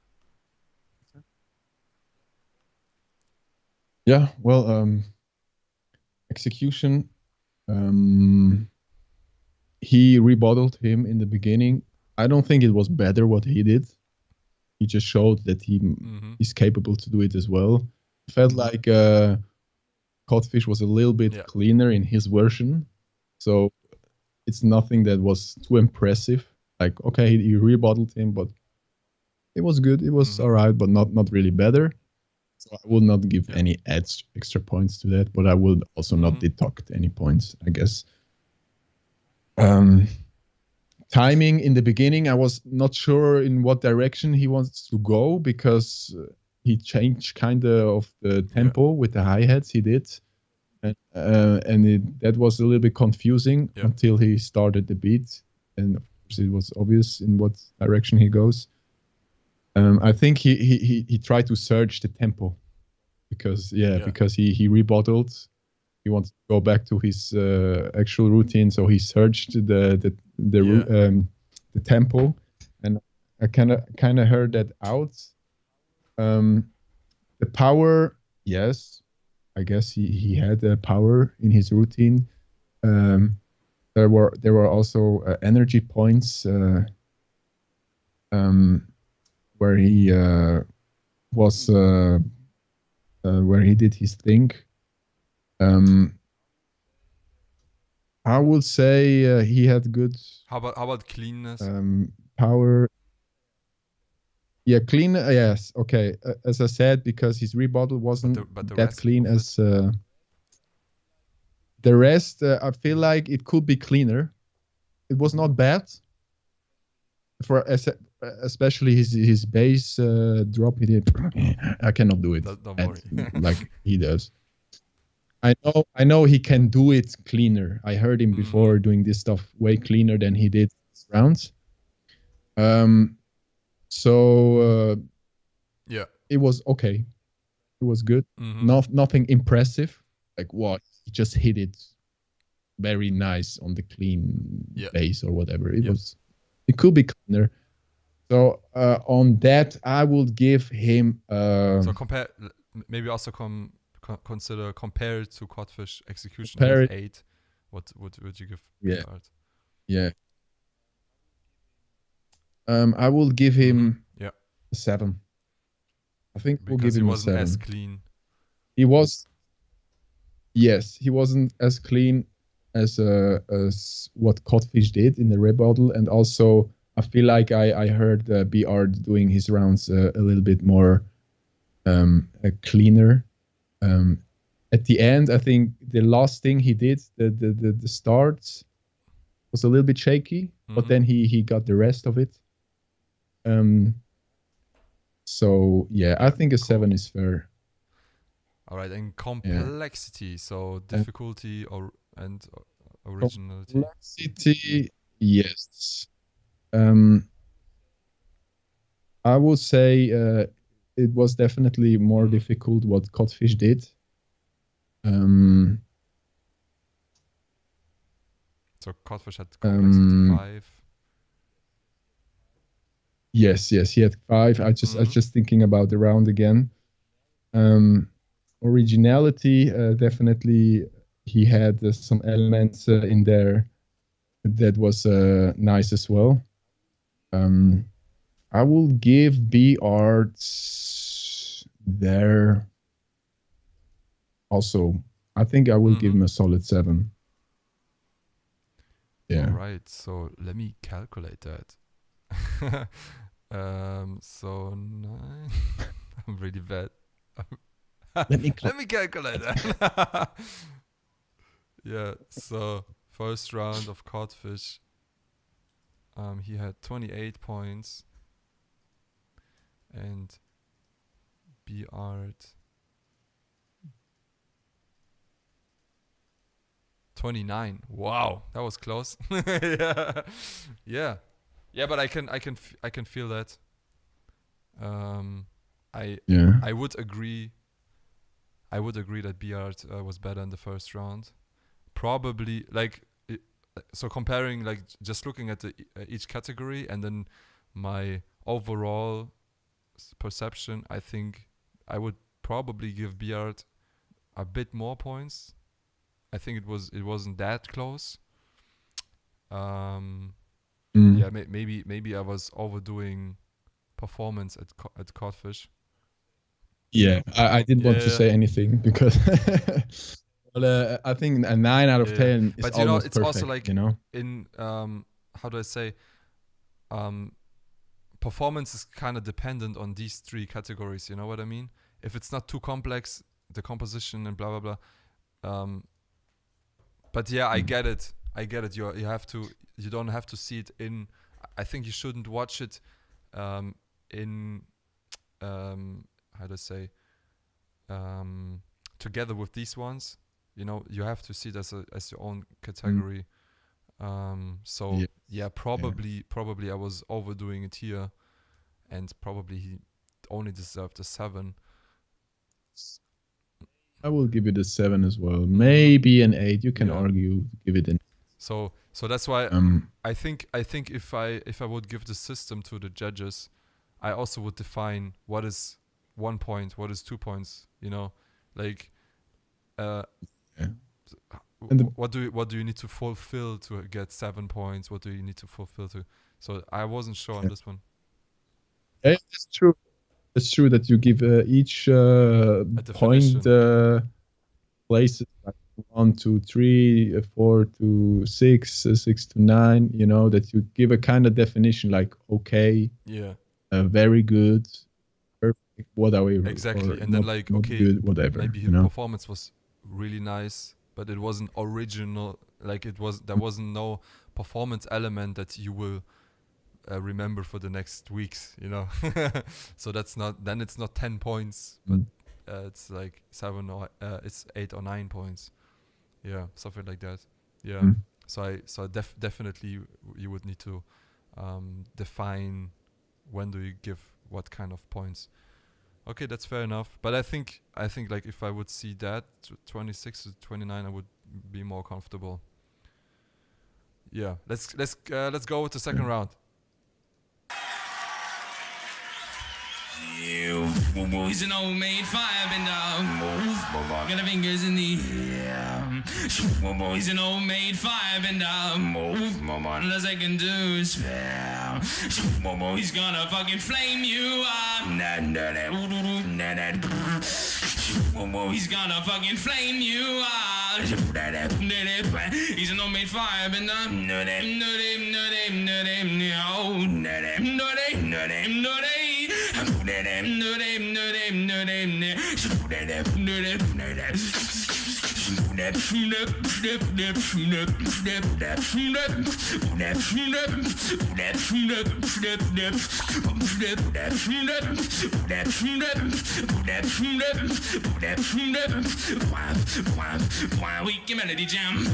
Speaker 2: Yeah, well, execution, he rebutted him in the beginning. I don't think it was better what he did. He just showed that he's capable to do it as well. It felt like Codfish was a little bit cleaner in his version. So it's nothing that was too impressive. Like, okay, he rebutted him, but it was good. It was all right, but not really better. So I will not give any extra points to that, but I will also not deduct any points, I guess. Timing in the beginning, I was not sure in what direction he wants to go because he changed kind of the tempo with the hi-hats he did. And that was a little bit confusing until he started the beat. And of course it was obvious in what direction he goes. I think he tried to surge the tempo because
Speaker 1: Yeah.
Speaker 2: because he rebottled. He wants to go back to his actual routine, so he searched the tempo, and I kind of heard that out. The power, yes, I guess he had power in his routine. There were also energy points where he was where he did his thing. I would say he had good.
Speaker 1: How about cleanness?
Speaker 2: Power. Yeah, clean. Yes, okay. As I said, because his rebottle wasn't
Speaker 1: but the
Speaker 2: that
Speaker 1: rest
Speaker 2: clean
Speaker 1: of
Speaker 2: as the rest. I feel like it could be cleaner. It was not bad for especially his bass drop. He did. I cannot do it
Speaker 1: Don't worry.
Speaker 2: like he does. I know he can do it cleaner. I heard him before doing this stuff way cleaner than he did this rounds. So
Speaker 1: Yeah.
Speaker 2: it was okay. It was good. Nothing impressive. Like what? He just hit it very nice on the clean bass or whatever. It was. It could be cleaner. So on that, I would give him.
Speaker 1: So compare, maybe also consider compared to Codfish Execution with 8. What would you give? Art?
Speaker 2: Yeah. I will give him a 7. I think we'll give him a 7.
Speaker 1: He wasn't as clean.
Speaker 2: He was. Yes, he wasn't as clean as what Codfish did in the rebuttal, and also I feel like I heard BR doing his rounds a little bit more cleaner. At the end, I think the last thing he did, the start, was a little bit shaky, but then he got the rest of it. So yeah, I think a 7 is fair.
Speaker 1: All right, and complexity, so difficulty and originality.
Speaker 2: Complexity, yes. I would say it was definitely more difficult what Codfish did.
Speaker 1: So Codfish had complexity 5.
Speaker 2: Yes, he had 5. I was just thinking about the round again. Originality, definitely he had some elements in there that was nice as well. I will give B Arts there also. I think I will give him a solid 7. Yeah.
Speaker 1: All right, so let me calculate that. So 9. I'm really bad.
Speaker 2: Let me
Speaker 1: calculate that. Yeah, so first round of Codfish, he had 28 points, and B Art 29. Wow, that was close. Yeah, but I can feel that. I would agree. I would agree that B Art was better in the first round. Probably so comparing, like, just looking at each category and then my overall perception, I think I would probably give B Art a bit more points. I think it wasn't that close. Yeah, maybe I was overdoing performance at Codfish.
Speaker 2: Yeah, I didn't want to say anything because well, I think a 9 out of 10 is
Speaker 1: but
Speaker 2: almost
Speaker 1: it's
Speaker 2: perfect,
Speaker 1: also like in how do I say, performance is kind of dependent on these 3 categories. You know what I mean? If it's not too complex, the composition and blah blah blah. But yeah, I get it. You don't have to see it in. I think you shouldn't watch it in how to say, together with these ones. You know, you have to see it as your own category. So probably I was overdoing it here, and probably he only deserved a 7.
Speaker 2: I will give it a 7 as well. Maybe an 8. You can
Speaker 1: Yeah.
Speaker 2: argue, give it an.
Speaker 1: So that's why I think if I would give the system to the judges, I also would define what is 1 point, what is 2 points. You know, like
Speaker 2: And
Speaker 1: what do you need to fulfill to get 7 points? What do you need to fulfill to? So I wasn't sure on this one.
Speaker 2: Yeah, it's true. It's true that you give each point
Speaker 1: definition.
Speaker 2: places like 1 to 3, 4 to 6, 6 to 9. You know, that you give a kind of definition like okay,
Speaker 1: Yeah.
Speaker 2: very good, perfect, whatever.
Speaker 1: Exactly, and then like
Speaker 2: not
Speaker 1: okay,
Speaker 2: good, whatever.
Speaker 1: maybe
Speaker 2: You
Speaker 1: his
Speaker 2: know.
Speaker 1: performance was really nice, but it wasn't original. Like there wasn't no performance element that you will remember for the next weeks. You know, so that's not. Then it's not 10 points, but it's like 7 or it's 8 or 9 points. Yeah, something like that. Yeah. So definitely you would need to define when do you give what kind of points. Okay, that's fair enough. But I think like if I would see that 26 to 29, I would be more comfortable. Yeah, let's go with the second round.
Speaker 7: He's an old maid firebender. Got the fingers in the air. He's an old maid firebender. All else I can do is spare. He's gonna fucking flame you up. He's gonna fucking flame you up. He's an old maid Weak melody jam.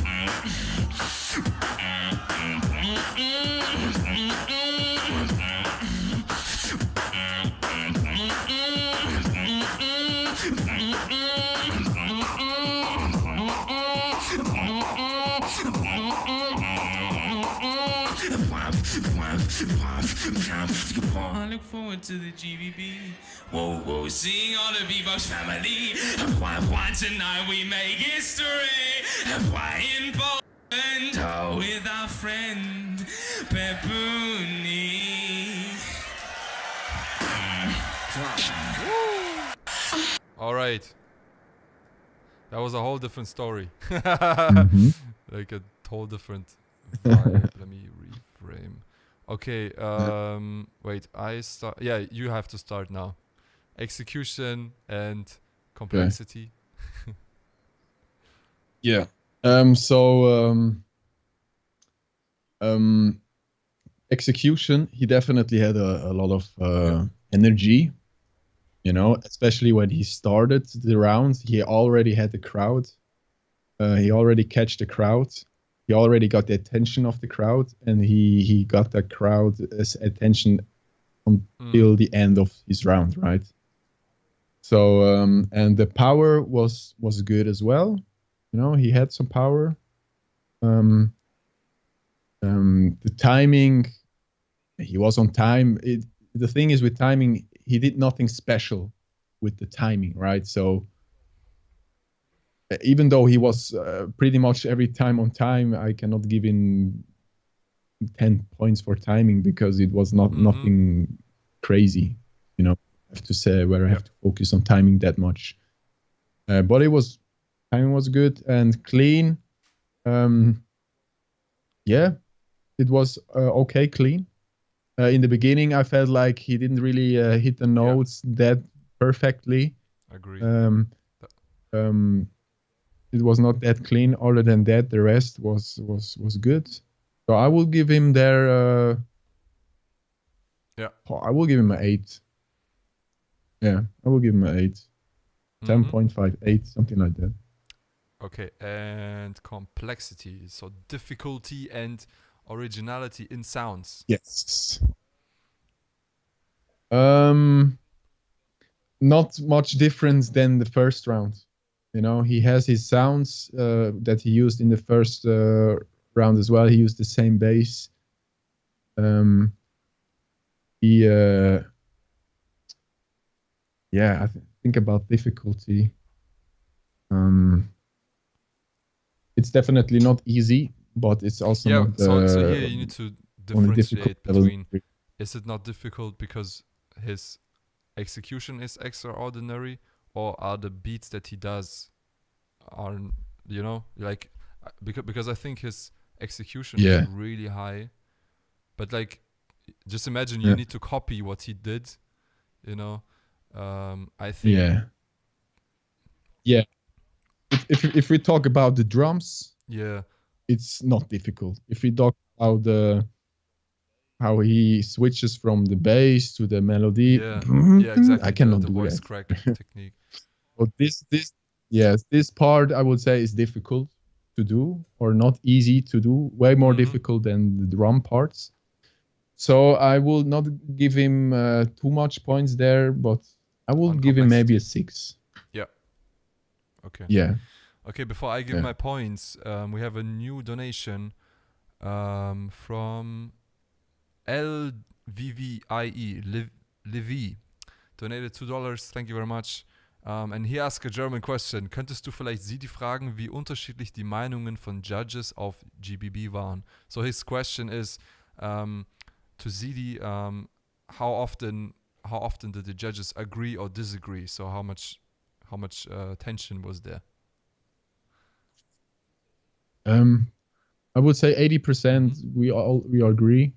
Speaker 7: I look forward to the GVB. Whoa, whoa, seeing all the beatbox family. Why tonight we make history? Why in Poland with our friend Pepuni?
Speaker 1: All right. That was a whole different story. Like a whole different vibe. Let me reframe. Okay, wait, I start. Yeah, you have to start now. Execution and complexity.
Speaker 2: Yeah. Execution, he definitely had a lot of energy, you know, especially when he started the rounds. He already had the crowd. He already catch the crowd. He already got the attention of the crowd, and he got that crowd's attention until the end of his round, right? So, and the power was good as well. You know, he had some power. The timing, he was on time. The thing is with timing, he did nothing special with the timing, right? So even though he was pretty much every time on time, I cannot give him 10 points for timing because it was nothing crazy, you know. I have to say where I have to focus on timing that much. But timing was good and clean. Yeah, it was okay clean. In the beginning, I felt like he didn't really hit the notes that perfectly.
Speaker 1: Agree.
Speaker 2: It was not that clean. Other than that, the rest was good. So I will give him there. I will give him an 8. Yeah, I will give him an 8. 7.5, 8, something like that.
Speaker 1: Okay, and complexity. So difficulty and originality in sounds.
Speaker 2: Yes. Not much difference than the first round. He has his sounds that he used in the first round as well. He used the same bass. He I think about difficulty. It's definitely not easy, but it's also
Speaker 1: Yeah,
Speaker 2: not
Speaker 1: so here you need to
Speaker 2: only difficult
Speaker 1: differentiate
Speaker 2: level.
Speaker 1: between, is it not difficult because his execution is extraordinary, or are the beats that he does are, like, because I think his execution is
Speaker 2: Yeah.
Speaker 1: really high, but like, just imagine you
Speaker 2: Yeah.
Speaker 1: need to copy what he did, I think.
Speaker 2: Yeah. If we talk about the drums,
Speaker 1: Yeah,
Speaker 2: it's not difficult. If we talk about how he switches from the bass to the melody,
Speaker 1: yeah, exactly.
Speaker 2: I cannot
Speaker 1: The
Speaker 2: do
Speaker 1: voice
Speaker 2: that.
Speaker 1: crack technique.
Speaker 2: But this part I would say is difficult to do, or not easy to do, way more difficult than the drum parts. So I will not give him too much points there, but I will
Speaker 1: On
Speaker 2: give him maybe a
Speaker 1: complexity.
Speaker 2: 6.
Speaker 1: Yeah. Okay.
Speaker 2: Yeah.
Speaker 1: Okay, before I give
Speaker 2: Yeah.
Speaker 1: my points, we have a new donation from LVVIE, Livy. Donated $2. Thank you very much. And he asked a German question. Könntest du vielleicht ZEDE fragen, wie unterschiedlich die Meinungen von Judges auf GBB waren? So his question is to ZEDE, how often did the judges agree or disagree? So how much tension was there?
Speaker 2: I would say 80% we agree.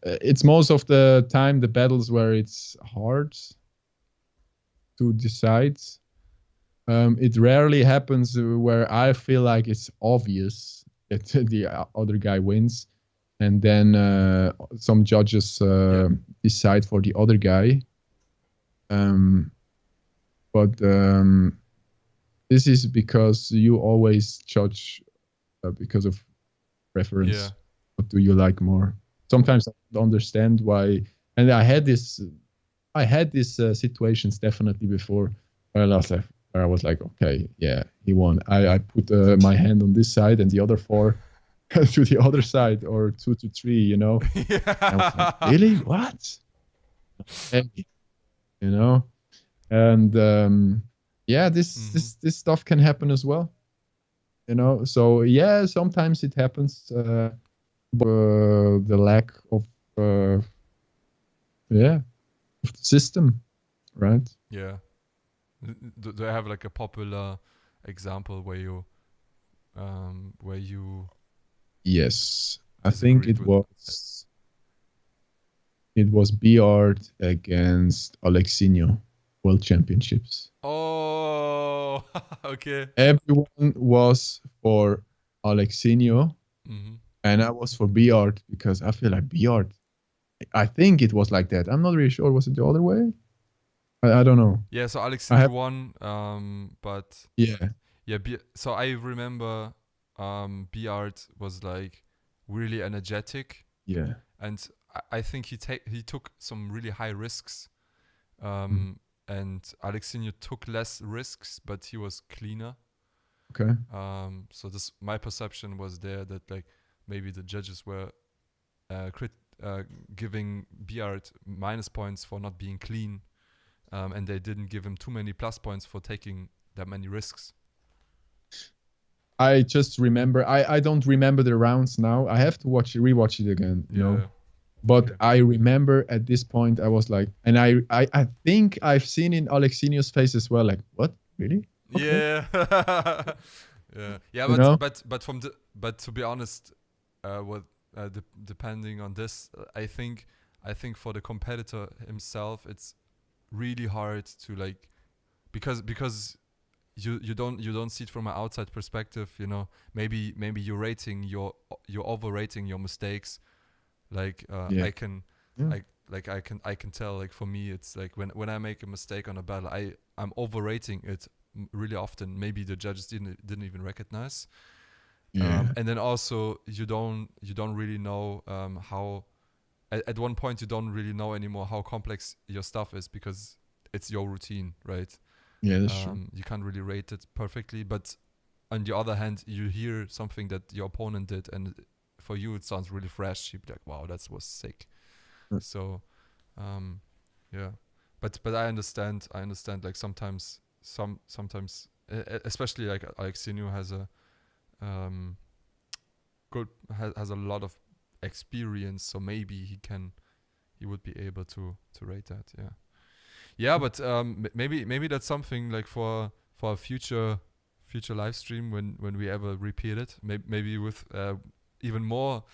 Speaker 2: It's most of the time the battles where it's hard to decide. It rarely happens where I feel like it's obvious that the other guy wins, and then some judges decide for the other guy. But this is because you always judge because of preference.
Speaker 1: Yeah.
Speaker 2: What do you like more? Sometimes I don't understand why. And I had these situations definitely before where I was like, okay, yeah, he won. I put my hand on this side and the other 4 to the other side, or 2 to 3,
Speaker 1: Yeah.
Speaker 2: I was like, really? What? And this stuff can happen as well. So yeah, sometimes it happens. The lack of of the system, right?
Speaker 1: Yeah. Do I have like a popular example where you
Speaker 2: Yes, I think
Speaker 1: disagreed
Speaker 2: it
Speaker 1: with
Speaker 2: was Beard against Alexinho World Championships.
Speaker 1: Oh, okay.
Speaker 2: Everyone was for Alexinho, and I was for Beard because I feel like Beard. I think it was like that. I'm not really sure. Was it the other way? I don't know.
Speaker 1: Yeah, so Alexinho won, but
Speaker 2: yeah.
Speaker 1: So I remember Beard was like really energetic.
Speaker 2: Yeah.
Speaker 1: And I think he took some really high risks. And Alexinho took less risks, but he was cleaner.
Speaker 2: Okay.
Speaker 1: So my perception was there that like maybe the judges were giving Beard minus points for not being clean, and they didn't give him too many plus points for taking that many risks.
Speaker 2: I just remember. I don't remember the rounds now. I have to rewatch it again. You know. But okay. I remember at this point I was like, and I think I've seen in Alexinho's face as well, like, what, really?
Speaker 1: Okay. Yeah, yeah, but to be honest, depending on this, I think for the competitor himself, it's really hard to like, because you don't see it from an outside perspective, maybe you're overrating your mistakes. Like I can tell, like for me it's like when I make a mistake on a battle, I'm overrating it really often. Maybe the judges didn't even recognize. And then also you don't really know how at one point you don't really know anymore how complex your stuff is because it's your routine, right?
Speaker 2: Yeah, that's true.
Speaker 1: You can't really rate it perfectly, but on the other hand, you hear something that your opponent did, and for you it sounds really fresh. You'd be like, "Wow, that was sick."
Speaker 2: Mm.
Speaker 1: So, yeah, but I understand. Like sometimes, especially like Alexinho has a has a lot of experience, so maybe he would be able to rate that. Yeah. Yeah, but maybe that's something like for a future live stream when we ever repeat it. Maybe with even more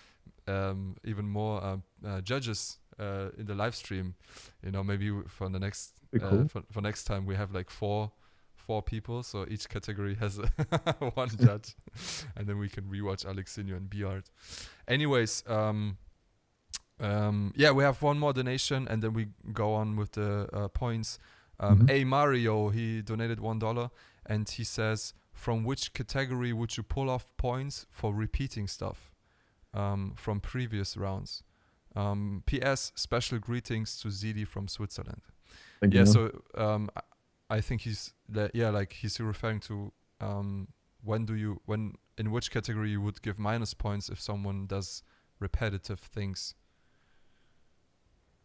Speaker 1: judges in the live stream. Maybe for the next
Speaker 2: Be cool.
Speaker 1: for next time we have like four people, so each category has one judge, and then we can rewatch Alexinho and Beard. Anyways, yeah, we have one more donation, and then we go on with the points. A Mario, he donated $1, and he says, "From which category would you pull off points for repeating stuff from previous rounds?" P.S. Special greetings to ZEDE from Switzerland.
Speaker 2: Thank
Speaker 1: Yeah,
Speaker 2: you.
Speaker 1: so I think he's referring to in which category you would give minus points if someone does repetitive things.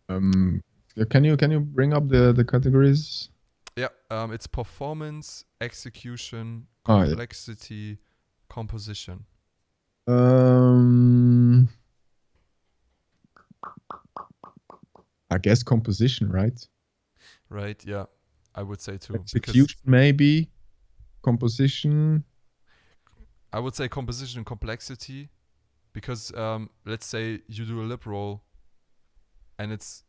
Speaker 2: Can you bring up the categories?
Speaker 1: Yeah, it's performance, execution,
Speaker 2: Oh, yeah.
Speaker 1: complexity, composition.
Speaker 2: I guess composition, right?
Speaker 1: Right, yeah, I would say too.
Speaker 2: Execution, maybe. Composition.
Speaker 1: I would say composition and complexity, because let's say you do a lip roll, and it's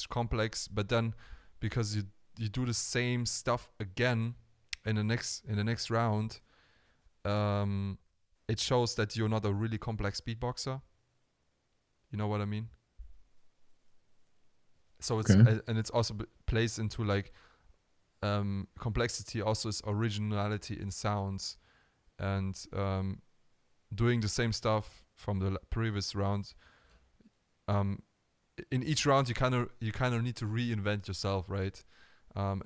Speaker 1: complex, but then because you do the same stuff again in the next round, it shows that you're not a really complex beatboxer. You know what I mean? So it's
Speaker 2: Okay.
Speaker 1: and it's also plays into like complexity also is originality in sounds, and doing the same stuff from the previous round. In each round you kind of need to reinvent yourself, right?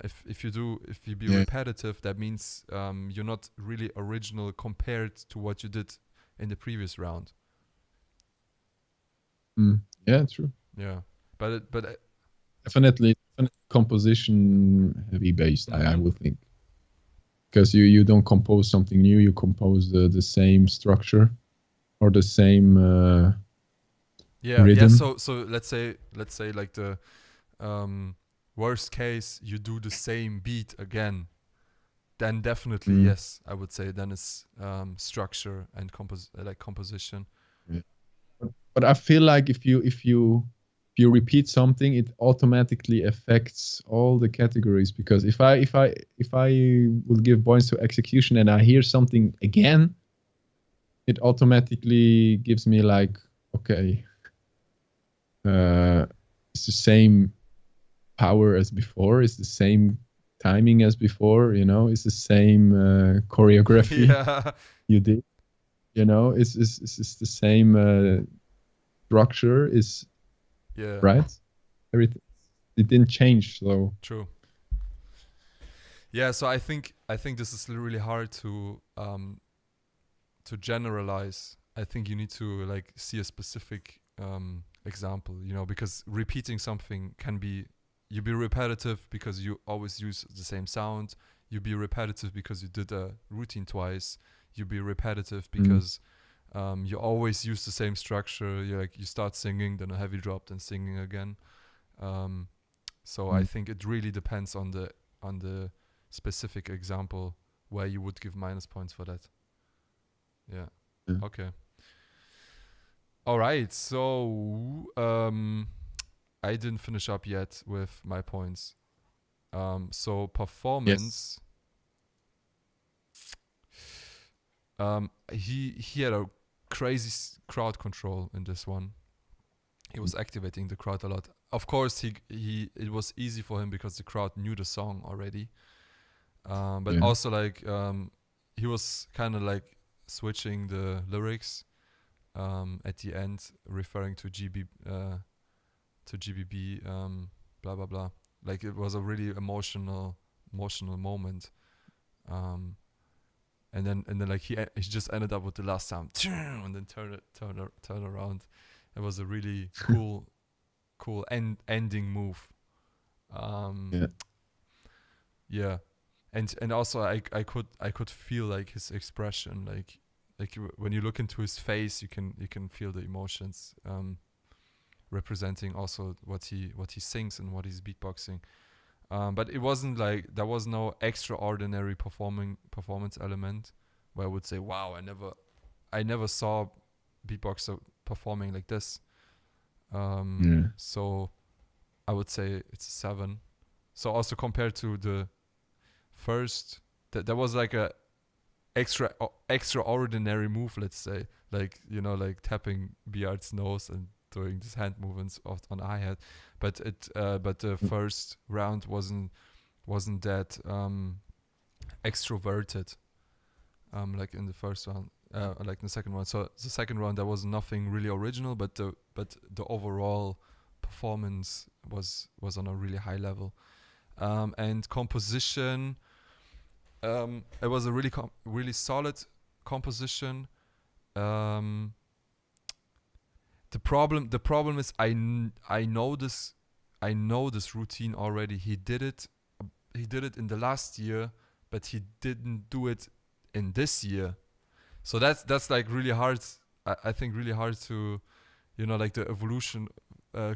Speaker 1: If you be
Speaker 2: Yeah.
Speaker 1: repetitive, that means you're not really original compared to what you did in the previous round.
Speaker 2: Yeah, true.
Speaker 1: Yeah, but
Speaker 2: Definitely composition heavy based. I would think, because you don't compose something new. You compose the same structure or the same rhythm.
Speaker 1: So let's say like the worst case, you do the same beat again, then definitely yes, I would say then it's structure and composition.
Speaker 2: Yeah. But I feel like if you repeat something, it automatically affects all the categories, because if I would give points to execution and I hear something again, it automatically gives me like, okay, it's the same power as before, it's the same timing as before, it's the same choreography you did, it's the same structure is right. Everything, it didn't change, so
Speaker 1: true. Yeah, so I think this is really hard to generalize. I think you need to like see a specific example, because repeating something can be, you be repetitive because you always use the same sound. You be repetitive because you did a routine twice. You be repetitive because you always use the same structure. You start singing, then a heavy drop, then singing again. So I think it really depends on the specific example where you would give minus points for that. Yeah. Okay. All right. So I didn't finish up yet with my points. So performance. Yes. He had a crazy crowd control in this one. He was activating the crowd a lot. Of course, it was easy for him because the crowd knew the song already. But also like he was kind of like switching the lyrics at the end, referring to GBB, blah blah blah. Like it was a really emotional emotional moment. And then like he just ended up with the last sound and then turn around. It was a really cool ending move. Yeah, and also I could feel like his expression, like when you look into his face, you can feel the emotions, representing also what he sings and what he's beatboxing. But it wasn't like there was no extraordinary performance element where I would say, wow, I never saw beatboxer performing like this. So I would say it's a 7. So also compared to the first, there was like a extraordinary move, let's say, like, you know, like tapping Beard's nose and doing these hand movements on the hi-hat, but the first round wasn't that extroverted, like in the first round, like in the second round. So the second round there was nothing really original, but the overall performance was on a really high level, and composition. It was a really solid composition. The problem is I know this routine already. He did it in the last year, but he didn't do it in this year. So that's like really hard. I think really hard to, you know, like the evolution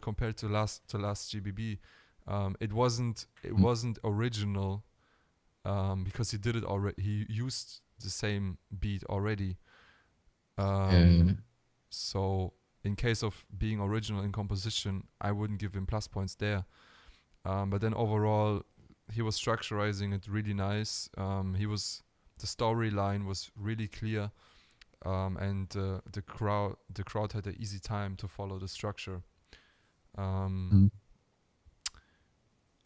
Speaker 1: compared to last GBB. It wasn't original, because he did it already. He used the same beat already. So in case of being original in composition, I wouldn't give him plus points there. But then overall, he was structurizing it really nice. The storyline was really clear, and the crowd had an easy time to follow the structure.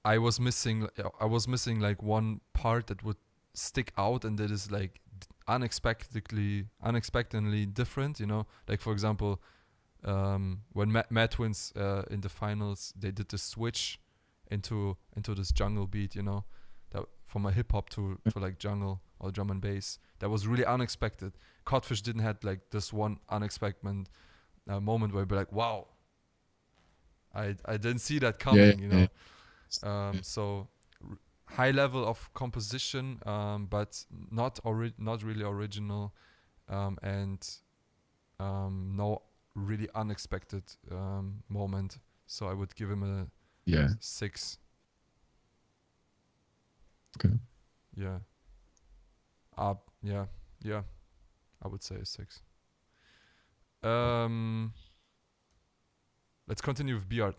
Speaker 1: I was missing like one part that would stick out, and that is like unexpectedly different. You know, like for example, when Mad Twins in the finals, they did the switch into this jungle beat. You know, that from a hip hop to like jungle or drum and bass. That was really unexpected. Codfish didn't have like this one unexpected moment where you'd be like, wow, I didn't see that coming. You know. So high level of composition, but not really original, and no really unexpected moment. So I would give him a 6.
Speaker 2: Okay.
Speaker 1: Yeah. Yeah. I would say a 6. Let's continue with Beard.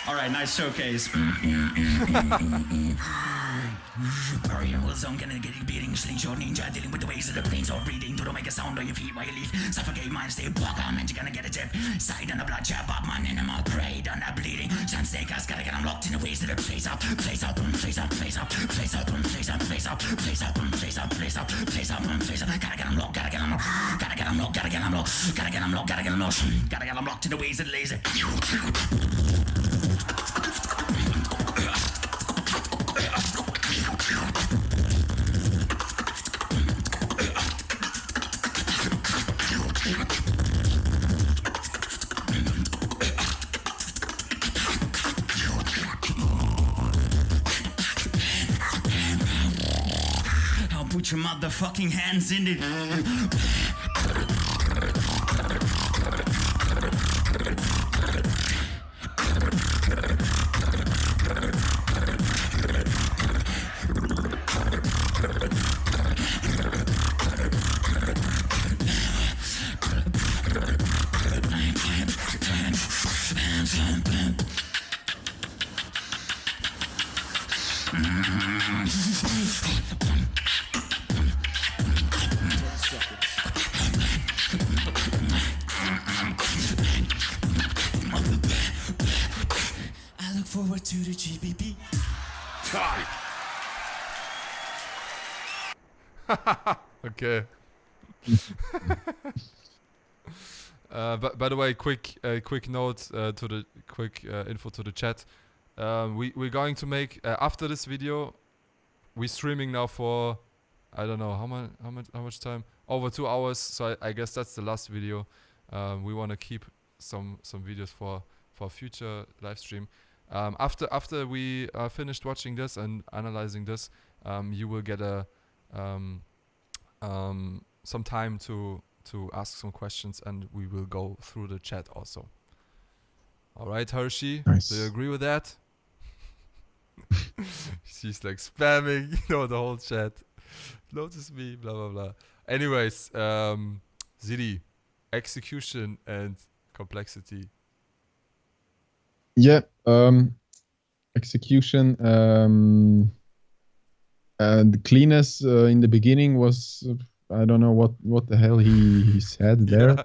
Speaker 7: All right, nice showcase. Burial zone, gonna get you beating, slingshot ninja, dealing with the ways of the planes, all breathing to make a sound on your feet while you leave. Suffocate mind, stay block on, and you're gonna get a tip. Side on the blood, jab up, man, animal, prey, done that bleeding. Some snake eyes, gotta get them locked in the ways of the place up, place up, place up, place up, place up, place up, place up, place up, place up, place up, place up, place up. Gotta get them locked, gotta get them locked, gotta get them locked, gotta get them locked, gotta get them locked, gotta get them locked, gotta get them locked in the ways of the laser. I'll put your motherfucking hands in it. I look forward to the GBB.
Speaker 4: Time.
Speaker 1: Okay. But by the way, quick note to the quick info to the chat. we're going to make after this video. We're streaming now for I don't know how much time, over 2 hours. So I guess that's the last video. We want to keep some videos for future live stream. After we finished watching this and analyzing this, you will get some time to ask some questions, and we will go through the chat also. All right, Hershey,
Speaker 2: Nice.
Speaker 1: do you agree with that? She's like spamming, the whole chat. Notice me, blah blah blah. Anyways, ZEDE, execution and complexity.
Speaker 2: Yeah. Execution. The cleanness in the beginning was I don't know what the hell he said there.
Speaker 1: Yeah.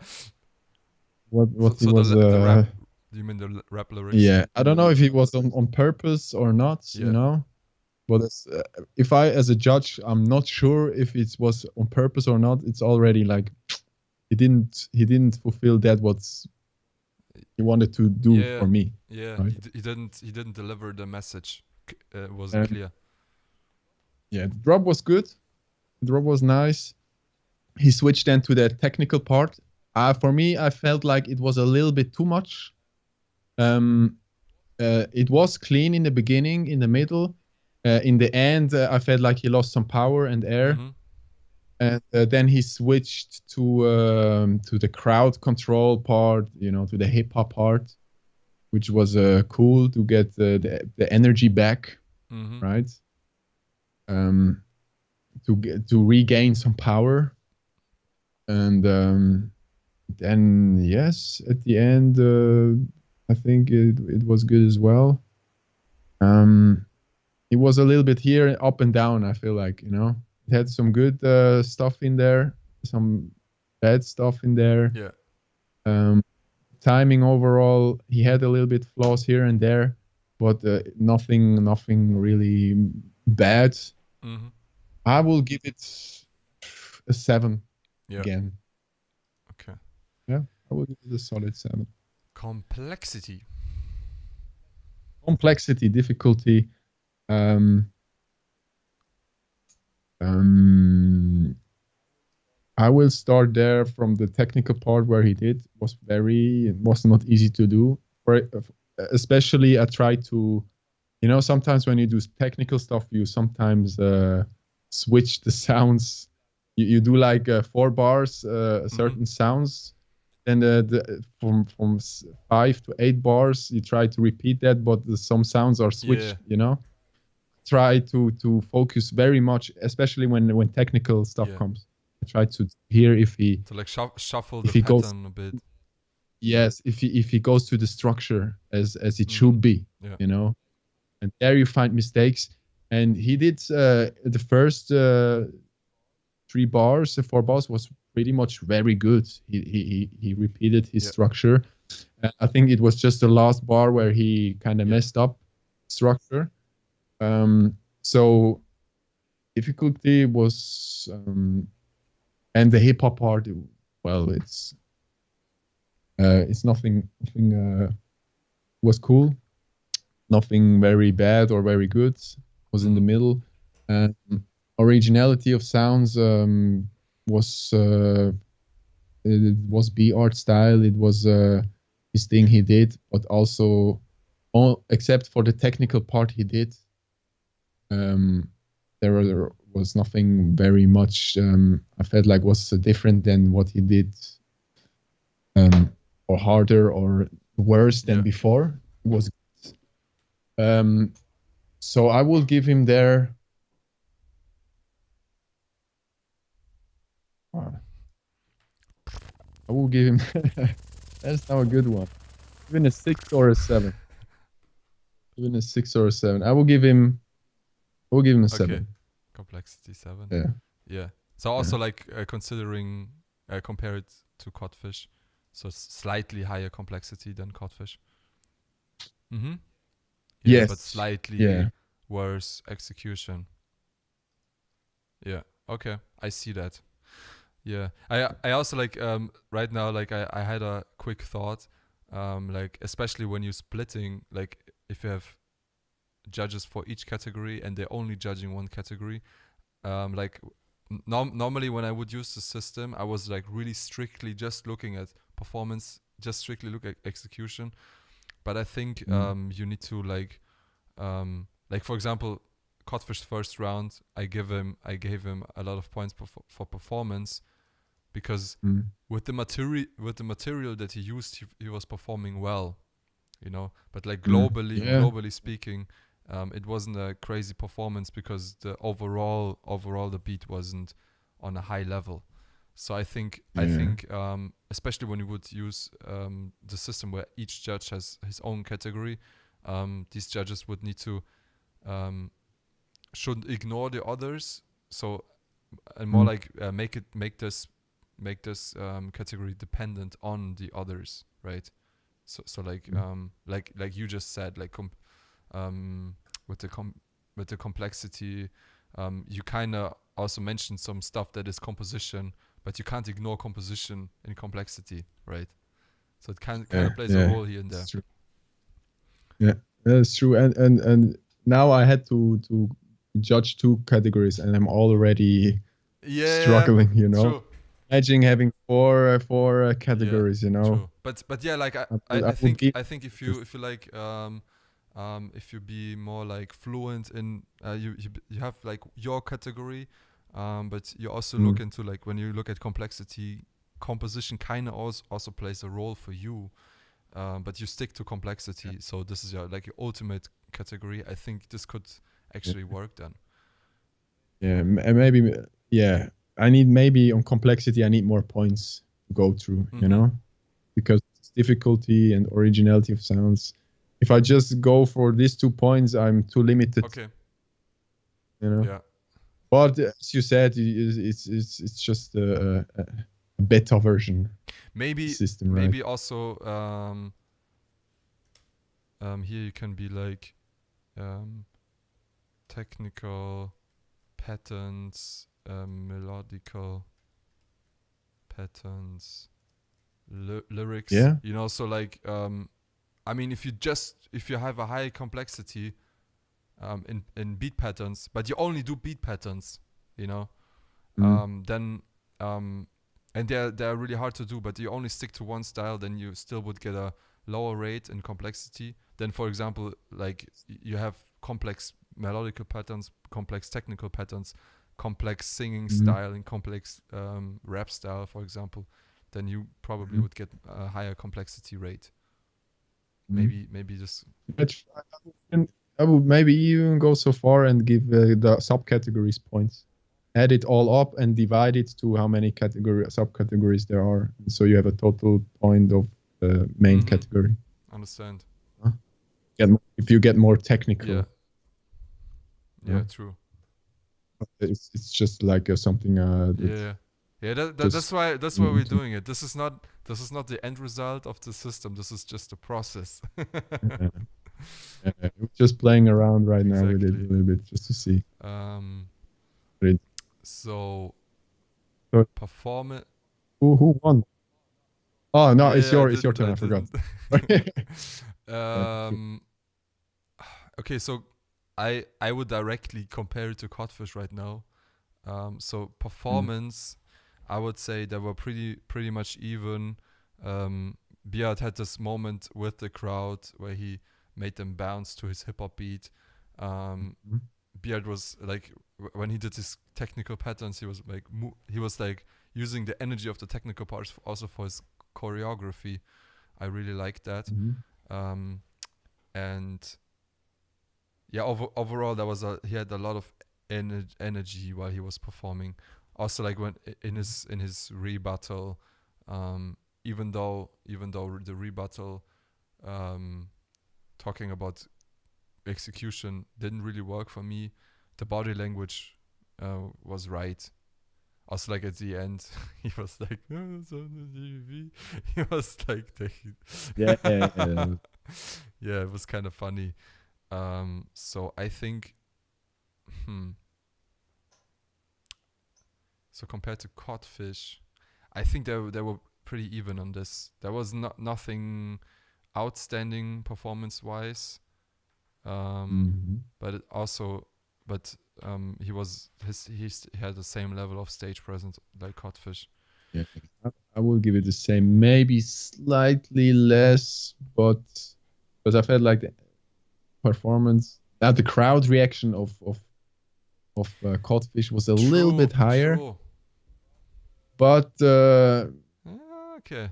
Speaker 2: What
Speaker 1: So
Speaker 2: he was.
Speaker 1: the rap. Do you mean the rap lyrics?
Speaker 2: Yeah, I don't know if it was on purpose or not.
Speaker 1: Yeah.
Speaker 2: You know, but if I, as a judge, I'm not sure if it was on purpose or not. It's already like he didn't fulfill that what he wanted to do for me.
Speaker 1: Yeah,
Speaker 2: right?
Speaker 1: he didn't deliver the message. Wasn't clear.
Speaker 2: Yeah, the drop was good. The drop was nice. He switched then to the technical part. For me, I felt like it was a little bit too much. It was clean in the beginning, in the middle. In the end, I felt like he lost some power and air.
Speaker 1: Mm-hmm.
Speaker 2: And then he switched to the crowd control part, to the hip hop part, which was cool to get the energy back,
Speaker 1: Mm-hmm.
Speaker 2: right? To regain some power, and then yes, at the end, I think it was good as well. It was a little bit here up and down. I feel like it had some good stuff in there, some bad stuff in there.
Speaker 1: Yeah.
Speaker 2: Timing overall, he had a little bit flaws here and there, but nothing really bad.
Speaker 1: Mm-hmm.
Speaker 2: I will give it a 7 again.
Speaker 1: Okay.
Speaker 2: Yeah, I will give it a solid 7.
Speaker 1: Complexity.
Speaker 2: Complexity, difficulty. I will start there from the technical part where he did. It was not easy to do. Especially I try to, sometimes when you do technical stuff, you sometimes switch the sounds. You do like 4 bars, certain sounds. Then from 5 to 8 bars, you try to repeat that, but some sounds are switched. Try to focus very much, especially when technical stuff comes. I try to hear if he
Speaker 1: shuffle the pattern a bit.
Speaker 2: Yes, if he goes to the structure as it should be, and there you find mistakes. And he did the first 4 bars was pretty much very good. He repeated his structure. I think it was just the last bar where he kind of messed up structure. So difficulty was, and the hip hop part. Well, it's nothing was cool. Nothing very bad or very good. Was in the middle. Originality of sounds was it was B art style. It was his thing he did, but also except for the technical part he did, there was nothing very much. I felt like was different than what he did, or harder or worse than before. It was. So I will give him there. I will give him. That's now a good one. Even a 6 or a 7. Even a 6 or a 7. I will give him a 7.
Speaker 1: Complexity 7.
Speaker 2: Yeah.
Speaker 1: Yeah. So also like considering compare it to codfish, so slightly higher complexity than codfish. Mm-hmm. Yeah,
Speaker 2: yes.
Speaker 1: But slightly worse execution. Yeah. Okay. I see that. Yeah. I also like right now like I had a quick thought, like especially when you're splitting, like if you have judges for each category, and they're only judging one category. Like normally when I would use the system, I was like really strictly just looking at performance, just strictly look at execution. But I think you need to like for example, Codfish first round, I gave him a lot of points for performance, because with the material that he used, he was performing well, you know. But like globally speaking, it wasn't a crazy performance, because the overall the beat wasn't on a high level. So I think especially when you would use the system where each judge has his own category, these judges would need to shouldn't ignore the others. So and more like make this category dependent on the others, right? So like you just said, like with the complexity, you kind of also mentioned some stuff that is composition, but you can't ignore composition in complexity, right? So it kind of plays a role here and there.
Speaker 2: True. Yeah, that's true. And now I had to judge 2 categories, and I'm already struggling, you know.
Speaker 1: True.
Speaker 2: Imagine having four categories, you know.
Speaker 1: True. But yeah, like I think if you like if you be more like fluent in you have like your category, but you also look into, like, when you look at complexity, composition kind of also plays a role for you, but you stick to complexity. So this is your ultimate category. I think this could actually work then.
Speaker 2: Yeah, maybe. Yeah, I need, maybe on complexity I need more points to go through, you know, because it's difficulty and originality of sounds. If I just go for these 2 points, I'm too limited.
Speaker 1: Okay.
Speaker 2: You know.
Speaker 1: Yeah.
Speaker 2: But as you said, it's just a beta version.
Speaker 1: Maybe
Speaker 2: system, right?
Speaker 1: maybe also here you can be like technical patterns, melodical patterns, lyrics.
Speaker 2: Yeah.
Speaker 1: You know, so like I mean, if you have a high complexity in beat patterns, but you only do beat patterns, you know, then and they're really hard to do, but you only stick to one style, then you still would get a lower rate in complexity. Then, for example, like you have complex melodical patterns, complex technical patterns, complex singing style, and complex rap style, for example, then you probably would get a higher complexity rate. Maybe just.
Speaker 2: I would maybe even go so far and give the subcategories points. Add it all up and divide it to how many subcategories there are. So you have a total point of the main category.
Speaker 1: Understand.
Speaker 2: If you get more technical.
Speaker 1: Yeah, true.
Speaker 2: It's just like something.
Speaker 1: That's why we're doing it. This is not the end result of the system. This is just the process.
Speaker 2: Just playing around right now with it a little bit, just to see.
Speaker 1: So performance.
Speaker 2: Who won? Oh no, it's your turn. I forgot.
Speaker 1: Okay, so I would directly compare it to Codfish right now. So performance, I would say they were pretty much even. Beard had this moment with the crowd where he made them bounce to his hip hop beat. Beard was like, when he did his technical patterns, he was like using the energy of the technical parts also for his choreography. I really liked that. And yeah, overall he had a lot of energy while he was performing. Also, like when in his rebuttal, even though the rebuttal talking about execution didn't really work for me, the body language was right. Also, like at the end, he was like, he was like,
Speaker 2: yeah.
Speaker 1: Yeah, it was kind of funny. So I think, so compared to Codfish, I think they were pretty even on this. There was nothing outstanding performance-wise. But he had the same level of stage presence like Codfish.
Speaker 2: Yeah, I will give it the same, maybe slightly less, but because I felt like the performance, the crowd reaction of Codfish was a little bit higher.
Speaker 1: True.
Speaker 2: But
Speaker 1: okay,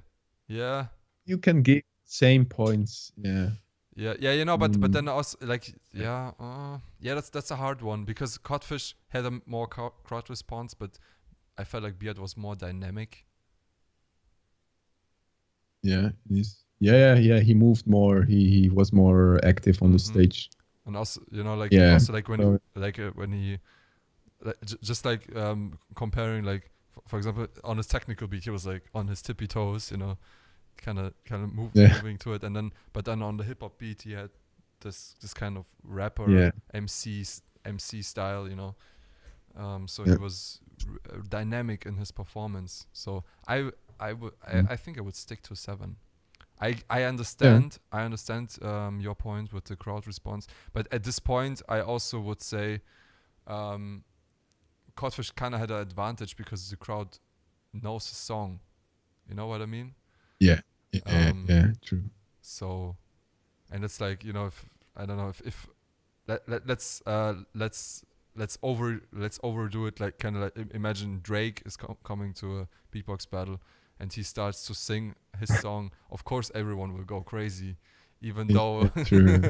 Speaker 1: yeah,
Speaker 2: you can give same points. Yeah.
Speaker 1: But then also that's a hard one because Codfish had a more crowd response, but I felt like Beard was more dynamic.
Speaker 2: Yeah, he moved more. He was more active on the stage.
Speaker 1: And also, when he just like comparing, like for example, on his technical beat, he was like on his tippy toes, kind of moving to it, and then on the hip hop beat, he had this kind of rapper MC style, so he was dynamic in his performance. So I think I would stick to 7. I understand your point with the crowd response, but at this point I also would say Codfish kind of had an advantage because the crowd knows the song. You know what I mean?
Speaker 2: Yeah, true.
Speaker 1: So, and it's like, if I don't know if let's overdo it, like kind of like imagine Drake is coming to a beatbox battle and he starts to sing his song. Of course, everyone will go crazy, even though.
Speaker 2: True.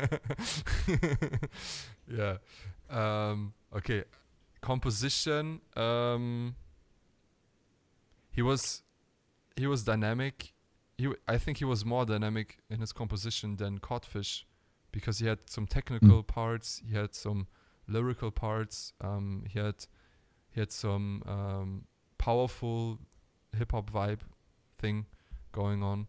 Speaker 1: Yeah. Okay. Composition. He was dynamic. I think he was more dynamic in his composition than Codfish, because he had some technical parts. He had some lyrical parts. He had some powerful hip hop vibe thing going on.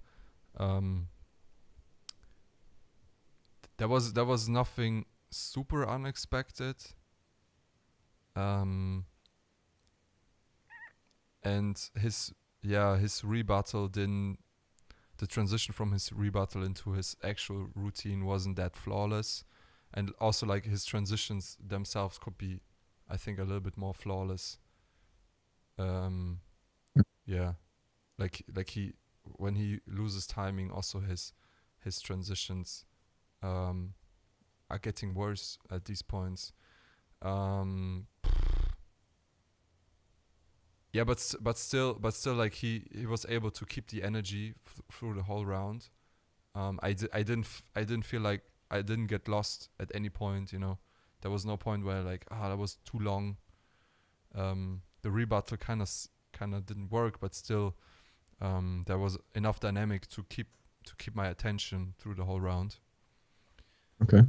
Speaker 1: There was nothing super unexpected. And his rebuttal the transition from his rebuttal into his actual routine wasn't that flawless, and also like his transitions themselves could be, I think, a little bit more flawless. Like he, when he loses timing, also his transitions are getting worse at these points. But still, like he was able to keep the energy through the whole round. I didn't feel like I didn't get lost at any point. There was no point where like that was too long. The rebuttal kind of didn't work, but still, there was enough dynamic to keep my attention through the whole round.
Speaker 2: Okay.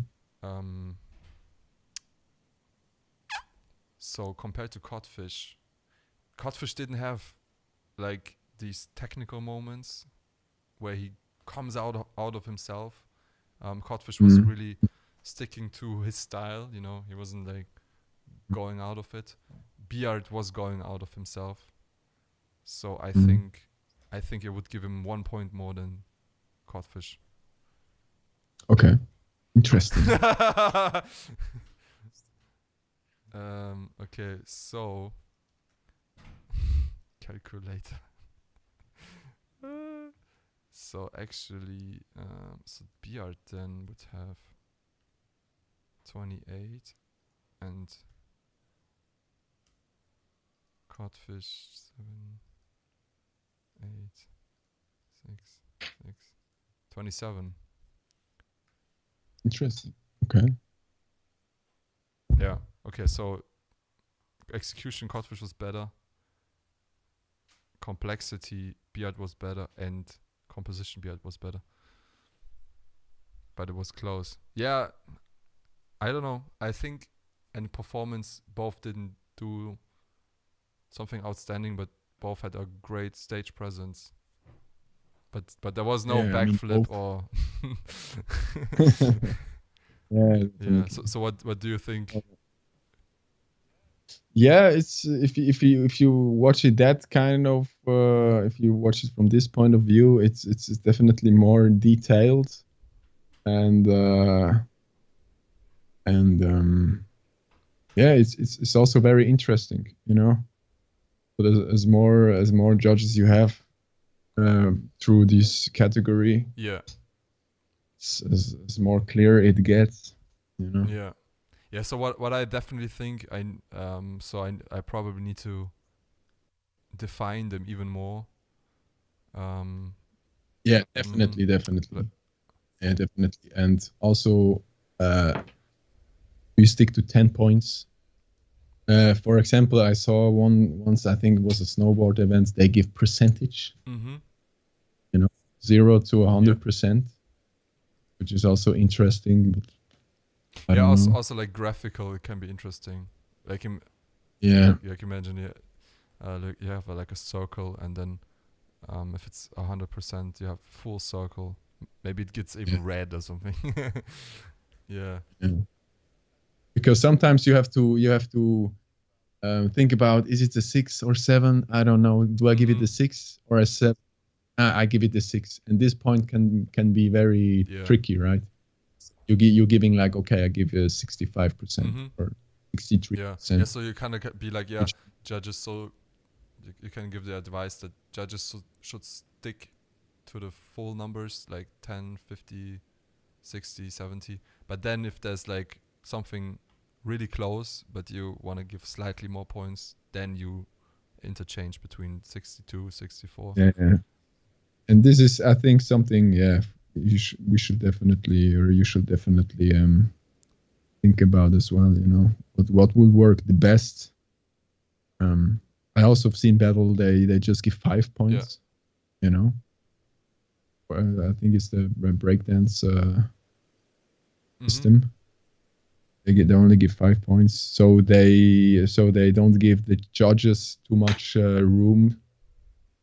Speaker 1: So compared to Codfish didn't have like these technical moments where he comes out of himself. Codfish was really sticking to his style, he wasn't like going out of it. Beard was going out of himself. So I think it would give him 1 point more than Codfish.
Speaker 2: Okay. Interesting.
Speaker 1: Okay, so calculator. So actually, so Beard then would have 28 and Codfish 7, 8, 6, 27.
Speaker 2: Interesting. Okay.
Speaker 1: Yeah. Okay, so execution Codfish was better. Complexity Beard was better, and composition Beard was better. But it was close. Yeah, I don't know. I think in performance both didn't do something outstanding, but both had a great stage presence. But there was no backflip or
Speaker 2: Yeah.
Speaker 1: So what do you think?
Speaker 2: Yeah, it's if you watch it that kind of if you watch it from this point of view, it's definitely more detailed, and and yeah, it's also very interesting, you know. But as more judges you have through this category,
Speaker 1: Yeah.
Speaker 2: as more clear it gets, you know.
Speaker 1: Yeah. So what I definitely think I probably need to define them even more.
Speaker 2: Yeah, definitely.
Speaker 1: Like-
Speaker 2: Yeah, definitely. And also, we stick to 10 points. For example, I saw once, I think it was a snowboard event, they give percentage,
Speaker 1: Mm-hmm.
Speaker 2: you know, 0 to 100%, which is also interesting. But I don't know.
Speaker 1: Also like graphical, it can be interesting. Like
Speaker 2: Yeah.
Speaker 1: like imagine like you have like a circle, and then if it's 100%, you have full circle. Maybe it gets even red or something. Yeah.
Speaker 2: Because sometimes you have to think about, is it a 6 or 7? I don't know. Do I give it a 6 or a 7? I give it a 6, and this point can be very tricky, right? You're giving like, okay, I give you a 65% or 63%.
Speaker 1: Yeah. So you kind of be like, judges. So you can give the advice that judges should stick to the full numbers, like 10, 50, 60, 70. But then if there's like something really close, but you want to give slightly more points, then you interchange between 62, 64.
Speaker 2: Yeah. And this is, I think, something, you should definitely think about as well, you know, what will work the best. I also have seen battle, they just give 5 points, you know. I think it's the breakdance system. They only give 5 points, so they don't give the judges too much room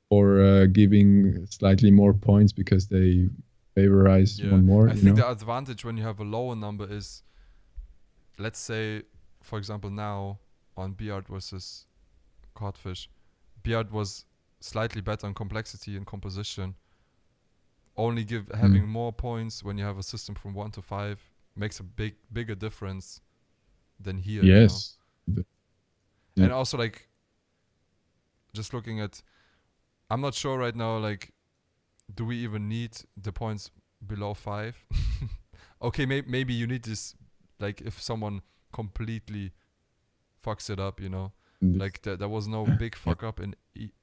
Speaker 2: for giving slightly more points, because they favorize one more.
Speaker 1: I think the advantage when you have a lower number is, let's say, for example, now on Beard versus Codfish, Beard was slightly better on complexity and composition. Only having more points when you have a system from 1 to 5 makes a bigger difference than here.
Speaker 2: Yes.
Speaker 1: You know? And also, like, just looking at, I'm not sure right now, like, do we even need the points below 5? Okay, maybe you need this, like, if someone completely fucks it up, you know, like there was no big fuck up in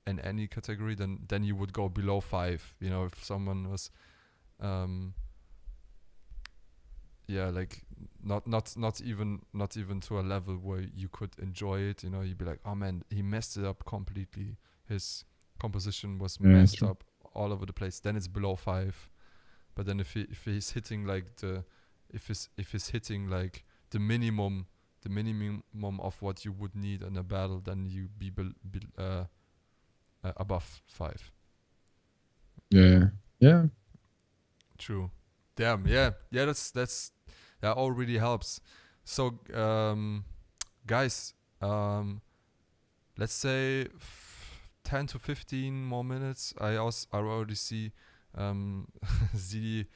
Speaker 1: any category, then you would go below 5, you know, if someone was like not even to a level where you could enjoy it, you know. You'd be like, oh man, he messed it up completely, his composition was messed up all over the place, then it's below 5. But then if he's hitting like if he's hitting like the minimum of what you would need in a battle, then you be above 5.
Speaker 2: Yeah.
Speaker 1: True. Damn. Yeah. That all really helps. So guys, let's say 10 to 15 more minutes. I already see ZEDE,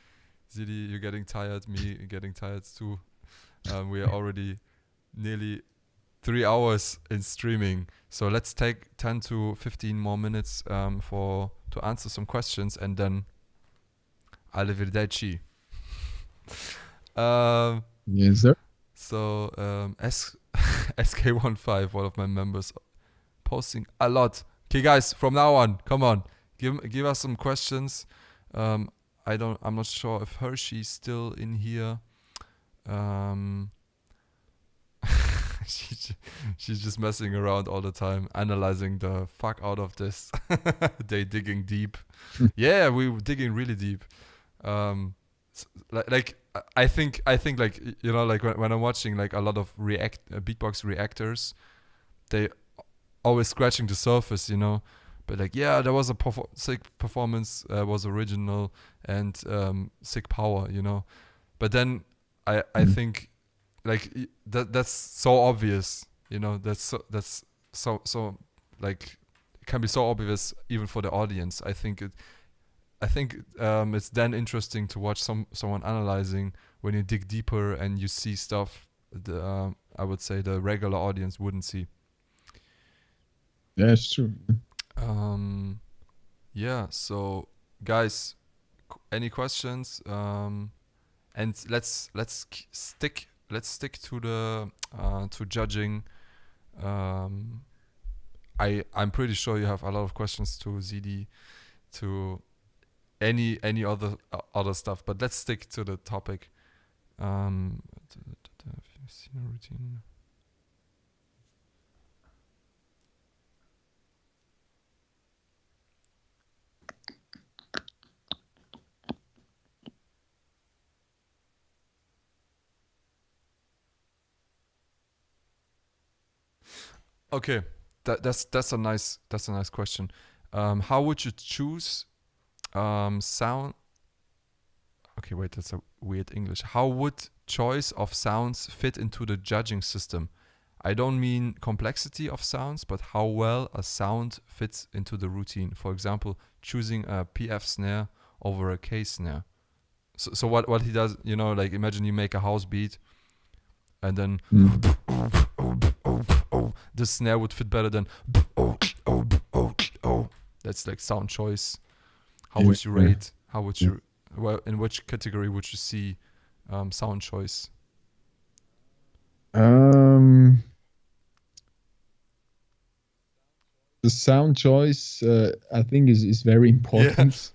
Speaker 1: you're getting tired, me getting tired too. We are already nearly 3 hours in streaming, so let's take 10 to 15 more minutes to answer some questions, and then arrivederci.
Speaker 2: Yes, sir.
Speaker 1: So SK15, one of my members, posting a lot. Okay, guys, from now on, come on, give us some questions. I'm not sure if Hershey's still in here. She's just messing around all the time, analyzing the fuck out of this. They digging deep. Yeah, we were digging really deep. Like I think like, you know, like when I'm watching like a lot of beatbox reactors, they always scratching the surface, you know. But like, yeah, there was a sick performance, was original, and sick power, you know. But then I think like that's so obvious, you know. That's so like, it can be so obvious even for the audience. I think it's then interesting to watch someone analyzing when you dig deeper and you see stuff I would say the regular audience wouldn't see.
Speaker 2: Yeah, it's true.
Speaker 1: Yeah, so guys, any questions? And let's stick to the to judging. I'm pretty sure you have a lot of questions to ZD, to any other stuff, but let's stick to the topic. Have you seen a routine? Okay, that's a nice question. How would you choose sound? Okay, wait, that's a weird English. How would choice of sounds fit into the judging system? I don't mean complexity of sounds, but how well a sound fits into the routine. For example, choosing a PF snare over a K snare. So what he does, like imagine you make a house beat, and then the snare would fit better than that's like sound choice. How would you rate? How would you? Well, in which category would you see sound choice?
Speaker 2: The sound choice, I think, is very important.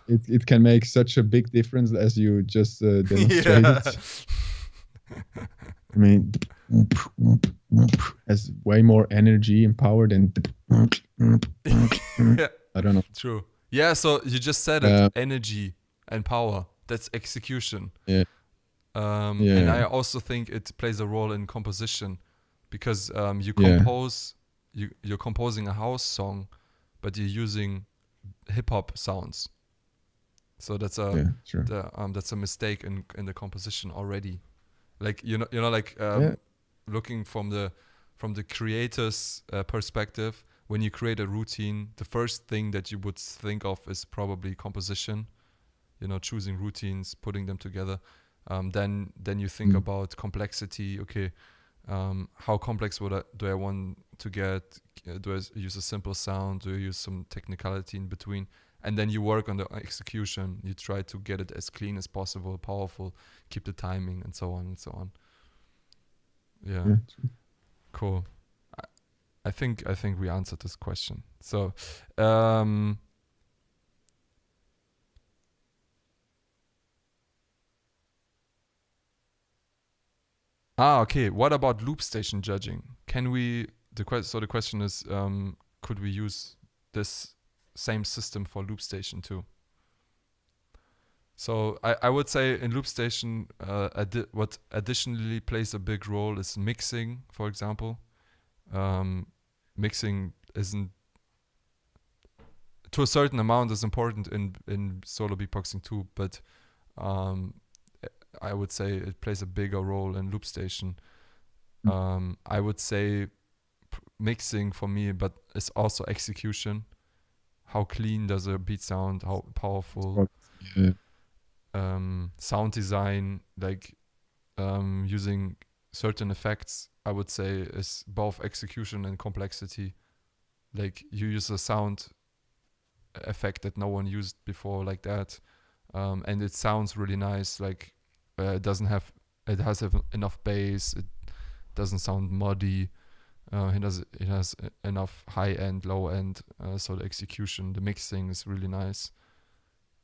Speaker 2: It can make such a big difference, as you just demonstrated. I mean, has way more energy and power than.
Speaker 1: Yeah.
Speaker 2: I don't know.
Speaker 1: True. Yeah. So you just said it. Energy and power. That's execution.
Speaker 2: Yeah.
Speaker 1: And I also think it plays a role in composition, because you compose. You're composing a house song, but you're using hip hop sounds. So that's that's a mistake in the composition already. Like looking from the creator's perspective, when you create a routine, the first thing that you would think of is probably composition. Choosing routines, putting them together. Then you think about complexity. Okay, how complex do I want to get? Do I use a simple sound? Do I use some technicality in between? And then you work on the execution. You try to get it as clean as possible, powerful, keep the timing, and so on and so on. Yeah. Cool. I think we answered this question. So, okay. What about loop station judging? Can we? The question is, could we use this same system for loop station too? So I would say in loop station, what additionally plays a big role is mixing, for example. Mixing isn't, to a certain amount, is important in solo beatboxing too, but I would say it plays a bigger role in loop station. I would say mixing for me, but it's also execution. How clean does a beat sound? How powerful? Sound design, like using certain effects, I would say, is both execution and complexity. Like you use a sound effect that no one used before, like that, and it sounds really nice. Like it has enough bass. It doesn't sound muddy. It has enough high end, low end. So the execution, the mixing is really nice.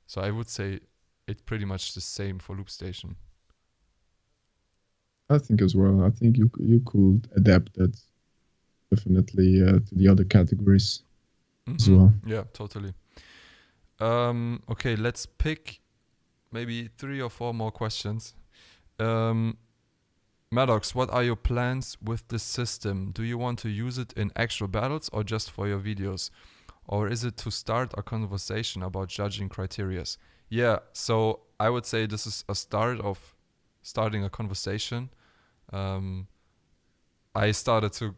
Speaker 1: So I would say it's pretty much the same for loop station.
Speaker 2: I think as well. I think you could adapt that definitely to the other categories as well.
Speaker 1: Yeah, totally. Okay, let's pick maybe 3 or 4 more questions. Madox, what are your plans with this system? Do you want to use it in actual battles or just for your videos? Or is it to start a conversation about judging criterias? Yeah, so I would say this is a start of starting a conversation. I started to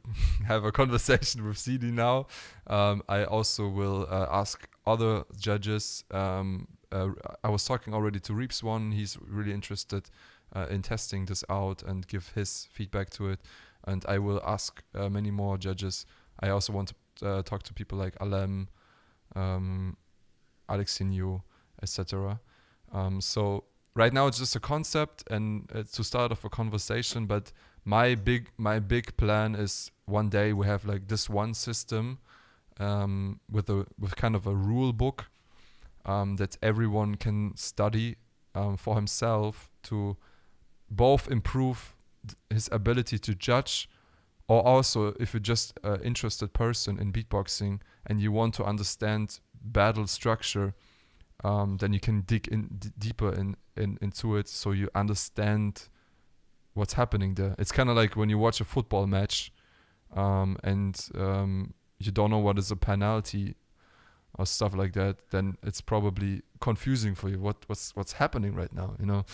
Speaker 1: have a conversation with ZEDE now. I also will ask other judges. I was talking already to Reeps1. He's really interested. in testing this out and give his feedback to it. And I will ask many more judges. I also want to talk to people like Alem, Alexinho, etc. So right now it's just a concept and it's to start off a conversation. But my big plan is one day we have like this one system with kind of a rule book that everyone can study for himself to both improve his ability to judge, or also if you're just an interested person in beatboxing and you want to understand battle structure, then you can dig in deeper into it so you understand what's happening there. It's kind of like when you watch a football match and you don't know what is a penalty or stuff like that, then it's probably confusing for you. What's happening right now? You know,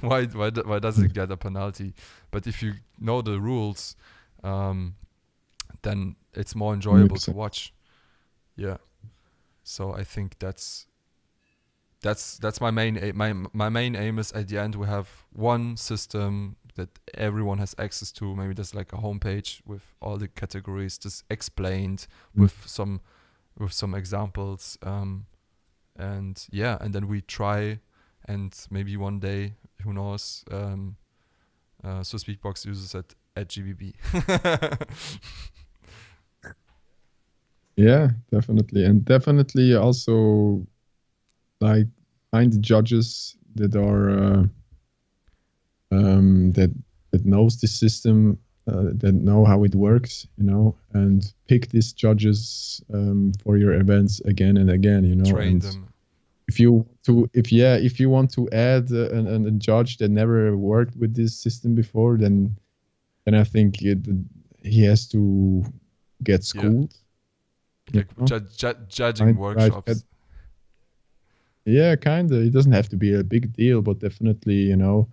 Speaker 1: why does it get a penalty? But if you know the rules, then it's more enjoyable to watch. Yeah. So I think that's my main my main aim is at the end we have one system that everyone has access to. Maybe there's like a homepage with all the categories just explained with some examples, and then we try, and maybe one day, who knows, Swiss Beatbox uses it at GBB.
Speaker 2: Yeah, definitely, and definitely also like find judges that are that knows the system, that know how it works, you know, and pick these judges for your events again and again, you know.
Speaker 1: Train
Speaker 2: and
Speaker 1: them.
Speaker 2: if you want to add a judge that never worked with this system before, then I think he has to get schooled.
Speaker 1: Like judging workshops.
Speaker 2: Yeah, kind of. It doesn't have to be a big deal, but definitely, you know,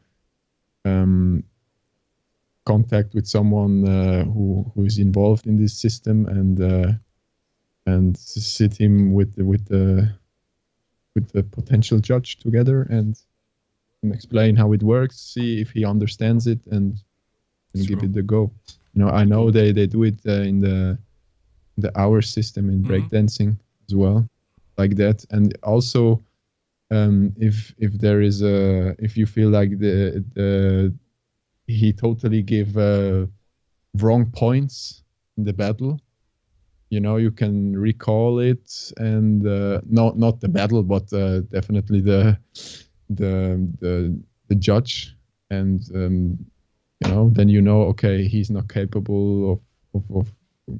Speaker 2: contact with someone who is involved in this system and sit him with the potential judge together and explain how it works, see if he understands it, and give it a go. You know, I know they do it in the hour system in breakdancing as well, like that. And also, if there is if you feel like he totally gave wrong points in the battle, you know, you can recall it, and not the battle, but definitely the judge, and you know, then you know, okay, he's not capable of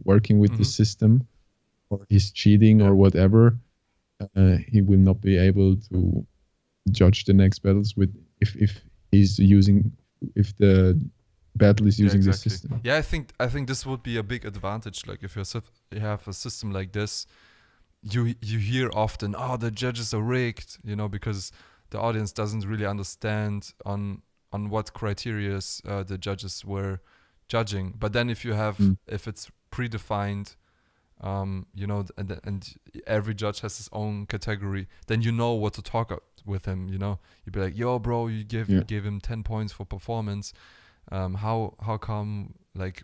Speaker 2: working with the system, or he's cheating or whatever. He will not be able to judge the next battles with if the battle is using this system.
Speaker 1: Yeah, I think this would be a big advantage. Like if you have a system like this, you hear often, oh, the judges are rigged, you know, because the audience doesn't really understand on what criteria the judges were judging. But then if you have if it's predefined, you know, and every judge has his own category, then you know what to talk with him. You know, you'd be like, yo, bro, you gave him 10 points for performance. How come, like,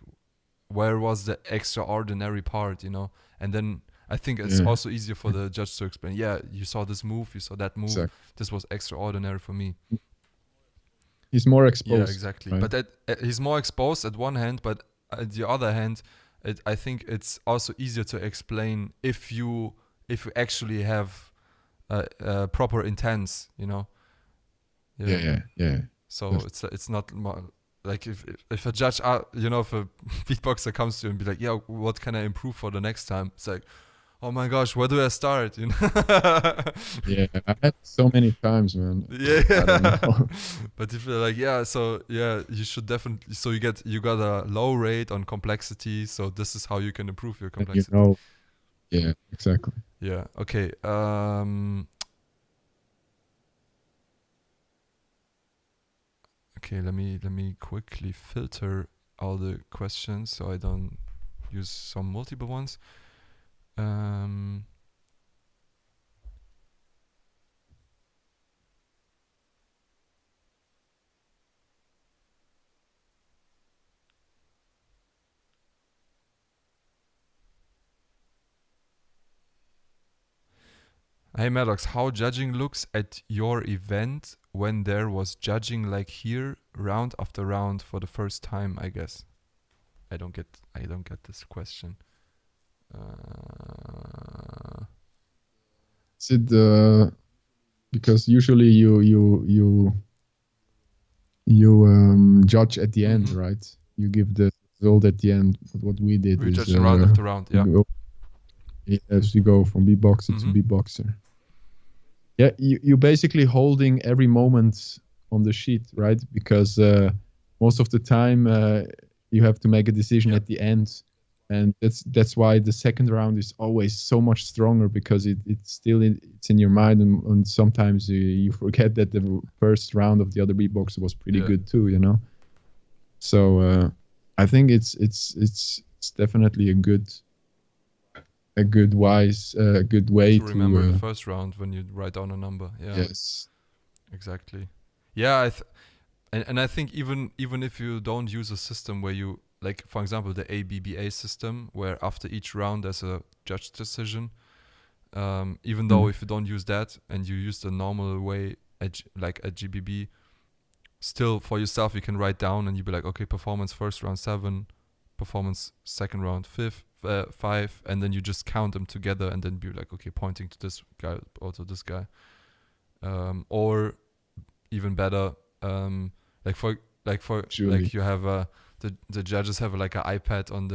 Speaker 1: where was the extraordinary part, you know? And then I think it's also easier for the judge to explain, yeah, you saw this move, you saw that move, this was extraordinary for me.
Speaker 2: He's more exposed.
Speaker 1: Yeah, exactly.
Speaker 2: Right?
Speaker 1: But he's more exposed at one hand, but at the other hand, I think it's also easier to explain if you actually have proper intents, you know?
Speaker 2: Yeah.
Speaker 1: So it's not more, like if a judge, you know, if a beatboxer comes to you and be like, yeah, what can I improve for the next time? It's like, oh my gosh, where do I start? You know?
Speaker 2: Yeah, I had so many times, man.
Speaker 1: Yeah.
Speaker 2: I don't know.
Speaker 1: But if you're like, yeah, so yeah, you should definitely. So you got a low rate on complexity. So this is how you can improve your complexity.
Speaker 2: You know, yeah, exactly.
Speaker 1: Yeah. Okay. Okay, let me quickly filter all the questions so I don't use some multiple ones. Hey Madox, how judging looks at your event when there was judging like here, round after round for the first time, I guess. I don't get this question.
Speaker 2: Is it because usually you judge at the end, right? You give the result at the end. But what we did
Speaker 1: We're
Speaker 2: is
Speaker 1: judging round after round, yeah.
Speaker 2: As you go from beatboxer to beatboxer. Yeah, you basically holding every moment on the sheet, right? Because most of the time you have to make a decision at the end, and that's why the second round is always so much stronger, because it's in your mind, and sometimes you forget that the first round of the other beatboxer was pretty good too, you know. So I think it's definitely a good way
Speaker 1: to remember the first round when you write down a number. Yeah.
Speaker 2: Yes.
Speaker 1: Exactly. Yeah, and I think even if you don't use a system where you, like for example the ABBA system, where after each round there's a judge decision, even though if you don't use that and you use the normal way like at GBB, still for yourself you can write down and you be like, okay, performance first round 7, performance second round 5, and then you just count them together and then be like, okay, pointing to this guy or to this guy, or even better, like you have the judges have like an iPad on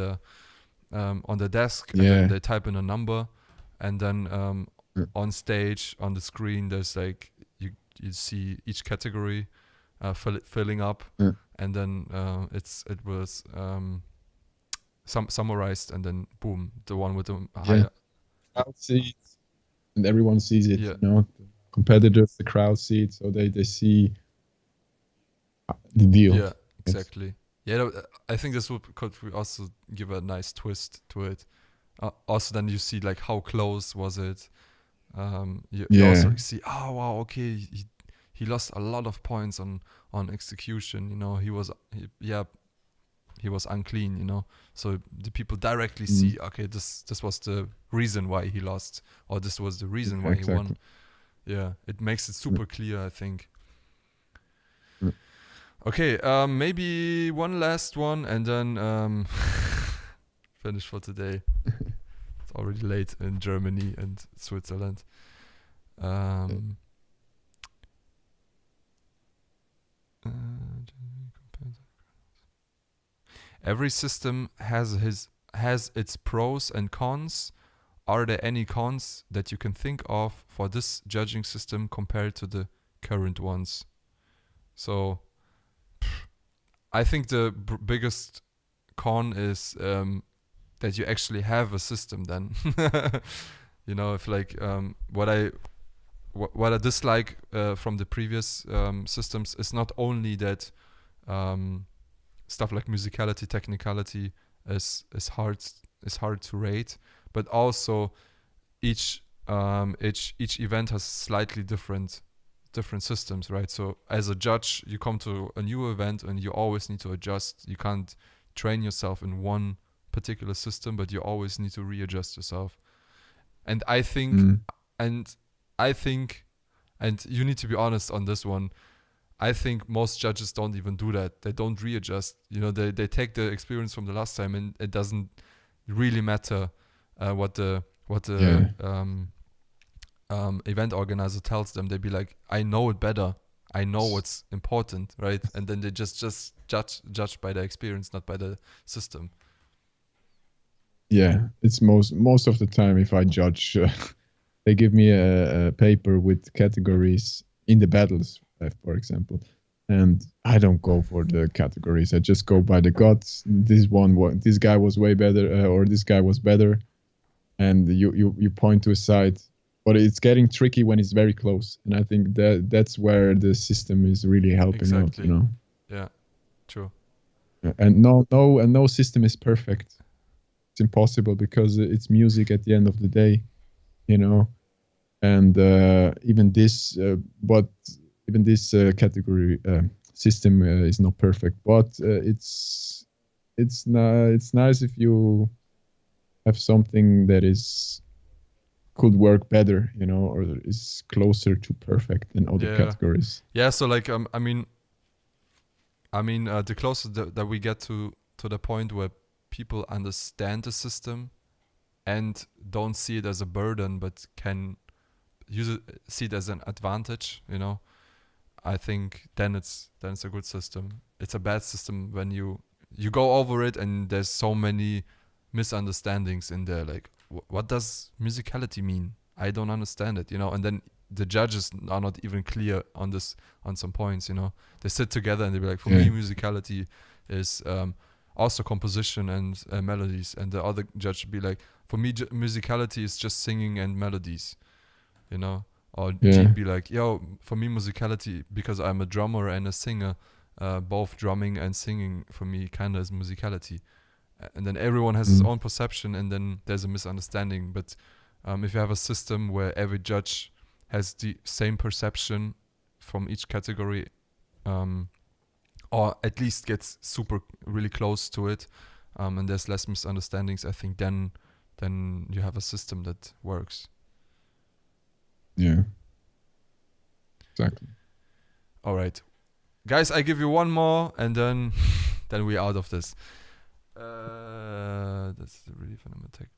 Speaker 1: the desk, and then they type in a number, and then on stage on the screen there's like you see each category filling up, and then it was summarized, and then boom, the one with the higher
Speaker 2: crowd seats, and everyone sees it. You know, competitors, the crowd see it, so they see the deal.
Speaker 1: Yeah, exactly. Yeah, I think this could also give a nice twist to it. Also, then you see like how close was it. You also see, oh wow, okay, he lost a lot of points on execution. You know, he was unclean. You know, so the people directly see, okay, this was the reason why he lost, or this was the reason why he won. Yeah, it makes it super clear, I think. Okay, maybe one last one, and then finish for today. It's already late in Germany and Switzerland. Every system has its pros and cons. Are there any cons that you can think of for this judging system compared to the current ones? So I think the biggest con is that you actually have a system then. You know, if like what I dislike from the previous systems is not only that stuff like musicality, technicality is hard to rate, but also each event has slightly different systems, right? So as a judge, you come to a new event and you always need to adjust. You can't train yourself in one particular system, but you always need to readjust yourself. And I think, and you need to be honest on this one, I think most judges don't even do that. They don't readjust. You know, they take the experience from the last time, and it doesn't really matter what the event organizer tells them. They'd be like, I know it better. I know what's important, right? And then they just judge by the experience, not by the system.
Speaker 2: Yeah, it's most of the time if I judge, they give me a paper with categories in the battles, for example, and I don't go for the categories. I just go by the guts. This guy was way better, or this guy was better, and you point to a side. But it's getting tricky when it's very close, and I think that's where the system is really helping out. You know.
Speaker 1: Yeah, true.
Speaker 2: And no system is perfect. It's impossible because it's music at the end of the day, you know. And even this category system is not perfect, but it's nice if you have something that is could work better, or is closer to perfect than other
Speaker 1: Yeah.
Speaker 2: categories.
Speaker 1: Yeah, so like the closer that we get to the point where people understand the system and don't see it as a burden, but can see it as an advantage, I think then it's a good system. It's a bad system when you go over it and there's so many misunderstandings in there. Like, what does musicality mean? I don't understand it, and then the judges are not even clear on some points, They sit together and they be like, for me, musicality is also composition and melodies, and the other judge would be like, for me, musicality is just singing and melodies, Or he'd be like, yo, for me, musicality, because I'm a drummer and a singer, both drumming and singing for me kind of is musicality. And then everyone has his own perception, and then there's a misunderstanding. But if you have a system where every judge has the same perception from each category, or at least gets really close to it, and there's less misunderstandings, I think then you have a system that works.
Speaker 2: Yeah. Exactly.
Speaker 1: All right. Guys, I give you one more, and then we're out of this. That's the really fundamental tech.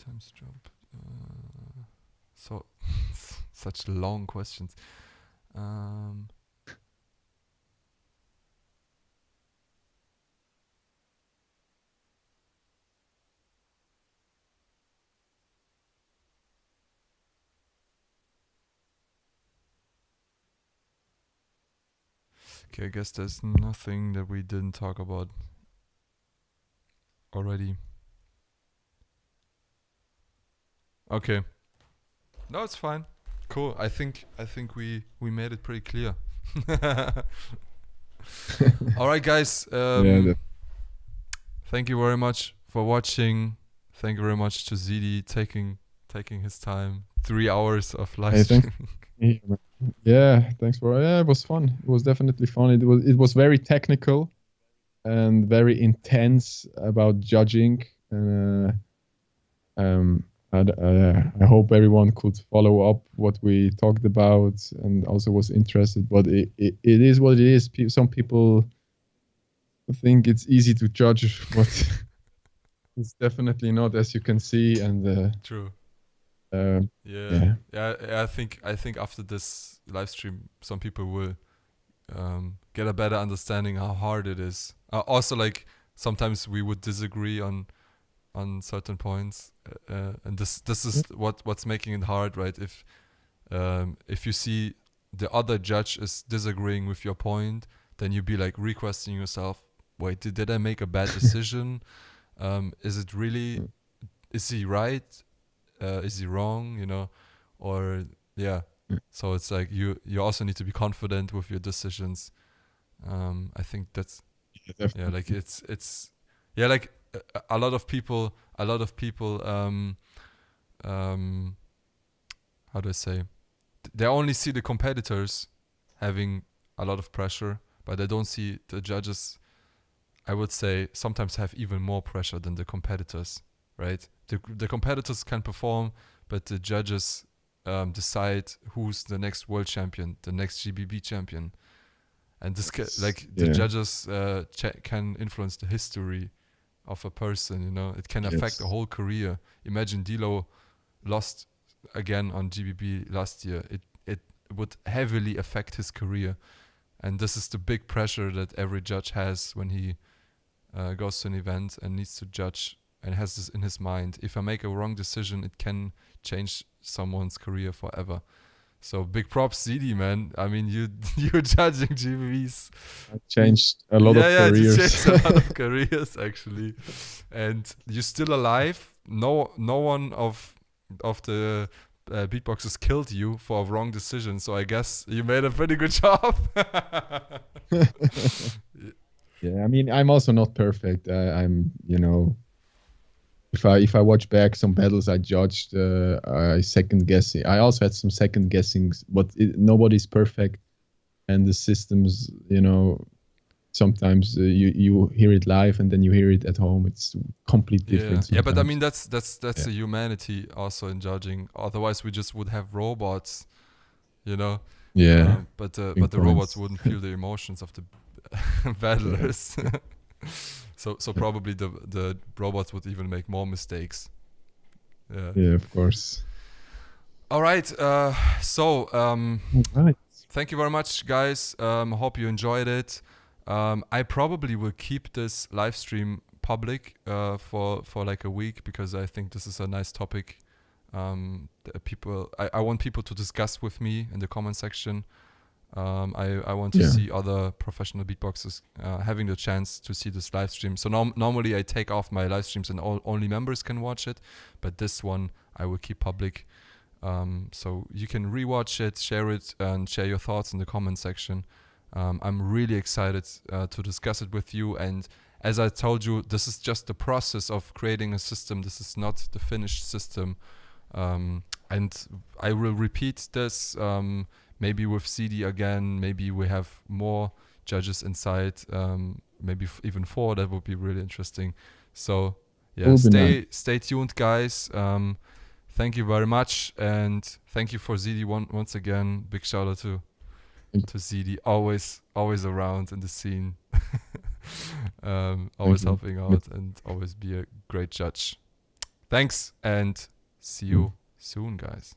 Speaker 1: Times jump. So such long questions. Okay, I guess there's nothing that we didn't talk about already. Okay. No, it's fine. Cool. I think we made it pretty clear. All right, guys. Thank you very much for watching. Thank you very much to ZEDE taking his time. 3 hours of live streaming.
Speaker 2: Yeah, thanks for it was fun. It was definitely fun. It was very technical and very intense about judging. I hope everyone could follow up what we talked about and also was interested. But it is what it is. Some people think it's easy to judge, but it's definitely not, as you can see. And
Speaker 1: True.
Speaker 2: Yeah.
Speaker 1: I think after this live stream, some people will get a better understanding how hard it is. Also, like sometimes we would disagree on certain points, and this is what's making it hard, right? If you see the other judge is disagreeing with your point, then you'd be like re-questioning yourself. Wait, did I make a bad decision? Is it really? Is he right? Is he wrong? Or yeah. So it's like you also need to be confident with your decisions. I think that's like it's like a lot of people how do I say, they only see the competitors having a lot of pressure, but they don't see the judges. I would say sometimes have even more pressure than the competitors, right? The competitors can perform, but the judges decide who's the next world champion, the next GBB champion, and this the judges can influence the history of a person. It can affect the whole career. Imagine Dilo lost again on GBB last year. It would heavily affect his career, and this is the big pressure that every judge has when he goes to an event and needs to judge and has this in his mind. If I make a wrong decision, it can change someone's career forever. So big props, ZEDE, man. I mean, you're judging GBBs.
Speaker 2: I changed a lot of careers.
Speaker 1: You changed a lot of careers actually, and you're still alive. No one of the beatboxers killed you for a wrong decision. So I guess you made a pretty good job.
Speaker 2: Yeah, I mean, I'm also not perfect. I'm, if I watch back some battles I judged, I second guessing. I also had some second guessings, but nobody's perfect, and the systems, sometimes you hear it live and then you hear it at home. It's completely different.
Speaker 1: Yeah, but I
Speaker 2: sometimes.
Speaker 1: mean that's the humanity also in judging. Otherwise, we just would have robots,
Speaker 2: Yeah.
Speaker 1: but
Speaker 2: Big
Speaker 1: the robots
Speaker 2: points.
Speaker 1: wouldn't feel the emotions of the battlers. So probably the robots would even make more mistakes.
Speaker 2: Yeah, of course.
Speaker 1: All right. So
Speaker 2: Right.
Speaker 1: thank you very much, guys. Hope you enjoyed it. I probably will keep this live stream public for like a week, because I think this is a nice topic. I want people to discuss with me in the comment section. I want to see other professional beatboxers having the chance to see this live stream. So normally I take off my live streams and only members can watch it, but this one I will keep public. So you can rewatch it, share it, and share your thoughts in the comment section. I'm really excited to discuss it with you. And as I told you, this is just the process of creating a system. This is not the finished system. And I will repeat this, maybe with ZEDE again. Maybe we have more judges inside, maybe even 4. That would be really interesting. So yeah, stay tuned, guys. Thank you very much, and thank you for ZEDE once again. Big shout out to ZEDE, always around in the scene, always helping out, and always be a great judge. Thanks, and see you soon, guys.